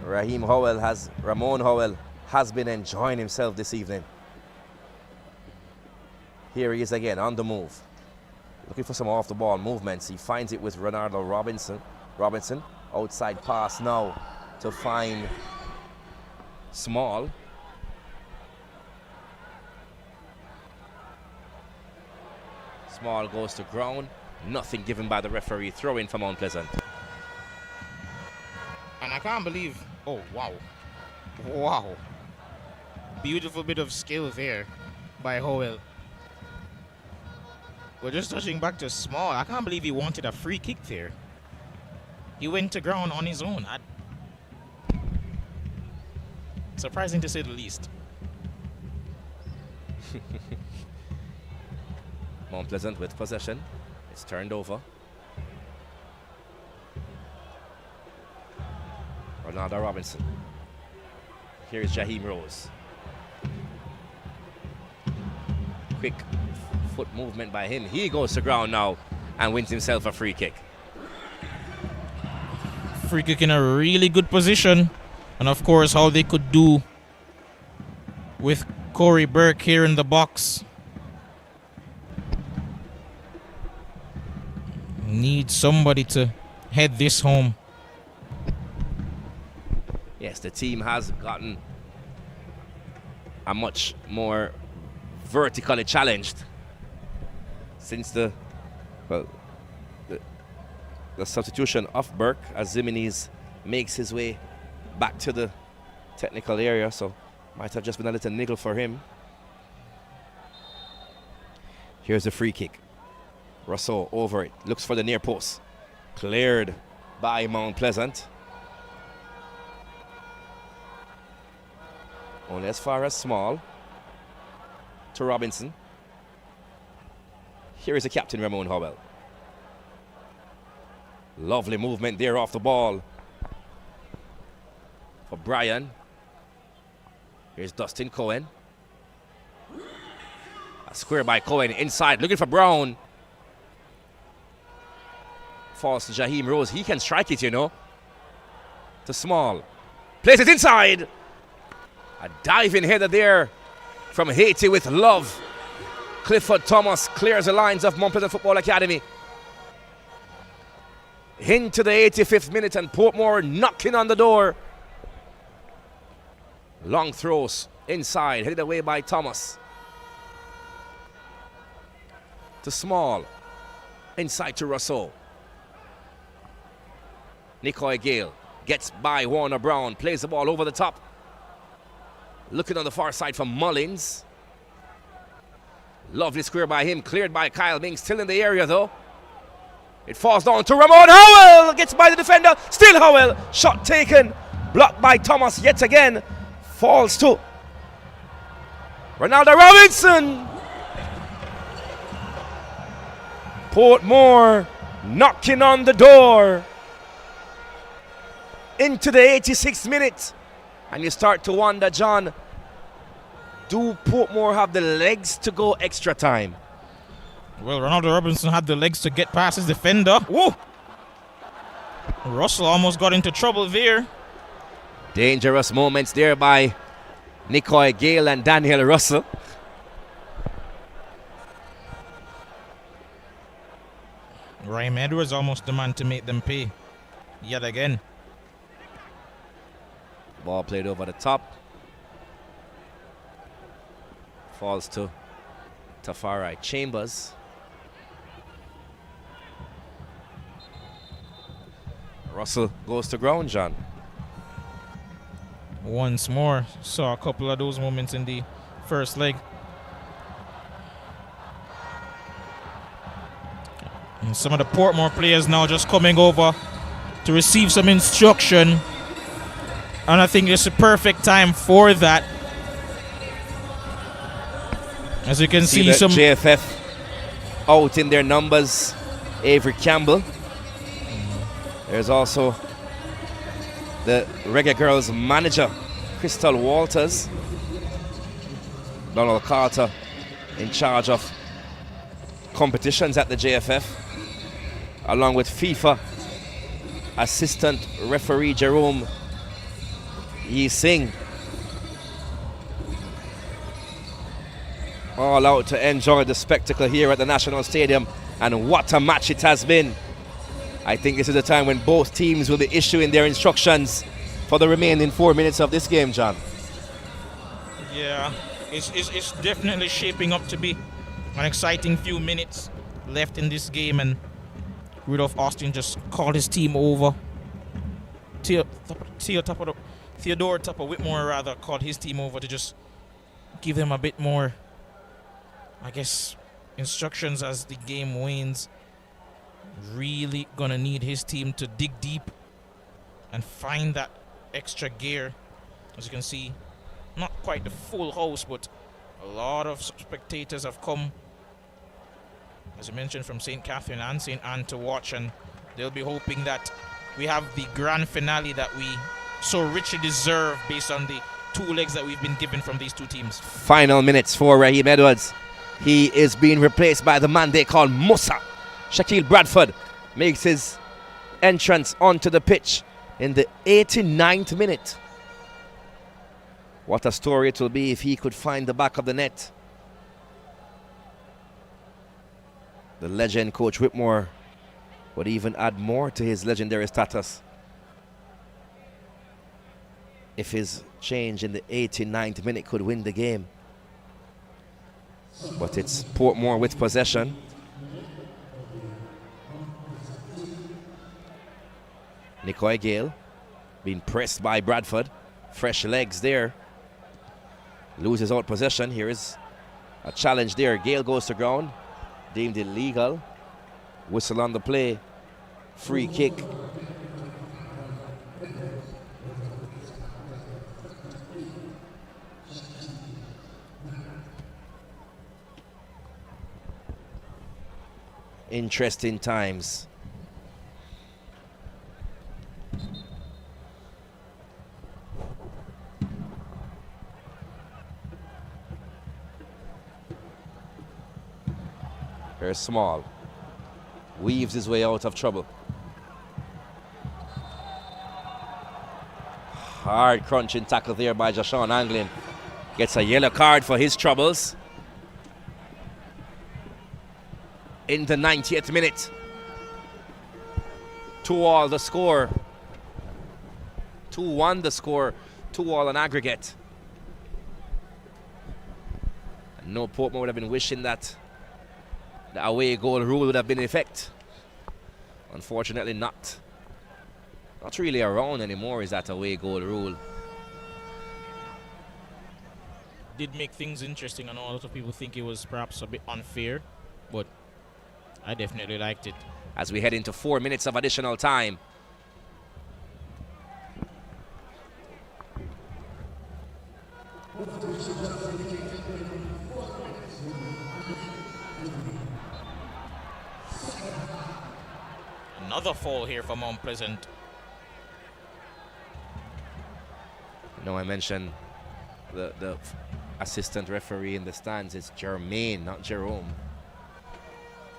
Ramon Howell has been enjoying himself this evening. Here he is again on the move. Looking for some off the ball movements. He finds it with Ronaldo Robinson. Outside pass now to find Small. Small goes to ground. Nothing given by the referee. Throw in for Mount Pleasant. And I can't believe, oh wow. Wow. Beautiful bit of skill there by Howell. We're just touching back to Small. I can't believe he wanted a free kick there. He went to ground on his own. Surprising to say the least. Mount Pleasant with possession. It's turned over. Ronaldo Robinson. Here's Jaheim Rose. Quick foot movement by him. He goes to ground now and wins himself a free kick. Free kick in a really good position. And of course, how they could do with Corey Burke here in the box. Need somebody to head this home. Yes, the team has gotten a much more vertically challenged since the substitution of Burke as Ximines makes his way back to the technical area, so might have just been a little niggle for him. Here's the free kick. Rousseau over it, looks for the near post. Cleared by Mount Pleasant. Only as far as Small. To Robinson. Here is the captain, Ramon Howell. Lovely movement there off the ball for Brian. Here's Dustin Cohen. A square by Cohen inside, looking for Brown. Falls to Jaheim Rose. He can strike it, you know. To Small. Plays it inside. A diving header there from Haiti with love. Clifford Thomas clears the lines of Mount Pleasant Football Academy. Into the 85th minute and Portmore knocking on the door. Long throws inside, headed away by Thomas. To Small. Inside to Rousseau. Nicoy Gale gets by Warner Brown, plays the ball over the top. Looking on the far side for Mullins. Lovely square by him, cleared by Kyle Ming, still in the area though. It falls down to Ramon Howell, gets by the defender, still Howell. Shot taken, blocked by Thomas yet again. Falls to Ronaldo Robinson. Portmore knocking on the door. Into the 86th minute. And you start to wonder, John, do Portmore have the legs to go extra time? Well, Ronaldo Robinson had the legs to get past his defender. Whoa! Russell almost got into trouble there. Dangerous moments there by Nicoy Gale and Daniel Russell. Ryan Edwards almost the man to make them pay. Yet again. Ball played over the top. Falls to Tafari Chambers. Russell goes to ground, John. Once more, saw a couple of those moments in the first leg. And some of the Portmore players now just coming over to receive some instruction. And I think it's a perfect time for that. As you can see some JFF out in their numbers. Avery Campbell. There's also the Reggae Girls manager, Crystal Walters. Donald Carter in charge of competitions at the JFF, along with FIFA assistant referee Jerome Yi Sing. All out to enjoy the spectacle here at the National Stadium, and what a match it has been. I think this is the time when both teams will be issuing their instructions for the remaining 4 minutes of this game, John. Yeah, it's definitely shaping up to be an exciting few minutes left in this game, and Rudolph Austin just called his team over. Theodore Tupper Whitmore rather called his team over to just give them a bit more, I guess, instructions as the game wanes. Really gonna need his team to dig deep and find that extra gear. As you can see, not quite the full house, but a lot of spectators have come, as I mentioned, from St. Catherine and St. Anne to watch, and they'll be hoping that we have the grand finale that we so richly deserve based on the 2 legs that we've been given from these 2 teams. Final minutes for Raheem Edwards. He is being replaced by the man they call Musa. Shaquille Bradford makes his entrance onto the pitch in the 89th minute. What a story it will be if he could find the back of the net. The legend Coach Whitmore would even add more to his legendary status if his change in the 89th minute could win the game. But it's Portmore with possession. Nicoy Gale being pressed by Bradford. Fresh legs there. Loses out possession. Here is a challenge there. Gale goes to ground. Deemed illegal. Whistle on the play. Free kick. Interesting times. Very Small. Weaves his way out of trouble. Hard crunching tackle there by Jashawn Anglin. Gets a yellow card for his troubles. In the 90th minute. 2-2 the score. 2-1 the score. 2-2 on aggregate. And no, Portmore would have been wishing that the away goal rule would have been in effect. Unfortunately not. Not really around anymore is that away goal rule. Did make things interesting. I know a lot of people think it was perhaps a bit unfair, but I definitely liked it. As we head into 4 minutes of additional time. Another fall here for Mount Pleasant. No, I mentioned the assistant referee in the stands is Jermaine, not Jerome.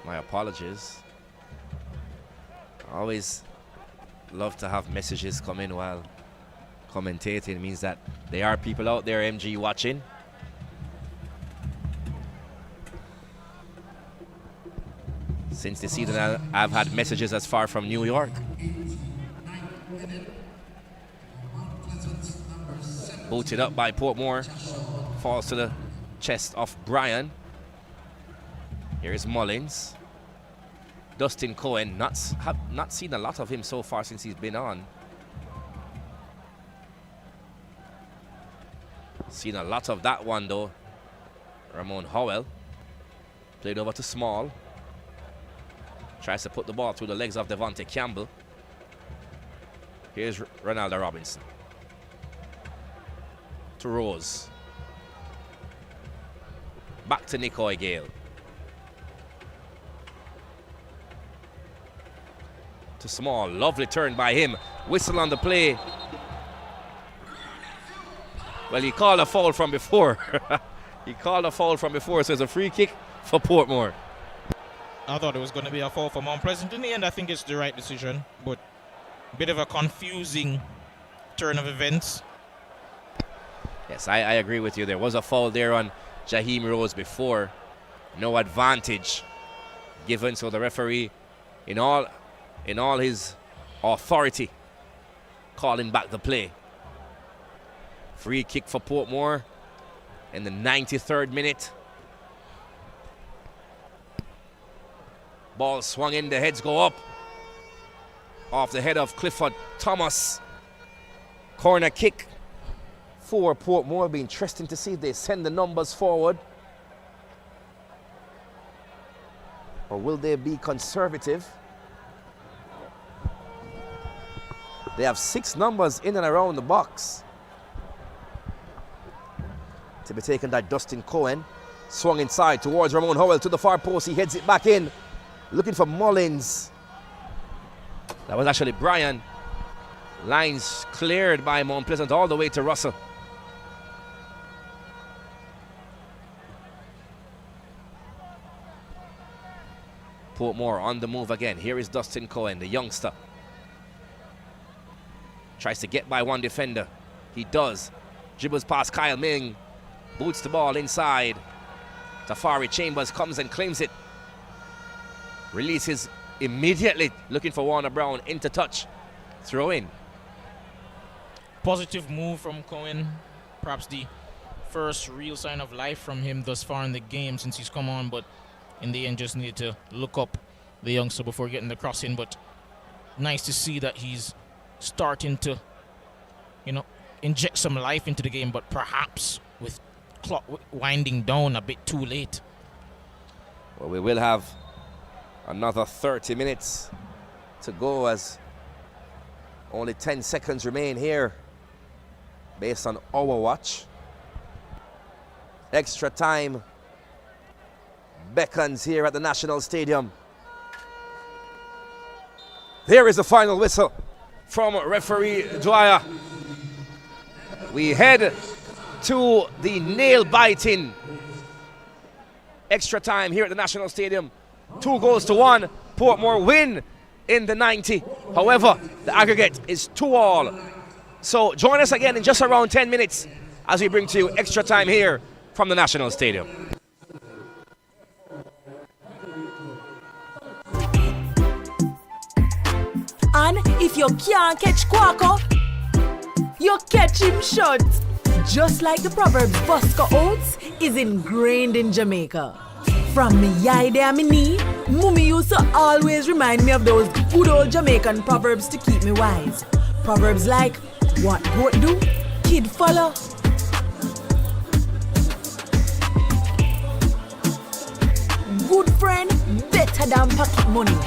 My apologies. I always love to have messages come in while commentating. It means that there are people out there, MG, watching. Since the season, I've had messages as far from New York. Booted up by Portmore. Falls to the chest of Brian. Here is Mullins. Dustin Cohen, have not seen a lot of him so far since he's been on. Seen a lot of that one though. Ramon Howell. Played over to Small. Tries to put the ball through the legs of Devontae Campbell. Here's Ronaldo Robinson. To Rose. Back to Nicoy Gale. To Small. Lovely turn by him. Whistle on the play. Well, he called a foul from before. He called a foul from before, so it's a free kick for Portmore. I thought it was going to be a foul for Mount Pleasant. In the end, I think it's the right decision, but a bit of a confusing turn of events. Yes, I agree with you. There was a foul there on Jaheim Rose before. No advantage given, so the referee, in all his authority, calling back the play. Free kick for Portmore in the 93rd minute. Ball swung in, the heads go up. Off the head of Clifford Thomas. Corner kick for Portmore. It'll be interesting to see if they send the numbers forward. Or will they be conservative? They have 6 numbers in and around the box. To be taken by Dustin Cohen. Swung inside towards Ramon Howell to the far post. He heads it back in. Looking for Mullins. That was actually Brian. Lines cleared by Mount Pleasant all the way to Russell. Portmore on the move again. Here is Dustin Cohen, the youngster. Tries to get by one defender. He does. Dribbles past Kyle Ming. Boots the ball inside. Tafari Chambers comes and claims it. Releases immediately, looking for Warner Brown into touch. Throw in. Positive move from Cohen. Perhaps the first real sign of life from him thus far in the game since he's come on, but in the end just needed to look up the youngster before getting the cross in. But nice to see that he's starting to, inject some life into the game, but perhaps with clock winding down a bit too late. Well, we will have another 30 minutes to go as only 10 seconds remain here based on our watch. Extra time beckons here at the National Stadium. There is the final whistle from referee Dwyer. We head to the nail-biting extra time here at the National Stadium. 2-1. Portmore win in the 90. However, the aggregate is 2-2. So join us again in just around 10 minutes as we bring to you extra time here from the National Stadium. And if you can't catch Quaco, you catch him short. Just like the proverb, Bosco Oats is ingrained in Jamaica. From me yai de me knee, Mummy used to always remind me of those good old Jamaican proverbs to keep me wise. Proverbs like, what goat do, kid follow. Good friend, better than pocket money.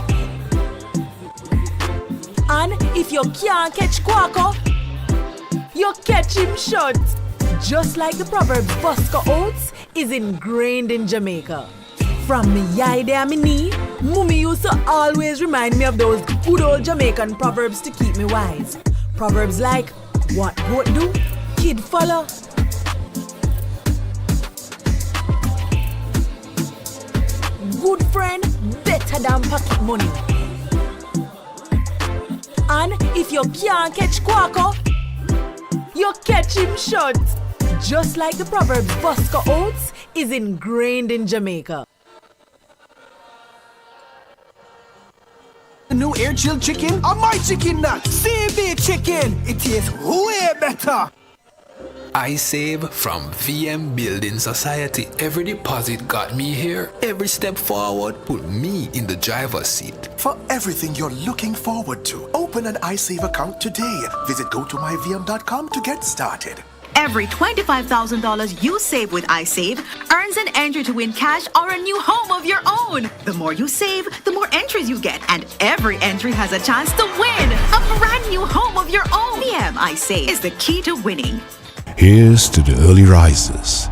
And if you can't catch Quaco, you catch him short. Just like the proverb, Bosco Oats is ingrained in Jamaica. From me yai de me knee, Mummy used to always remind me of those good old Jamaican proverbs to keep me wise. Proverbs like, what goat do, kid follow. Good friend, better than pocket money. And if you can't catch Quaco, you catch him short. Just like the proverb, Bosco Oats is ingrained in Jamaica. The new air chilled chicken on my chicken nut. CB chicken. It tastes way better. I save from VM Building Society. Every deposit got me here. Every step forward put me in the driver's seat. For everything you're looking forward to, open an iSave account today. Visit gotomyvm.com to get started. Every $25,000 you save with iSave earns an entry to win cash or a new home of your own. The more you save, the more entries you get, and every entry has a chance to win a brand new home of your own. VM iSave is the key to winning. Here's to the early risers,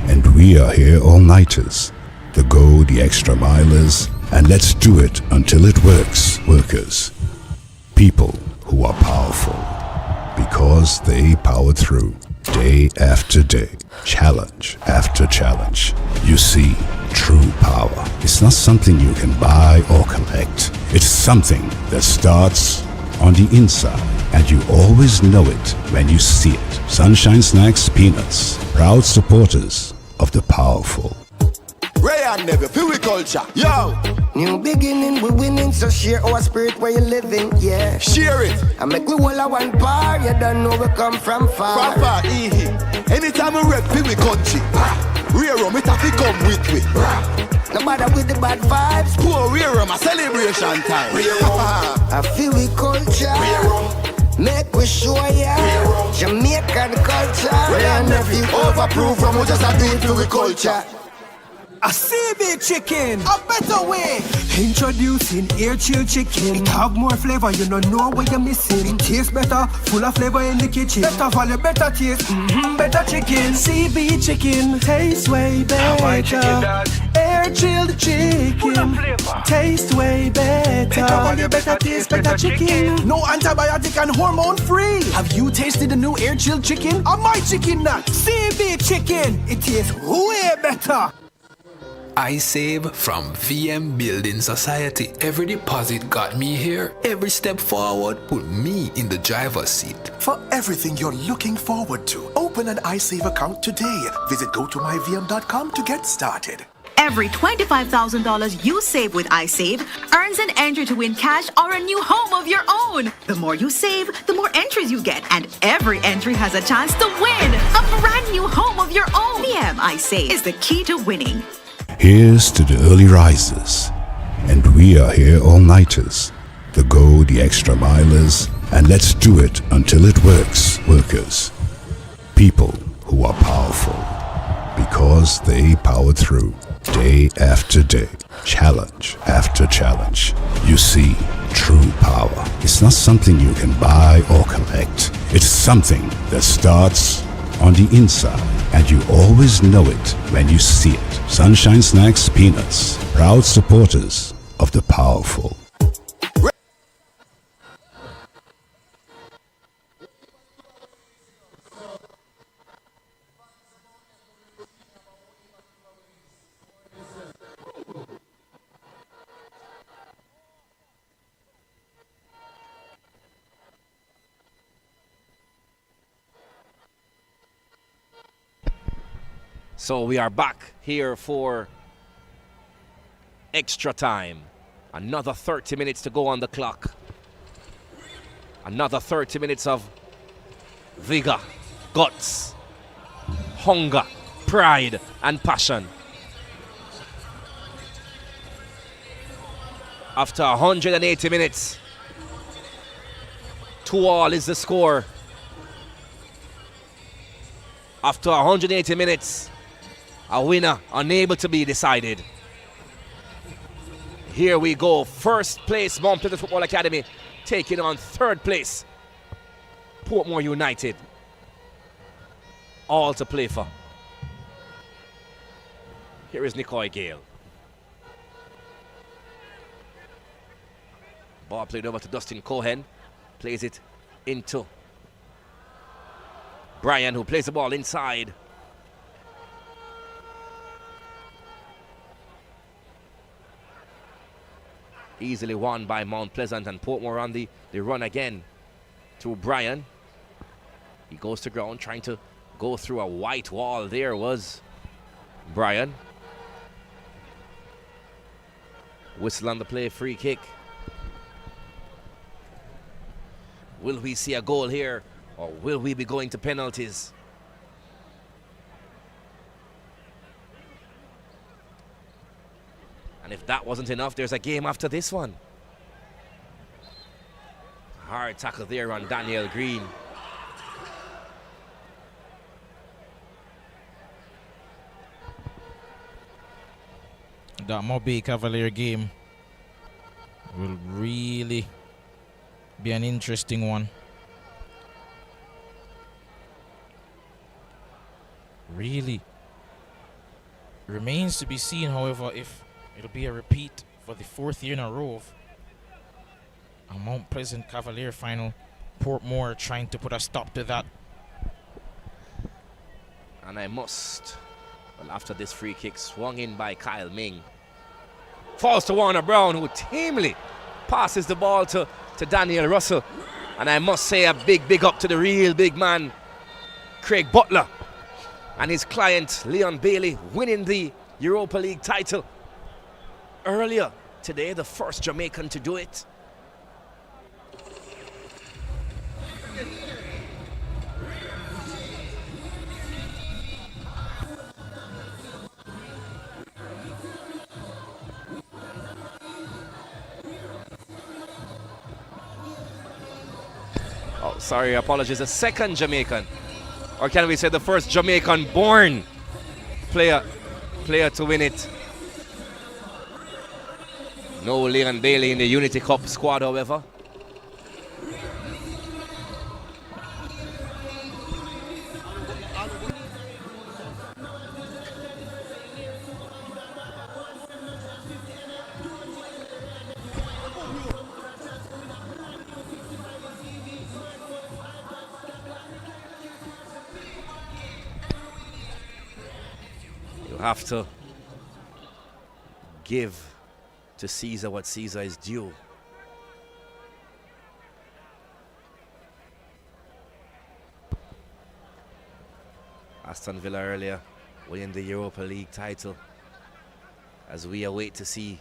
and we are here all-nighters, the go the extra milers, and let's do it until it works, workers. People who are powerful, because they power through, day after day, challenge after challenge. You see, true power is not something you can buy or collect. It's something that starts on the inside. and you always know it when you see it. Sunshine Snacks Peanuts, proud supporters of the powerful. Ray and Never, feel we culture. Yo! New beginning, we winning, so share our spirit where you living, yeah. Share it. I make we all a one bar, you don't know we come from far. From far, anytime we rep, feel we country. Rear rum, it have to come with me. No matter with the bad vibes. Poor rear rum, a celebration time. I feel we culture. Make we show ya Jamaican culture. Ray and Never, overproof from we just a do it for we culture. A CB chicken, a better way. Introducing air chill chicken. It have more flavor, you don't know what you're missing. It tastes better, full of flavor in the kitchen. Better value, better taste, better chicken. CB chicken, tastes way better. Air chilled chicken, taste way better. Better value, better taste, better chicken. No antibiotic and hormone free. Have you tasted the new air chilled chicken? Or my chicken nut? CB chicken, it tastes way better. I save from VM Building Society. Every deposit got me here. Every step forward put me in the driver's seat. For everything you're looking forward to, open an iSave account today. Visit gotomyvm.com to get started. Every $25,000 you save with iSave earns an entry to win cash or a new home of your own. The more you save, the more entries you get, and every entry has a chance to win a brand new home of your own. VM iSave is the key to winning. Here's to the early risers, and we are here all-nighters, the go the extra milers, and let's do it until it works, workers. People who are powerful, because they power through, day after day, challenge after challenge. You see, true power is not something you can buy or collect. It's something that starts on the inside, and you always know it when you see it. Sunshine Snacks Peanuts, proud supporters of the powerful. So we are back here for extra time. Another 30 minutes to go on the clock. Another 30 minutes of vigor, guts, hunger, pride, and passion. After 180 minutes, 2-2 is the score. After 180 minutes, a winner unable to be decided. Here we go. First place, Mount Pleasant Football Academy taking on third place, Portmore United. All to play for. Here is Nicoy Gale. Ball played over to Dustin Cohen. Plays it into Brian, who plays the ball inside. Easily won by Mount Pleasant, and Portmore on the run again to Brian. He goes to ground, trying to go through a white wall. There was Brian. Whistle on the play, free kick. Will we see a goal here, or will we be going to penalties? And if that wasn't enough, there's a game after this one. Hard tackle there on Daniel Green. That Moby Cavalier game will really be an interesting one. Really remains to be seen, however, if it'll be a repeat for the fourth year in a row of a Mount Pleasant Cavalier final. Portmore trying to put a stop to that. And I must, well, after this free kick swung in by Kyle Ming, falls to Warner Brown, who tamely passes the ball to Daniel Russell. And I must say a big up to the real big man, Craig Butler, and his client, Leon Bailey, winning the Europa League title earlier today, the first Jamaican to do it. Oh, sorry, apologies. The second Jamaican, or can we say the first Jamaican-born player to win it. No Leon Bailey in the Unity Cup squad, however. Have to give to Caesar what Caesar is due. Aston Villa earlier winning the Europa League title, as we await to see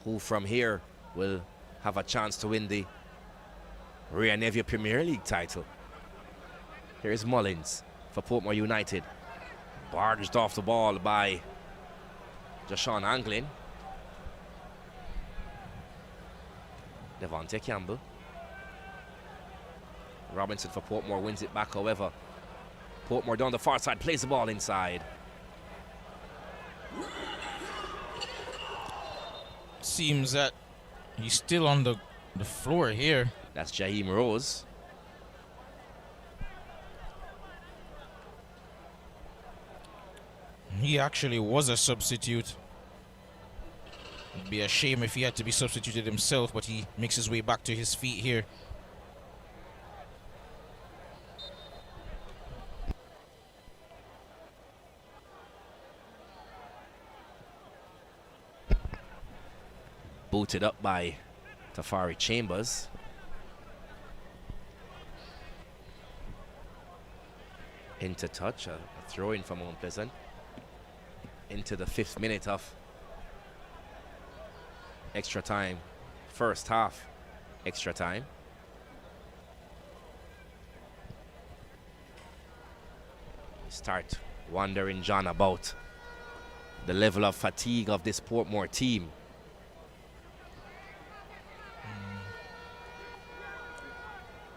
who from here will have a chance to win the Ria Nevia Premier League title. Here's Mullins for Portmore United. Barged off the ball by Joshawn Anglin. Devontae Campbell. Robinson for Portmore wins it back, however. Portmore down the far side, plays the ball inside. Seems that he's still on the floor here. That's Jaheim Rose. He actually was a substitute. It'd be a shame if he had to be substituted himself, but he makes his way back to his feet here. Booted up by Tafari Chambers. Into touch, a throw in from Mount Pleasant. Into the 5th minute of extra time, first half extra time. Start wondering, John, about the level of fatigue of this Portmore team.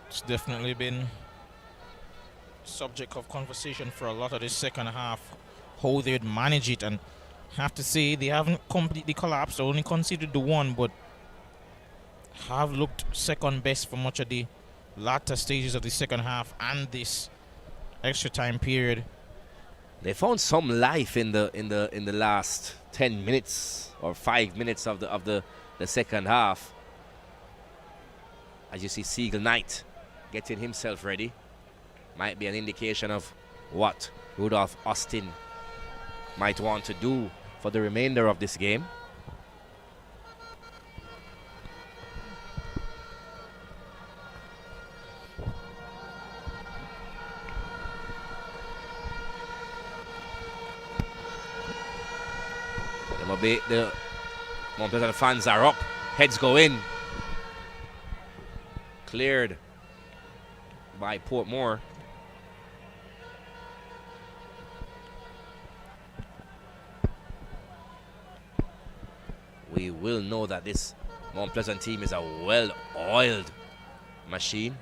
It's definitely been subject of conversation for a lot of this second half, how they'd manage it, and have to say they haven't completely collapsed, only conceded the one, but have looked second best for much of the latter stages of the second half and this extra time period. They found some life in the last 10 minutes or 5 minutes of the second half. As you see, Siegel Knight getting himself ready. Might be an indication of what Rudolph Austin might want to do for the remainder of this game. The Mount Pleasant fans are up. Heads go in. Cleared by Portmore. We will know that this Mount Pleasant team is a well-oiled machine.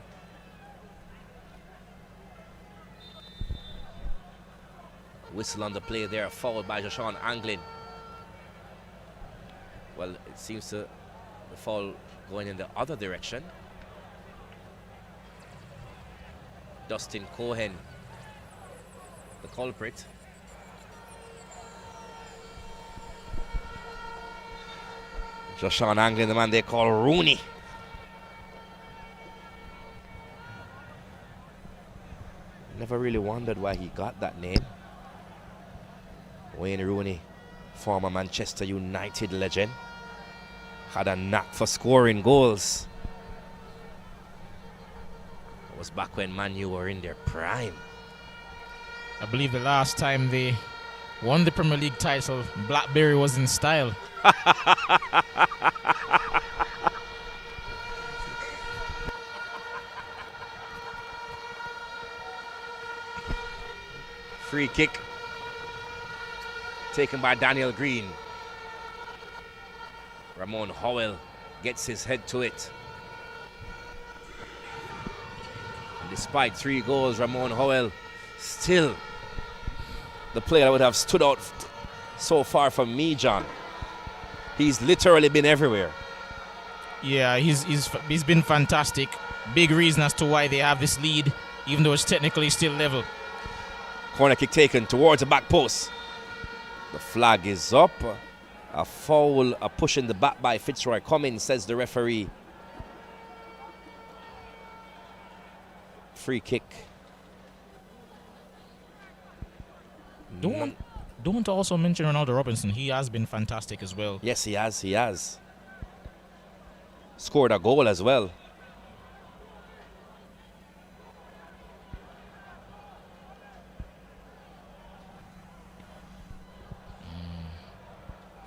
Whistle on the play there, fouled by Joshawn Anglin. Well, it seems the foul going in the other direction. Dustin Cohen, the culprit. Joshawn Anglin, the man they call Rooney. Never really wondered why he got that name. Wayne Rooney, former Manchester United legend, had a knack for scoring goals. was back when Man U were in their prime. I believe the last time they won the Premier League title, Blackberry was in style. Free kick taken by Daniel Green. Ramon Howell gets his head to it. And despite 3 goals, Ramon Howell still the player that would have stood out so far from me, John. He's literally been everywhere. Yeah, he's been fantastic. Big reason as to why they have this lead, even though it's technically still level. Corner kick taken towards the back post. The flag is up. A foul, a push in the back by Fitzroy Cummins, says the referee. Free kick. Don't also mention Ronaldo Robinson. He has been fantastic as well. Yes, he has. Scored a goal as well.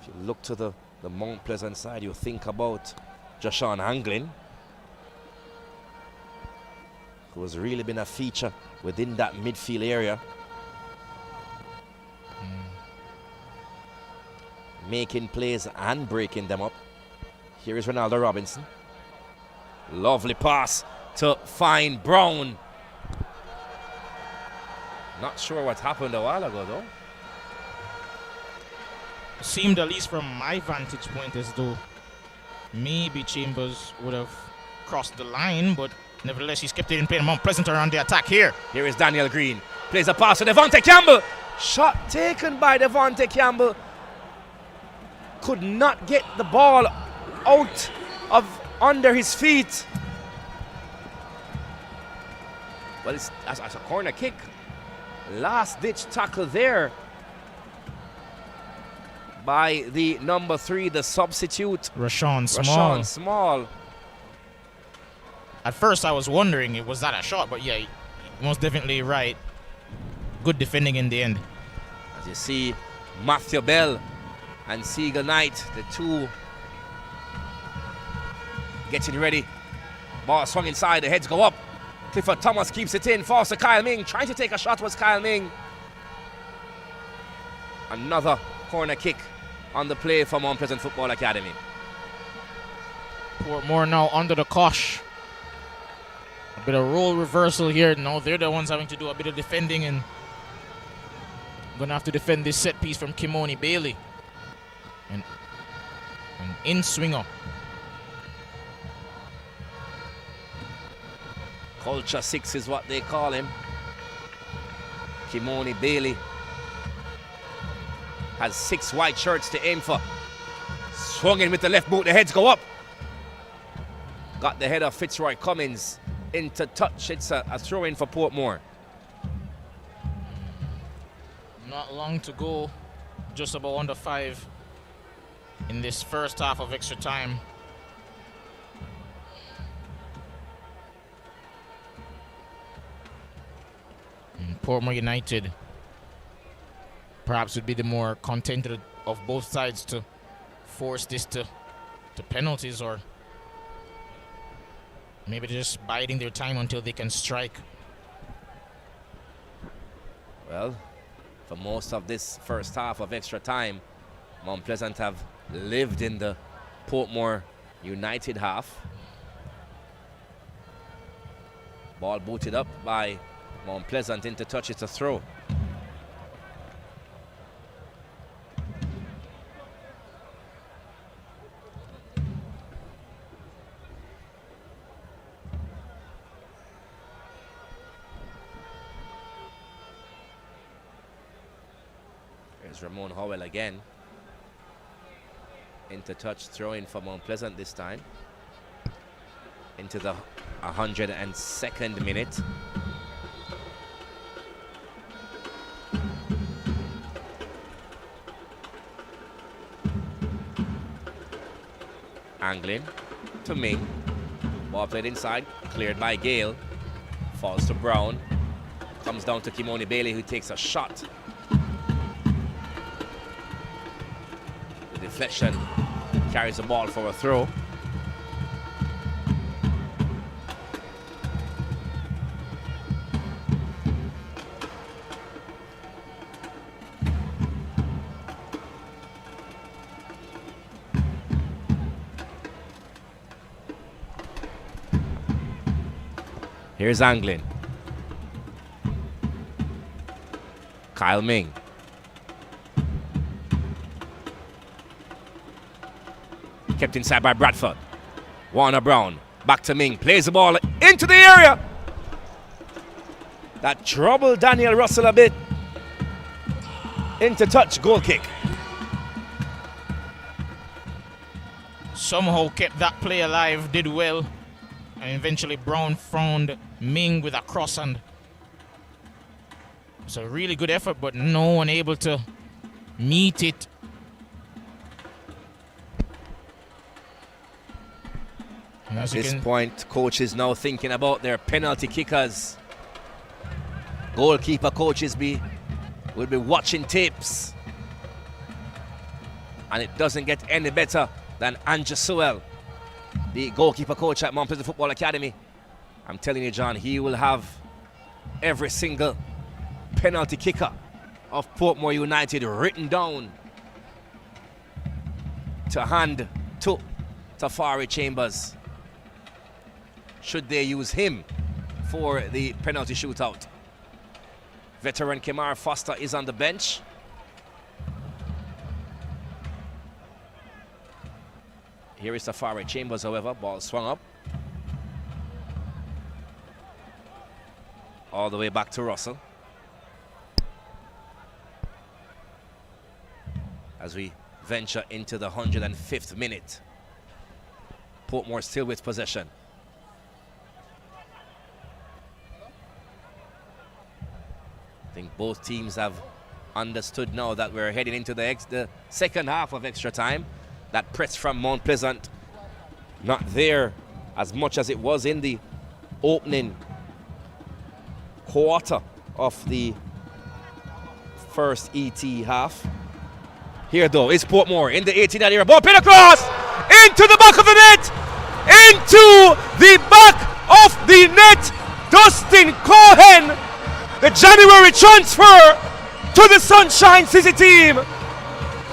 If you look to the Mount Pleasant side, you think about Joshawn Anglin, who has really been a feature within that midfield area. Making plays and breaking them up. Here is Ronaldo Robinson. Lovely pass to find Brown. Not sure what happened a while ago though. Seemed, at least from my vantage point, as though maybe Chambers would have crossed the line, but nevertheless he's kept it in play. Mount Pleasant around the attack here. Here is Daniel Green. Plays a pass to Devontae Campbell. Shot taken by Devontae Campbell. Could not get the ball out of under his feet. Well, it's a corner kick. Last ditch tackle there by the number 3, the substitute, Rashawn Small. Small. At first I was wondering, was that a shot? But yeah, most definitely right. Good defending in the end. As you see, Matthew Bell and Siegel Knight, the two getting ready. Ball swung inside, the heads go up. Clifford Thomas keeps it in, falls to Kyle Ming. Trying to take a shot was Kyle Ming. Another corner kick on the play for Mount Pleasant Football Academy. Portmore now under the cosh. A bit of role reversal here. Now they're the ones having to do a bit of defending, and gonna have to defend this set piece from Kimoni Bailey. An in-swinger. Culture 6 is what they call him. Kimoni Bailey has 6 white shirts to aim for. Swung in with the left boot, the heads go up. Got the head of Fitzroy Cummins into touch. It's a throw in for Portmore. Not long to go, just about under 5 in this first half of extra time. And Portmore United perhaps would be the more contented of both sides to force this to penalties, or maybe they're just biding their time until they can strike. Well, for most of this first half of extra time, Mount Pleasant have lived in the Portmore United half. Ball booted up by Mount Pleasant into touch. It's a throw. There's Ramon Howell again. Into touch, throw-in for Mount Pleasant this time. Into the 102nd minute. Anglin to Ming. Ball played inside, cleared by Gale. Falls to Brown. Comes down to Kimoni Bailey, who takes a shot. The deflection carries the ball for a throw. Here's Anglin. Kyle Ming. Kept inside by Bradford. Warner Brown. Back to Ming. Plays the ball into the area. That troubled Daniel Russell a bit. Into touch. Goal kick. Somehow kept that play alive. Did well. And eventually Brown found Ming with a crosshand. It's a really good effort, but no one able to meet it. At this point, coach is now thinking about their penalty kickers. Goalkeeper coaches will be watching tapes. And it doesn't get any better than Andrew Sewell, the goalkeeper coach at Mount Pleasant Football Academy. I'm telling you, John, he will have every single penalty kicker of Portmore United written down to hand to Tafari Chambers, should they use him for the penalty shootout. Veteran Kemar Foster is on the bench. Here is Tafari Chambers, however. Ball swung up. All the way back to Russell. As we venture into the 105th minute. Portmore still with possession. I think both teams have understood now that we're heading into the second half of extra time. That press from Mount Pleasant not there as much as it was in the opening quarter of the first ET half. Here though is Portmore in the 18 area. Ball pin across into the back of the net. Into the back of the net. Dustin Cohen, the January transfer to the Sunshine City team,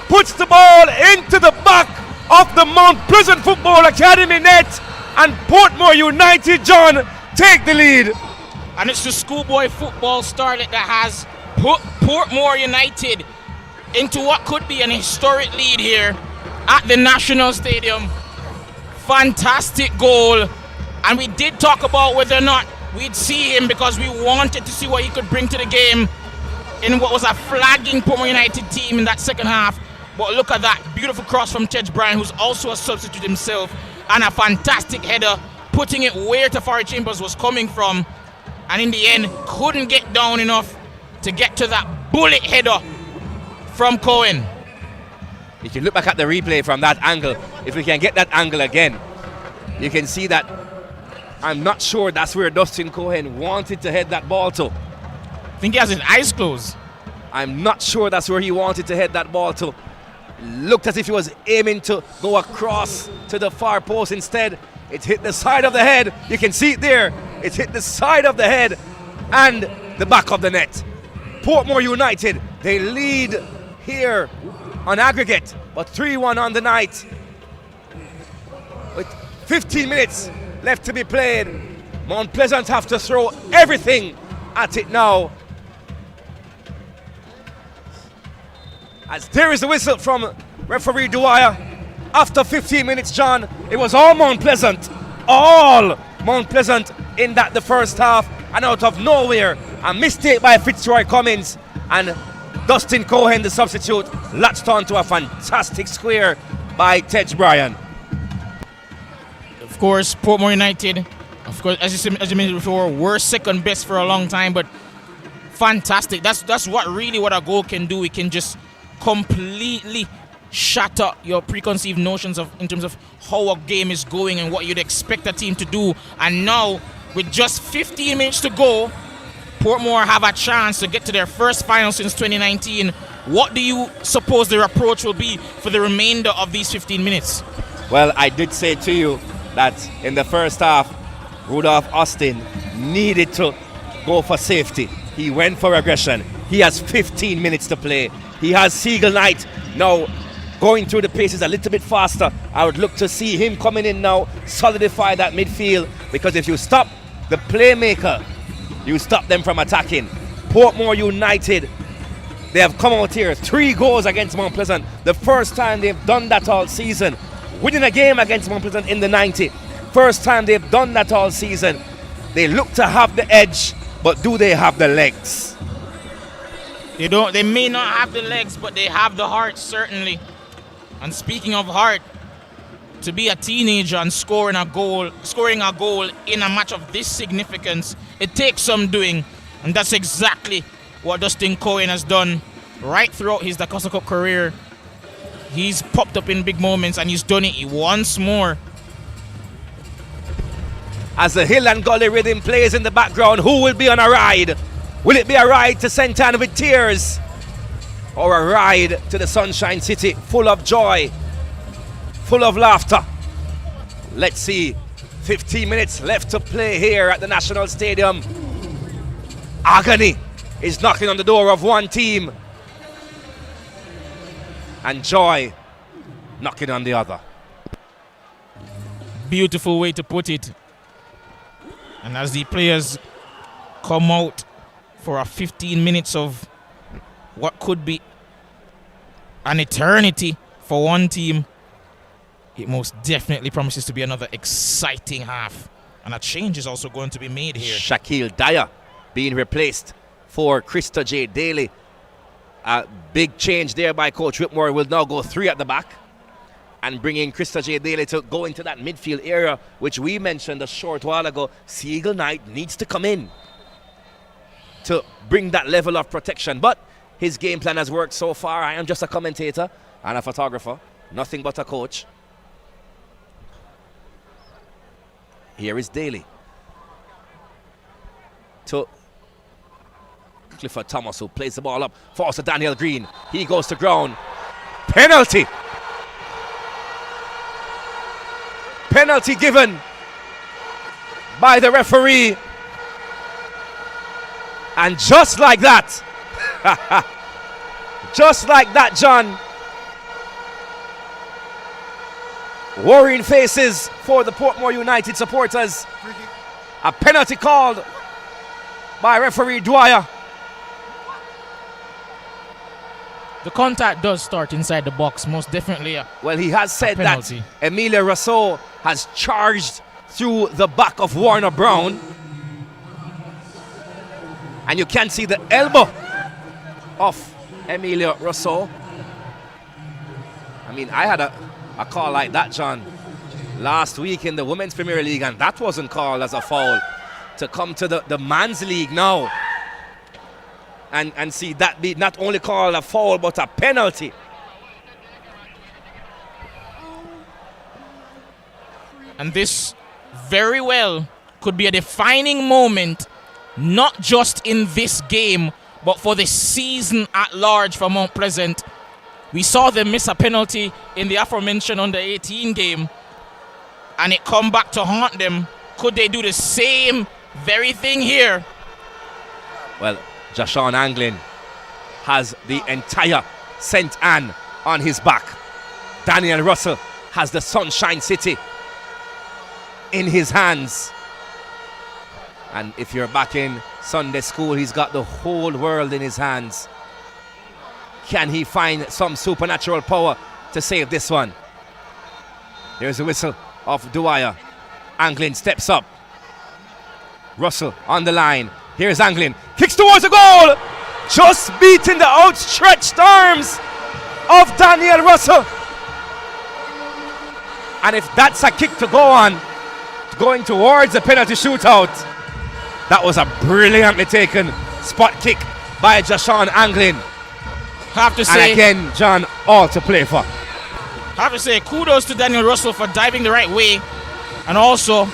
puts the ball into the back of the Mount Pleasant Football Academy net, and Portmore United, John, take the lead. And it's the schoolboy football starlet that has put Portmore United into what could be an historic lead here at the National Stadium. Fantastic goal. And we did talk about whether or not we'd see him, because we wanted to see what he could bring to the game in what was a flagging Portmore United team in that second half. But look at that beautiful cross from Tej Bryan, who's also a substitute himself, and a fantastic header, putting it where Tafari Chambers was coming from, and in the end couldn't get down enough to get to that bullet header from Cohen. If you look back at the replay from that angle, if we can get that angle again, you can see that I'm not sure that's where Dustin Cohen wanted to head that ball to. I think he has his eyes closed. I'm not sure that's where he wanted to head that ball to. Looked as if he was aiming to go across to the far post. Instead, it hit the side of the head. You can see it there. It hit the side of the head and the back of the net. Portmore United, they lead here on aggregate, but 3-1 on the night. With 15 minutes left to be played, Mount Pleasant have to throw everything at it now. As there is the whistle from referee Dwyer. After 15 minutes, John, it was all Mount Pleasant. All Mount Pleasant in the first half. And out of nowhere, a mistake by Fitzroy Cummins. And Dustin Cohen, the substitute, latched on to a fantastic square by Tej Bryan. Of course, Portmore United, of course, as you mentioned before, were second best for a long time, but fantastic. That's what a goal can do. It can just completely shatter your preconceived notions in terms of how a game is going and what you'd expect a team to do. And now with just 15 minutes to go, Portmore have a chance to get to their first final since 2019. What do you suppose their approach will be for the remainder of these 15 minutes? Well, I did say to you that in the first half, Rudolph Austin needed to go for safety. He went for aggression. He has 15 minutes to play. He has Seagull Knight now going through the paces a little bit faster. I would look to see him coming in now, solidify that midfield, because if you stop the playmaker, you stop them from attacking. Portmore United, they have come out here 3 goals against Mount Pleasant. The first time they've done that all season. Winning a game against Mount Pleasant in the 90. First time they've done that all season. They look to have the edge, but do they have the legs? They may not have the legs, but they have the heart, certainly. And speaking of heart, to be a teenager and scoring a goal in a match of this significance, it takes some doing. And that's exactly what Dustin Cohen has done right throughout his Dakosa Cup career. He's popped up in big moments, and he's done it once more. As the Hill and Gully rhythm plays in the background, who will be on a ride? Will it be a ride to St. Anne with tears? Or a ride to the Sunshine City full of joy, full of laughter? Let's see. 15 minutes left to play here at the National Stadium. Agony is knocking on the door of one team, and joy knocking on the other. Beautiful way to put it. And as the players come out for a 15 minutes of what could be an eternity for one team, it most definitely promises to be another exciting half. And a change is also going to be made here. Shaquille Dyer being replaced for Krista J. Daly. A big change there by Coach Whitmore. Will now go 3 at the back and bring in Krista J. Daly to go into that midfield area, which we mentioned a short while ago. Seagull Knight needs to come in to bring that level of protection. But his game plan has worked so far. I am just a commentator and a photographer, nothing but a coach. Here is Daly to Clifford Thomas, who plays the ball up, falls to Daniel Green. He goes to ground. Penalty. Penalty given by the referee. And just like that, just like that, John, worrying faces for the Portmore United supporters. A penalty called by referee Dwyer. The contact does start inside the box, most definitely. Well, he has said that Emilia Rousseau has charged through the back of Warner Brown. And you can see the elbow of Emilia Rousseau. I mean, I had a call like that, John, last week in the Women's Premier League, and that wasn't called as a foul. To come to the Men's League now and see that be not only called a foul but a penalty. And this very well could be a defining moment, not just in this game, but for the season at large for Mount Pleasant. We saw them miss a penalty in the aforementioned under-18 game, and it come back to haunt them. Could they do the same very thing here? Well, Jashawn Anglin has the entire St. Anne on his back. Daniel Russell has the Sunshine City in his hands. And if you're back in Sunday school, he's got the whole world in his hands. Can he find some supernatural power to save this one? There's a whistle of Dwyer. Anglin steps up. Russell on the line. Here's Anglin. Kicks towards the goal. Just beating the outstretched arms of Daniel Russell. And if that's a kick to go on, going towards the penalty shootout, that was a brilliantly taken spot kick by Jashawn Anglin. Have to say, and again, John, all to play for. Have to say kudos to Daniel Russell for diving the right way, and also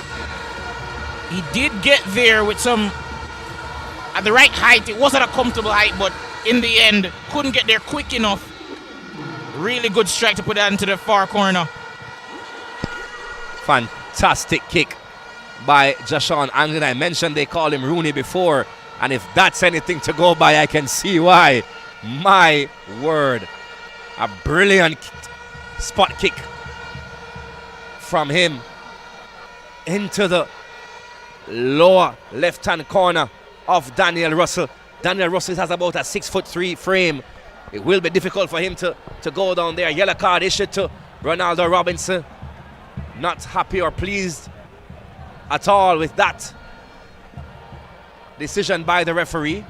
He did get there with some at the right height. It wasn't a comfortable height, but in the end, couldn't get there quick enough. Really good strike to put that into the far corner. Fantastic kick by Jashawn Anglin. I mentioned they called him Rooney before, and if that's anything to go by, I can see why. My word. A brilliant spot kick from him into the lower left-hand corner of Daniel Russell. Daniel Russell has about a 6'3" frame. It will be difficult for him to go down there. Yellow card issued to Ronaldo Robinson. Not happy or pleased at all with that decision by the referee.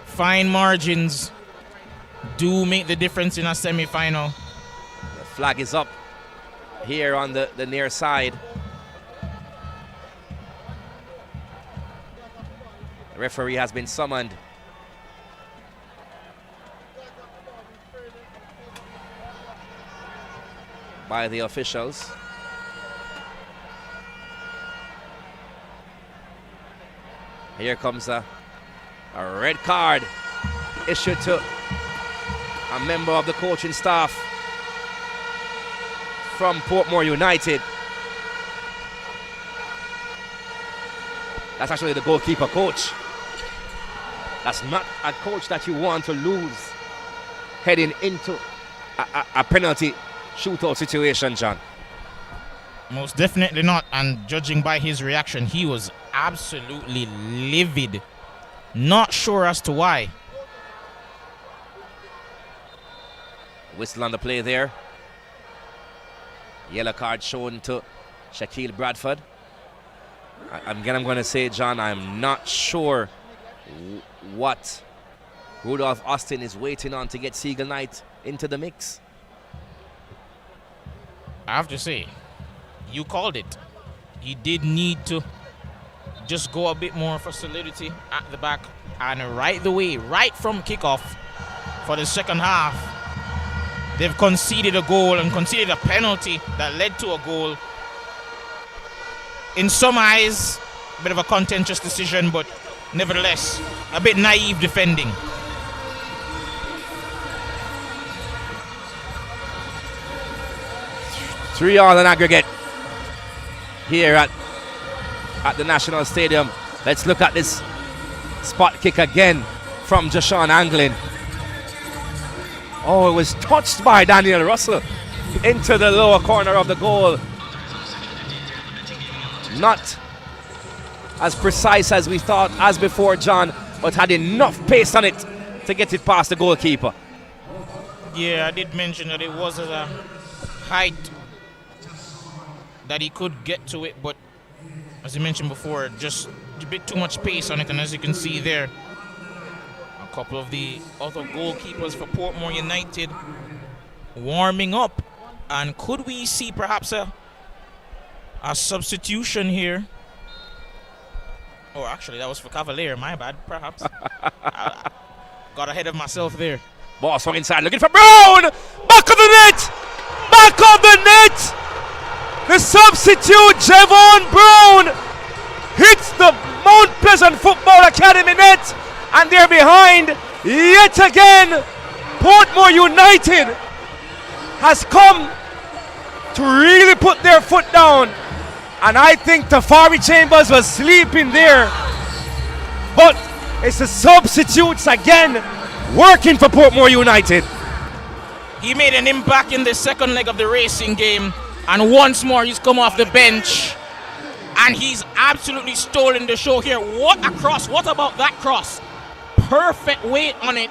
Fine margins do make the difference in a semi-final. The flag is up here on the near side. The referee has been summoned. By the officials. Here comes a red card issued to a member of the coaching staff from Portmore United. That's actually the goalkeeper coach. That's not a coach that you want to lose heading into a penalty shootout situation, John. Most definitely not. And judging by his reaction, he was absolutely livid. Not sure as to why. Whistle on the play there. Yellow card shown to Shaquille Bradford. I'm going to say, John, I'm not sure what Rudolph Austin is waiting on to get Siegel Knight into the mix. I have to say, you called it. He did need to just go a bit more for solidity at the back and right the way, right from kickoff for the second half. They've conceded a goal and conceded a penalty that led to a goal. In some eyes, a bit of a contentious decision, but nevertheless, a bit naive defending. Three all in aggregate here at the National Stadium. Let's look at this spot kick again from Jashawn Anglin. Oh, it was touched by Daniel Russell into the lower corner of the goal. Not as precise as we thought as before, John, but had enough pace on it to get it past the goalkeeper. Yeah, I did mention that it was at a height that he could get to it, but as I mentioned before, just a bit too much pace on it. And as you can see there, a couple of the other goalkeepers for Portmore United warming up. And could we see perhaps a substitution here? Oh, actually, that was for Cavalier. My bad, perhaps. I got ahead of myself there. Ball swung inside, looking for Brown! Back of the net! Back of the net! The substitute, Javon Brown, hits the Mount Pleasant Football Academy net, and they're behind yet again. Portmore United has come to really put their foot down, and I think Tafari Chambers was sleeping there, but it's the substitutes again working for Portmore United. He made an impact in the second leg of the racing game. And once more, he's come off the bench. And he's absolutely stolen the show here. What a cross. What about that cross? Perfect weight on it.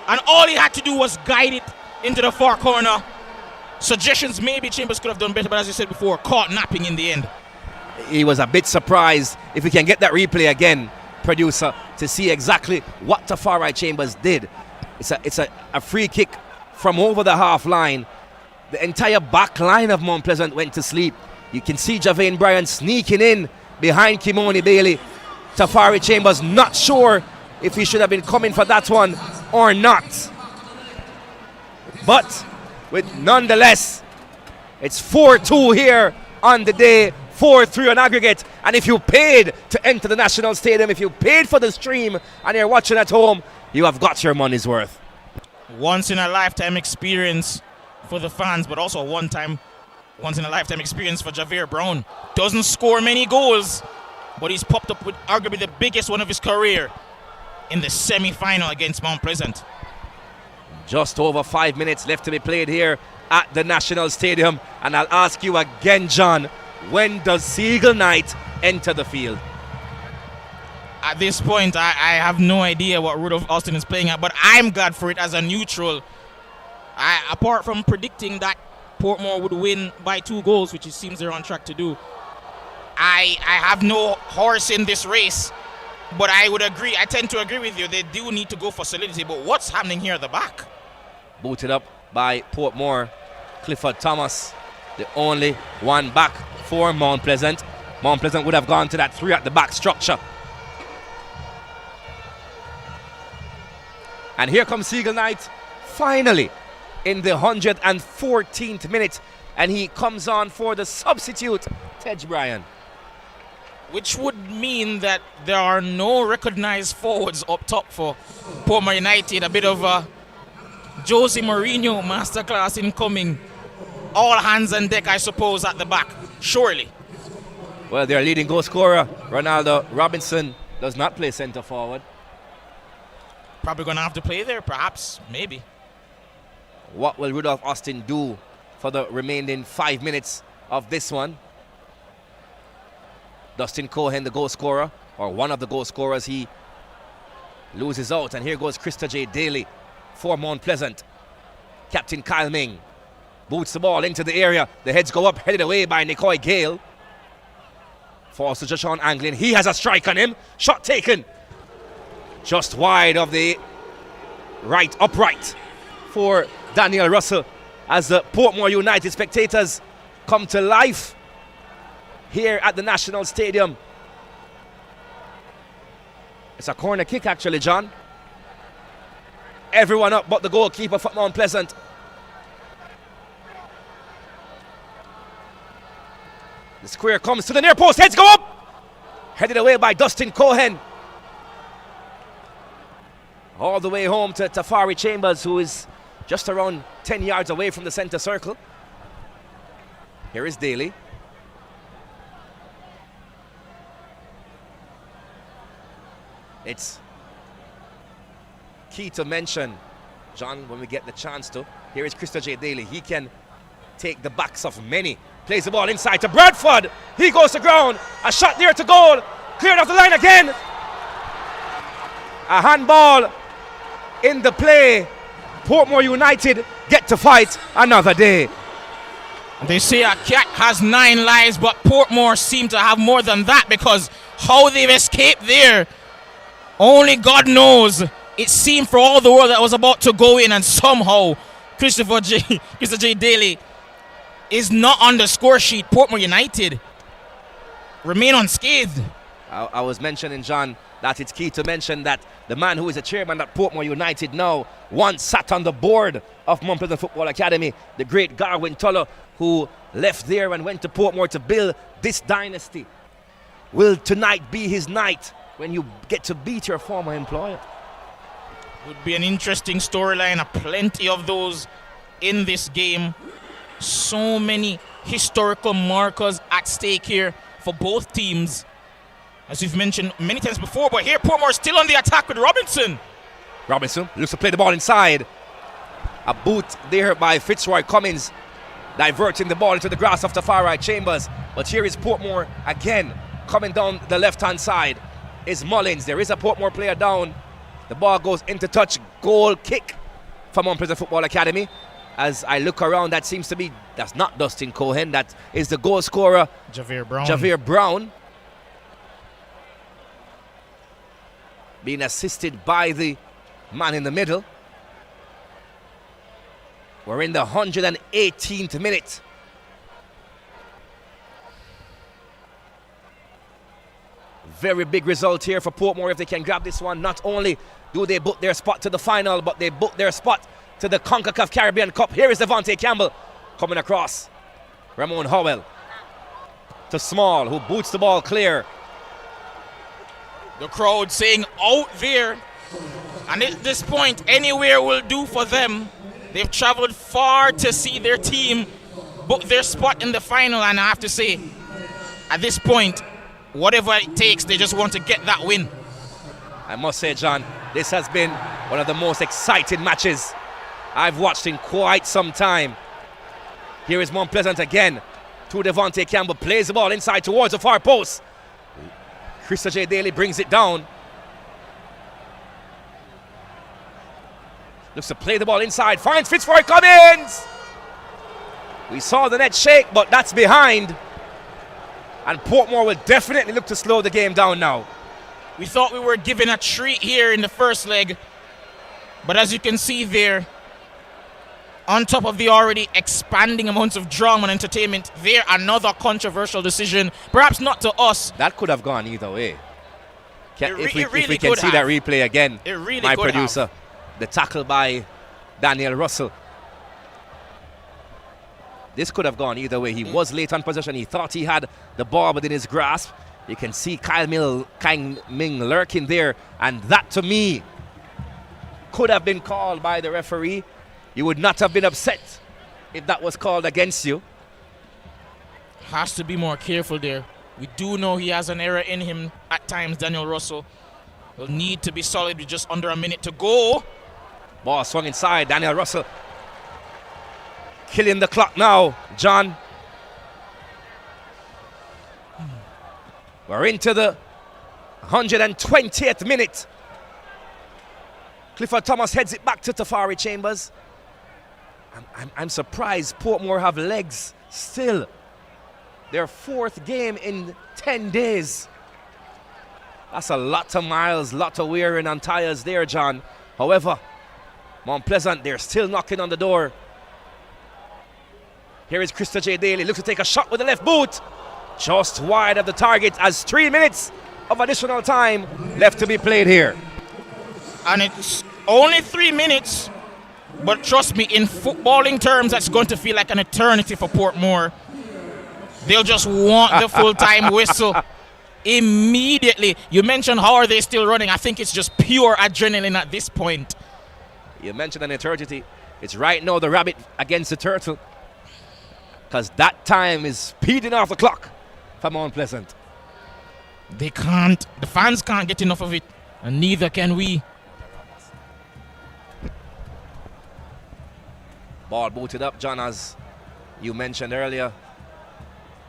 And all he had to do was guide it into the far corner. Suggestions maybe Chambers could have done better, but as you said before, caught napping in the end. He was a bit surprised. If we can get that replay again, producer, to see exactly what Tafari Chambers did. It's a free kick from over the half line. The entire back line of Mount Pleasant went to sleep. You can see Javane Bryan sneaking in behind Kimoni Bailey. Tafari Chambers not sure if he should have been coming for that one or not. But with nonetheless, it's 4-2 here on the day, 4-3 on aggregate. And if you paid to enter the National Stadium, if you paid for the stream and you're watching at home, you have got your money's worth. Once in a lifetime experience for the fans, but also once in a lifetime experience for Javier Brown. Doesn't score many goals, but he's popped up with arguably the biggest one of his career in the semi-final against Mount Pleasant. Just over 5 minutes left to be played here at the National Stadium. And I'll ask you again, John, when does Seagull Knight enter the field? At this point, I have no idea what Rudolph Austin is playing at, but I'm glad for it as a neutral. Apart from predicting that Portmore would win by 2 goals, which it seems they're on track to do, I have no horse in this race, but I tend to agree with you. They do need to go for solidity, but what's happening here at the back? Booted up by Portmore. Clifford Thomas, the only one back for Mount Pleasant. Mount Pleasant would have gone to that 3 at the back structure. And here comes Seagull Knight, finally, in the 114th minute. And he comes on for the substitute, Tej Bryan. Which would mean that there are no recognized forwards up top for Portmore United. A bit of a Jose Mourinho masterclass incoming. All hands on deck, I suppose, at the back, surely. Well, their leading goal scorer, Ronaldo Robinson, does not play centre forward. Probably going to have to play there, perhaps, maybe. What will Rudolph Austin do for the remaining 5 minutes of this one? Dustin Cohen, the goal scorer, or one of the goal scorers, he loses out. And here goes Krista J. Daly for Mount Pleasant. Captain Kyle Ming boots the ball into the area. The heads go up, headed away by Nicoy Gale. Falls to Joshawn Anglin. He has a strike on him. Shot taken. Just wide of the right upright for Daniel Russell as the Portmore United spectators come to life here at the National Stadium. It's a corner kick actually, John. Everyone up but the goalkeeper for Mount Pleasant. The square comes to the near post, heads go up! Headed away by Dustin Cohen. All the way home to Tafari Chambers, who is just around 10 yards away from the center circle. Here is Daly. It's key to mention, John, when we get the chance to. Here is Krista J. Daly. He can take the backs of many. Plays the ball inside to Bradford. He goes to ground. A shot there to goal. Cleared off the line again. A handball in the play. Portmore United get to fight another day. They say a cat has 9 lives, but Portmore seem to have more than that, because how they've escaped there, only God knows. It seemed for all the world that was about to go in, and somehow Krista J. Daly is not on the score sheet. Portmore United remain unscathed. I was mentioning, John, that it's key to mention that the man who is a chairman at Portmore United now once sat on the board of Mount Pleasant Football Academy, the great Garwin Tuller, who left there and went to Portmore to build this dynasty. Will tonight be his night when you get to beat your former employer? Would be an interesting storyline, plenty of those in this game. So many historical markers at stake here for both teams, as we've mentioned many times before. But here Portmore still on the attack with Robinson. Robinson looks to play the ball inside. A boot there by Fitzroy Cummins, diverting the ball into the grass of Tafari Chambers. But here is Portmore again, coming down the left-hand side is Mullins. There is a Portmore player down. The ball goes into touch. Goal kick from Mount Pleasant Football Academy. As I look around, that's not Dustin Cohen. That is the goal scorer, Javier Brown. Being assisted by the man in the middle. We're in the 118th minute. Very big result here for Portmore if they can grab this one. Not only do they book their spot to the final, but they book their spot to the CONCACAF Caribbean Cup. Here is Devontae Campbell coming across. Ramon Howell to Small, who boots the ball clear. The crowd saying out there. And at this point, anywhere will do for them. They've traveled far to see their team book their spot in the final. And I have to say, at this point, whatever it takes, they just want to get that win. I must say, John, this has been one of the most exciting matches I've watched in quite some time. Here is Mount Pleasant again. To Devontae Campbell, plays the ball inside towards the far post. Krista J. Daly brings it down. Looks to play the ball inside, finds Fitzroy Cummins! We saw the net shake, but that's behind. And Portmore will definitely look to slow the game down now. We thought we were given a treat here in the first leg. But as you can see there, on top of the already expanding amounts of drama and entertainment, there another controversial decision, perhaps not to us. That could have gone either way. If we really can could see have. that replay again, It really my could producer, have. the tackle by Daniel Russell. This could have gone either way. He was late on possession. He thought he had the ball within his grasp. You can see Kyle Ming lurking there, and that to me could have been called by the referee. You would not have been upset if that was called against you. Has to be more careful there. We do know he has an error in him at times, Daniel Russell. Will need to be solid with just under a minute to go. Ball swung inside, Daniel Russell. Killing the clock now, John. We're into the 120th minute. Clifford Thomas heads it back to Tafari Chambers. I'm surprised Portmore have legs still. Their fourth game in 10 days. That's a lot of miles, lot of wearing on tires there, John. However, Mount Pleasant, they're still knocking on the door. Here is Krista J. Daly, looks to take a shot with the left boot. Just wide of the target as 3 minutes of additional time left to be played here. And it's only 3 minutes, but trust me, in footballing terms, that's going to feel like an eternity for Portmore. They'll just want the full-time whistle immediately. You mentioned how are they still running. I think it's just pure adrenaline at this point. You mentioned an eternity. It's right now the rabbit against the turtle, because that time is speeding off the clock for Mount Pleasant. They can't, the fans can't get enough of it, and neither can we. Ball booted up, John, as you mentioned earlier,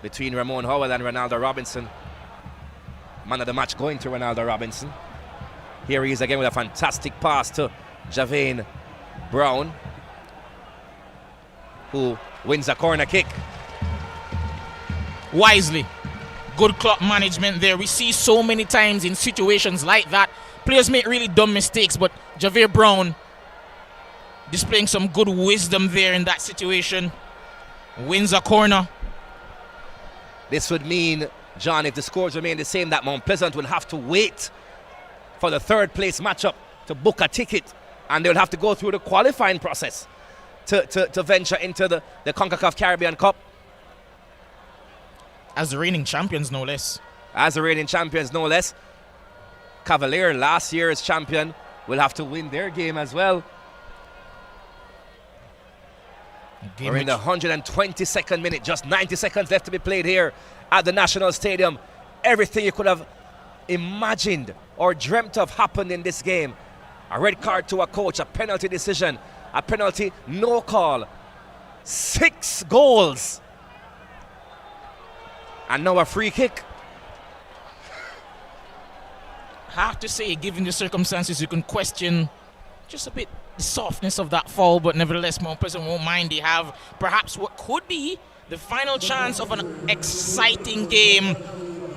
between Ramon Howell and Ronaldo Robinson. Man of the match going to Ronaldo Robinson. Here he is again with a fantastic pass to Javane Brown, who wins a corner kick. Wisely. Good clock management there. We see so many times in situations like that, players make really dumb mistakes, but Javane Brown displaying some good wisdom there in that situation. Wins a corner. This would mean, John, if the scores remain the same, that Mount Pleasant will have to wait for the third place matchup to book a ticket, and they'll have to go through the qualifying process to venture into the CONCACAF Caribbean Cup. As the reigning champions, no less. As the reigning champions, no less. Cavalier, last year's champion, will have to win their game as well. We're in the 122nd minute, just 90 seconds left to be played here at the National Stadium. Everything you could have imagined or dreamt of happened in this game. A red card to a coach, a penalty decision, a penalty, no call. 6 goals. And now a free kick. I have to say, given the circumstances, you can question just a bit the softness of that fall, but nevertheless, Mount Pleasant won't mind. They have perhaps what could be the final chance of an exciting game.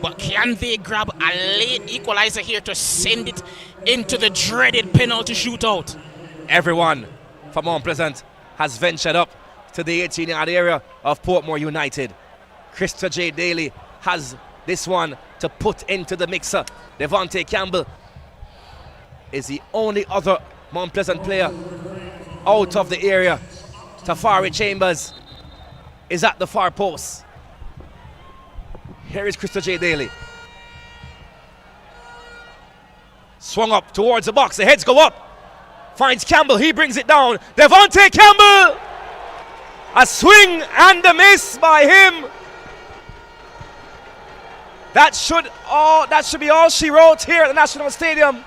But can they grab a late equalizer here to send it into the dreaded penalty shootout? Everyone from Mount Pleasant has ventured up to the 18-yard area of Portmore United. Krista J. Daly has this one to put into the mixer. Devontae Campbell is the only other Mount Pleasant player out of the area. Tafari Chambers is at the far post. Here is Krista J. Daly. Swung up towards the box. The heads go up. Finds Campbell. He brings it down. Devontae Campbell. A swing and a miss by him. That should be all she wrote here at the National Stadium.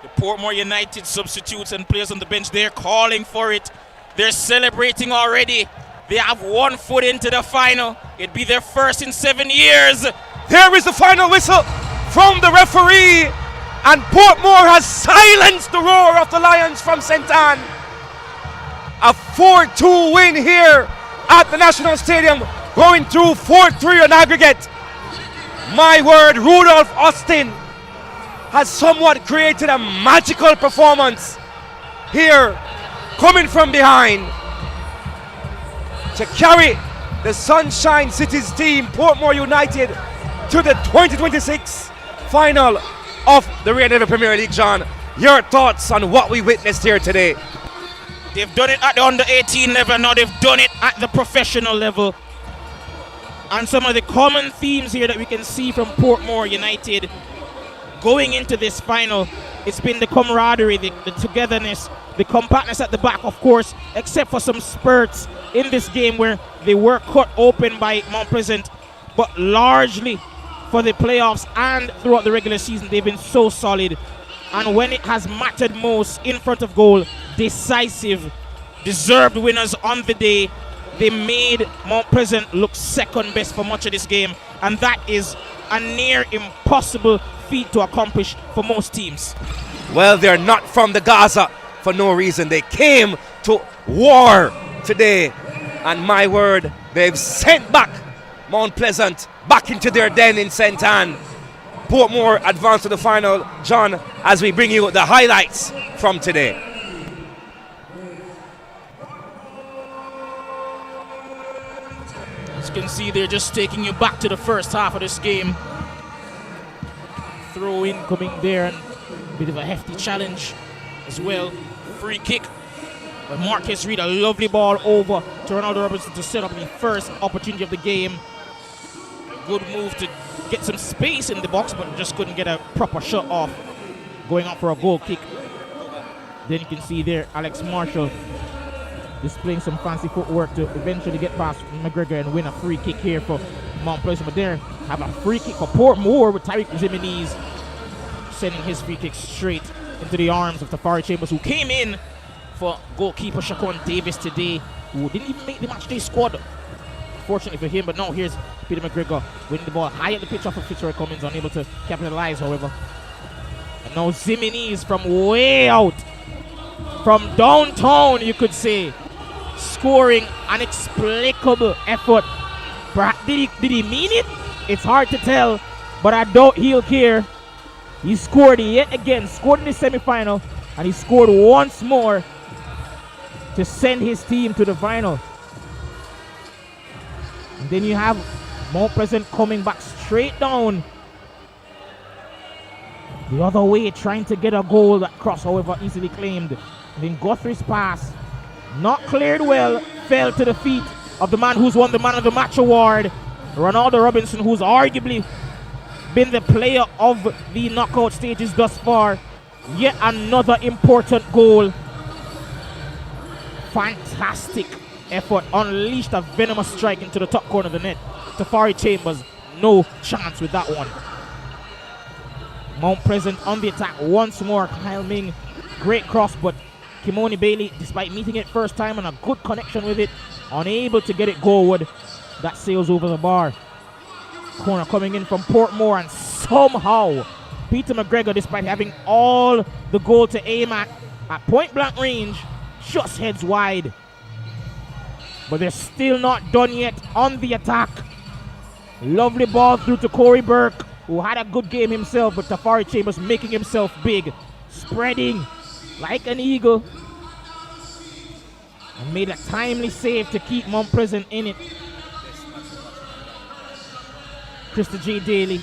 The Portmore United substitutes and players on the bench, they're calling for it. They're celebrating already. They have 1 foot into the final. It'd be their first in 7 years. There is the final whistle from the referee, and Portmore has silenced the roar of the Lions from St. Anne. A 4-2 win here at the National Stadium, going through 4-3 on aggregate. My word, Rudolph Austin has somewhat created a magical performance here, coming from behind to carry the Sunshine Cities team, Portmore United, to the 2026 final of the Red Devil Premier League. John, your thoughts on what we witnessed here today? They've done it at the under-18 level, now they've done it at the professional level. And some of the common themes here that we can see from Portmore United going into this final, it's been the camaraderie, the togetherness, the compactness at the back, of course, except for some spurts in this game where they were cut open by Mount Pleasant. But largely for the playoffs and throughout the regular season, they've been so solid. And when it has mattered most, in front of goal, decisive, deserved winners on the day. They made Mount Pleasant look second best for much of this game, and that is a near impossible feat to accomplish for most teams. Well, they're not from the Gaza for no reason. They came to war today, and my word, they've sent back Mount Pleasant back into their den in St. Anne. Portmore advanced to the final. John, as we bring you the highlights from today. As you can see, they're just taking you back to the first half of this game. Throw in coming there, and a bit of a hefty challenge as well. Free kick by Marcus Reed, a lovely ball over to Ronaldo Robinson to set up the first opportunity of the game. Good move to get some space in the box, but just couldn't get a proper shot off, going out for a goal kick. Then you can see there Alex Marshall displaying some fancy footwork to eventually get past McGregor and win a free kick here for Mount Pleasant. But there have a free kick for Portmore with Tyreek Ximines sending his free kick straight into the arms of Tafari Chambers, who came in for goalkeeper Shaquan Davis today, who didn't even make the matchday squad, fortunately for him. But now here's Peter McGregor winning the ball high at the pitch off of Fitzroy Cummins, unable to capitalize, however. And now Ximines from way out, from downtown, you could say, scoring an inexplicable effort. Perhaps, did he mean it? It's hard to tell, but I doubt he'll care. He scored yet again, scored in the semi-final, and he scored once more to send his team to the final. And then you have Mount Pleasant coming back straight down the other way, trying to get a goal. That cross, however, easily claimed. And then Guthrie's pass, not cleared well, fell to the feet of the man who's won the Man of the Match award, Ronaldo Robinson, who's arguably been the player of the knockout stages thus far. Yet another important goal. Fantastic effort, unleashed a venomous strike into the top corner of the net. Tafari Chambers, no chance with that one. Mount Pleasant on the attack once more. Kyle Ming, great cross, but Kimoni Bailey, despite meeting it first time and a good connection with it, unable to get it goalward. That sails over the bar. Corner coming in from Portmore, and somehow Peter McGregor, despite having all the goal to aim at point blank range, just heads wide. But they're still not done yet on the attack. Lovely ball through to Corey Burke, who had a good game himself, but Tafari Chambers making himself big, spreading like an eagle, and made a timely save to keep Mount Pleasant in it. Krista J. Daly,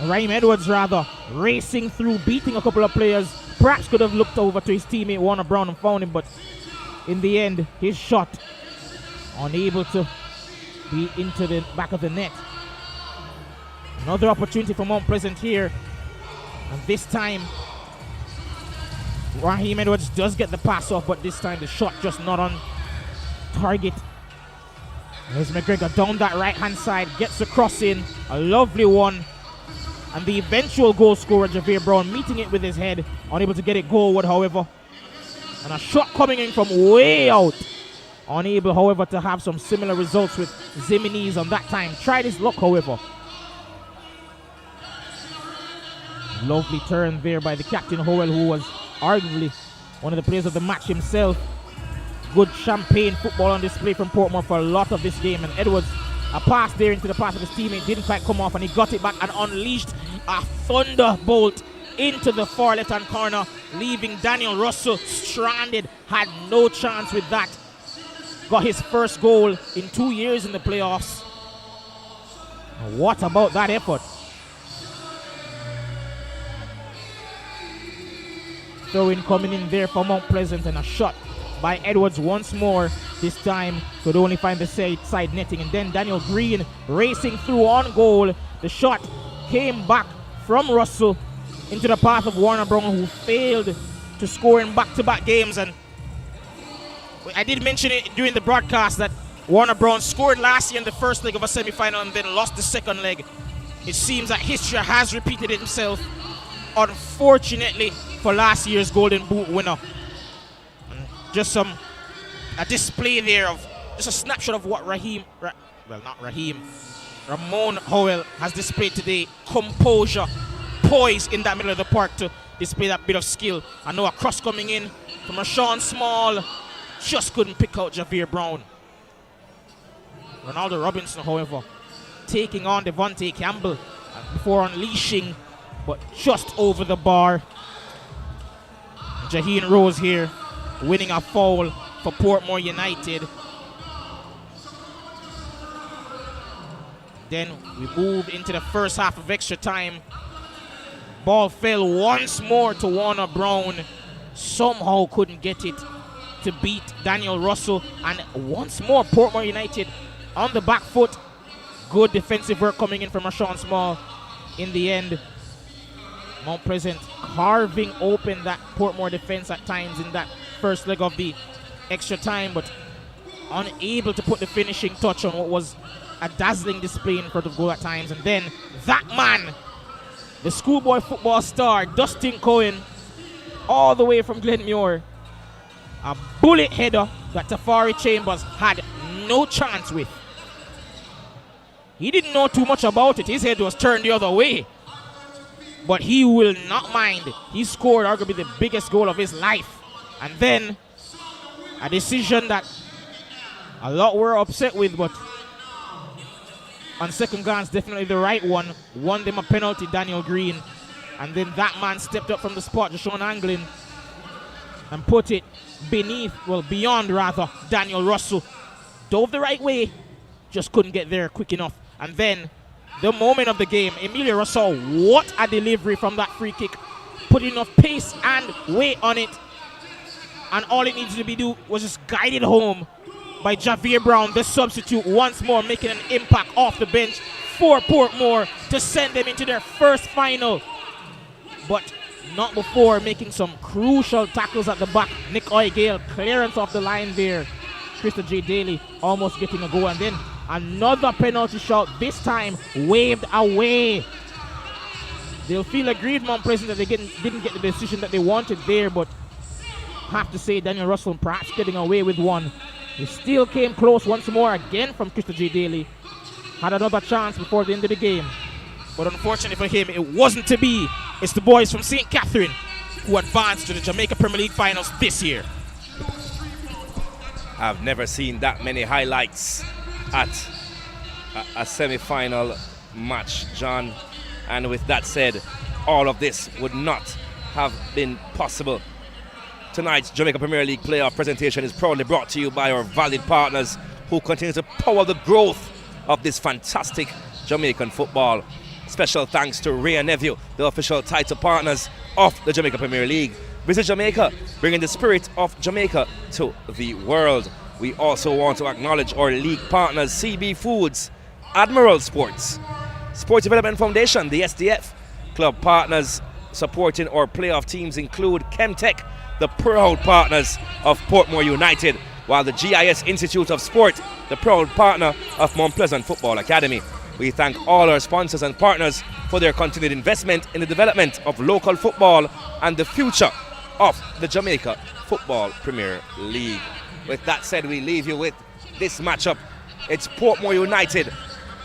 Raheem Edwards rather, racing through, beating a couple of players, perhaps could have looked over to his teammate Warner Brown and found him, but in the end, his shot unable to be into the back of the net. Another opportunity for Mount Pleasant here, and this time Raheem Edwards does get the pass off, but this time the shot just not on target. There's McGregor down that right hand side, gets the cross in, a lovely one, and the eventual goal scorer Javier Brown meeting it with his head, unable to get it goalward however, and a shot coming in from way out, unable however to have some similar results with Ximines on that time. Tried his luck however. Lovely turn there by the captain Howell, who was arguably one of the players of the match himself. Good champagne football on display from Portmore for a lot of this game, and Edwards, a pass there into the path of his teammate, didn't quite come off, and he got it back and unleashed a thunderbolt into the far left hand corner, leaving Daniel Russell stranded. Had no chance with that. Got his first goal in 2 years in the playoffs. What about that effort? Throw-in coming in there for Mount Pleasant, and a shot by Edwards once more. This time could only find the side netting, and then Daniel Green racing through on goal. The shot came back from Russell into the path of Warner Brown, who failed to score in back-to-back games. And I did mention it during the broadcast that Warner Brown scored last year in the first leg of a semi-final and then lost the second leg. It seems that history has repeated itself, unfortunately, for last year's Golden Boot winner. Just a display there of just a snapshot of what Ramon Howell has displayed today. Composure, poise in that middle of the park to display that bit of skill. I know a cross coming in from Rashawn Small, just couldn't pick out Javier Brown. Ronaldo Robinson, however, taking on Devontae Campbell before unleashing, but just over the bar. Jaheen Rose here, winning a foul for Portmore United. Then we move into the first half of extra time. Ball fell once more to Warner Brown. Somehow couldn't get it to beat Daniel Russell. And once more Portmore United on the back foot. Good defensive work coming in from Rashawn Small. In the end, Mount Pleasant carving open that Portmore defense at times in that first leg of the extra time, but unable to put the finishing touch on what was a dazzling display in front of goal at times. And then that man, the schoolboy football star Dustin Cohen, all the way from Glenmuir, a bullet header that Tafari Chambers had no chance with. He didn't know too much about it. His head was turned the other way, but he will not mind. He scored arguably the biggest goal of his life. And then a decision that a lot were upset with, but on second glance, definitely the right one. Won them a penalty, Daniel Green. And then that man stepped up from the spot, Deshaun Anglin, and put it beyond Daniel Russell. Dove the right way, just couldn't get there quick enough. And then the moment of the game, Emilio Russell, what a delivery from that free kick. Put enough pace and weight on it, and all it needed to be do was just guided home by Javier Brown, the substitute, once more making an impact off the bench for Portmore to send them into their first final. But not before making some crucial tackles at the back. Nick Oigale, clearance off the line there. Krista J. Daly almost getting a goal, and then another penalty shot, this time waved away. They'll feel aggrieved, Mount Pleasant, that they didn't get the decision that they wanted there, but have to say Daniel Russell perhaps getting away with one. He still came close once more again from Krista J. Daly. Had another chance before the end of the game, but unfortunately for him, it wasn't to be. It's the boys from St. Catherine who advanced to the Jamaica Premier League Finals this year. I've never seen that many highlights at a semi-final match, John. And with that said, all of this would not have been possible. Tonight's Jamaica Premier League playoff presentation is proudly brought to you by our valued partners who continue to power the growth of this fantastic Jamaican football. Special thanks to Ray and Nephew, the official title partners of the Jamaica Premier League. Visit Jamaica, bringing the spirit of Jamaica to the world. We also want to acknowledge our league partners, CB Foods, Admiral Sports, Sports Development Foundation, the SDF. Club partners supporting our playoff teams include Chemtech, the proud partners of Portmore United, while the GIS Institute of Sport, the proud partner of Mount Pleasant Football Academy. We thank all our sponsors and partners for their continued investment in the development of local football and the future of the Jamaica Football Premier League. With that said, we leave you with this matchup. It's Portmore United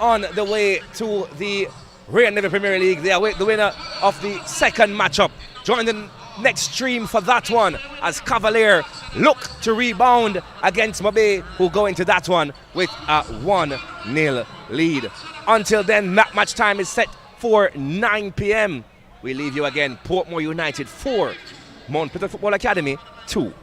on the way to the Royal Navy Premier League. They await the winner of the second matchup. Join the next stream for that one as Cavalier look to rebound against Mabay, who go into that one with a 1-0 lead. Until then, that match time is set for 9 p.m. We leave you again, Portmore United 4, Mount Pleasant Football Academy 2.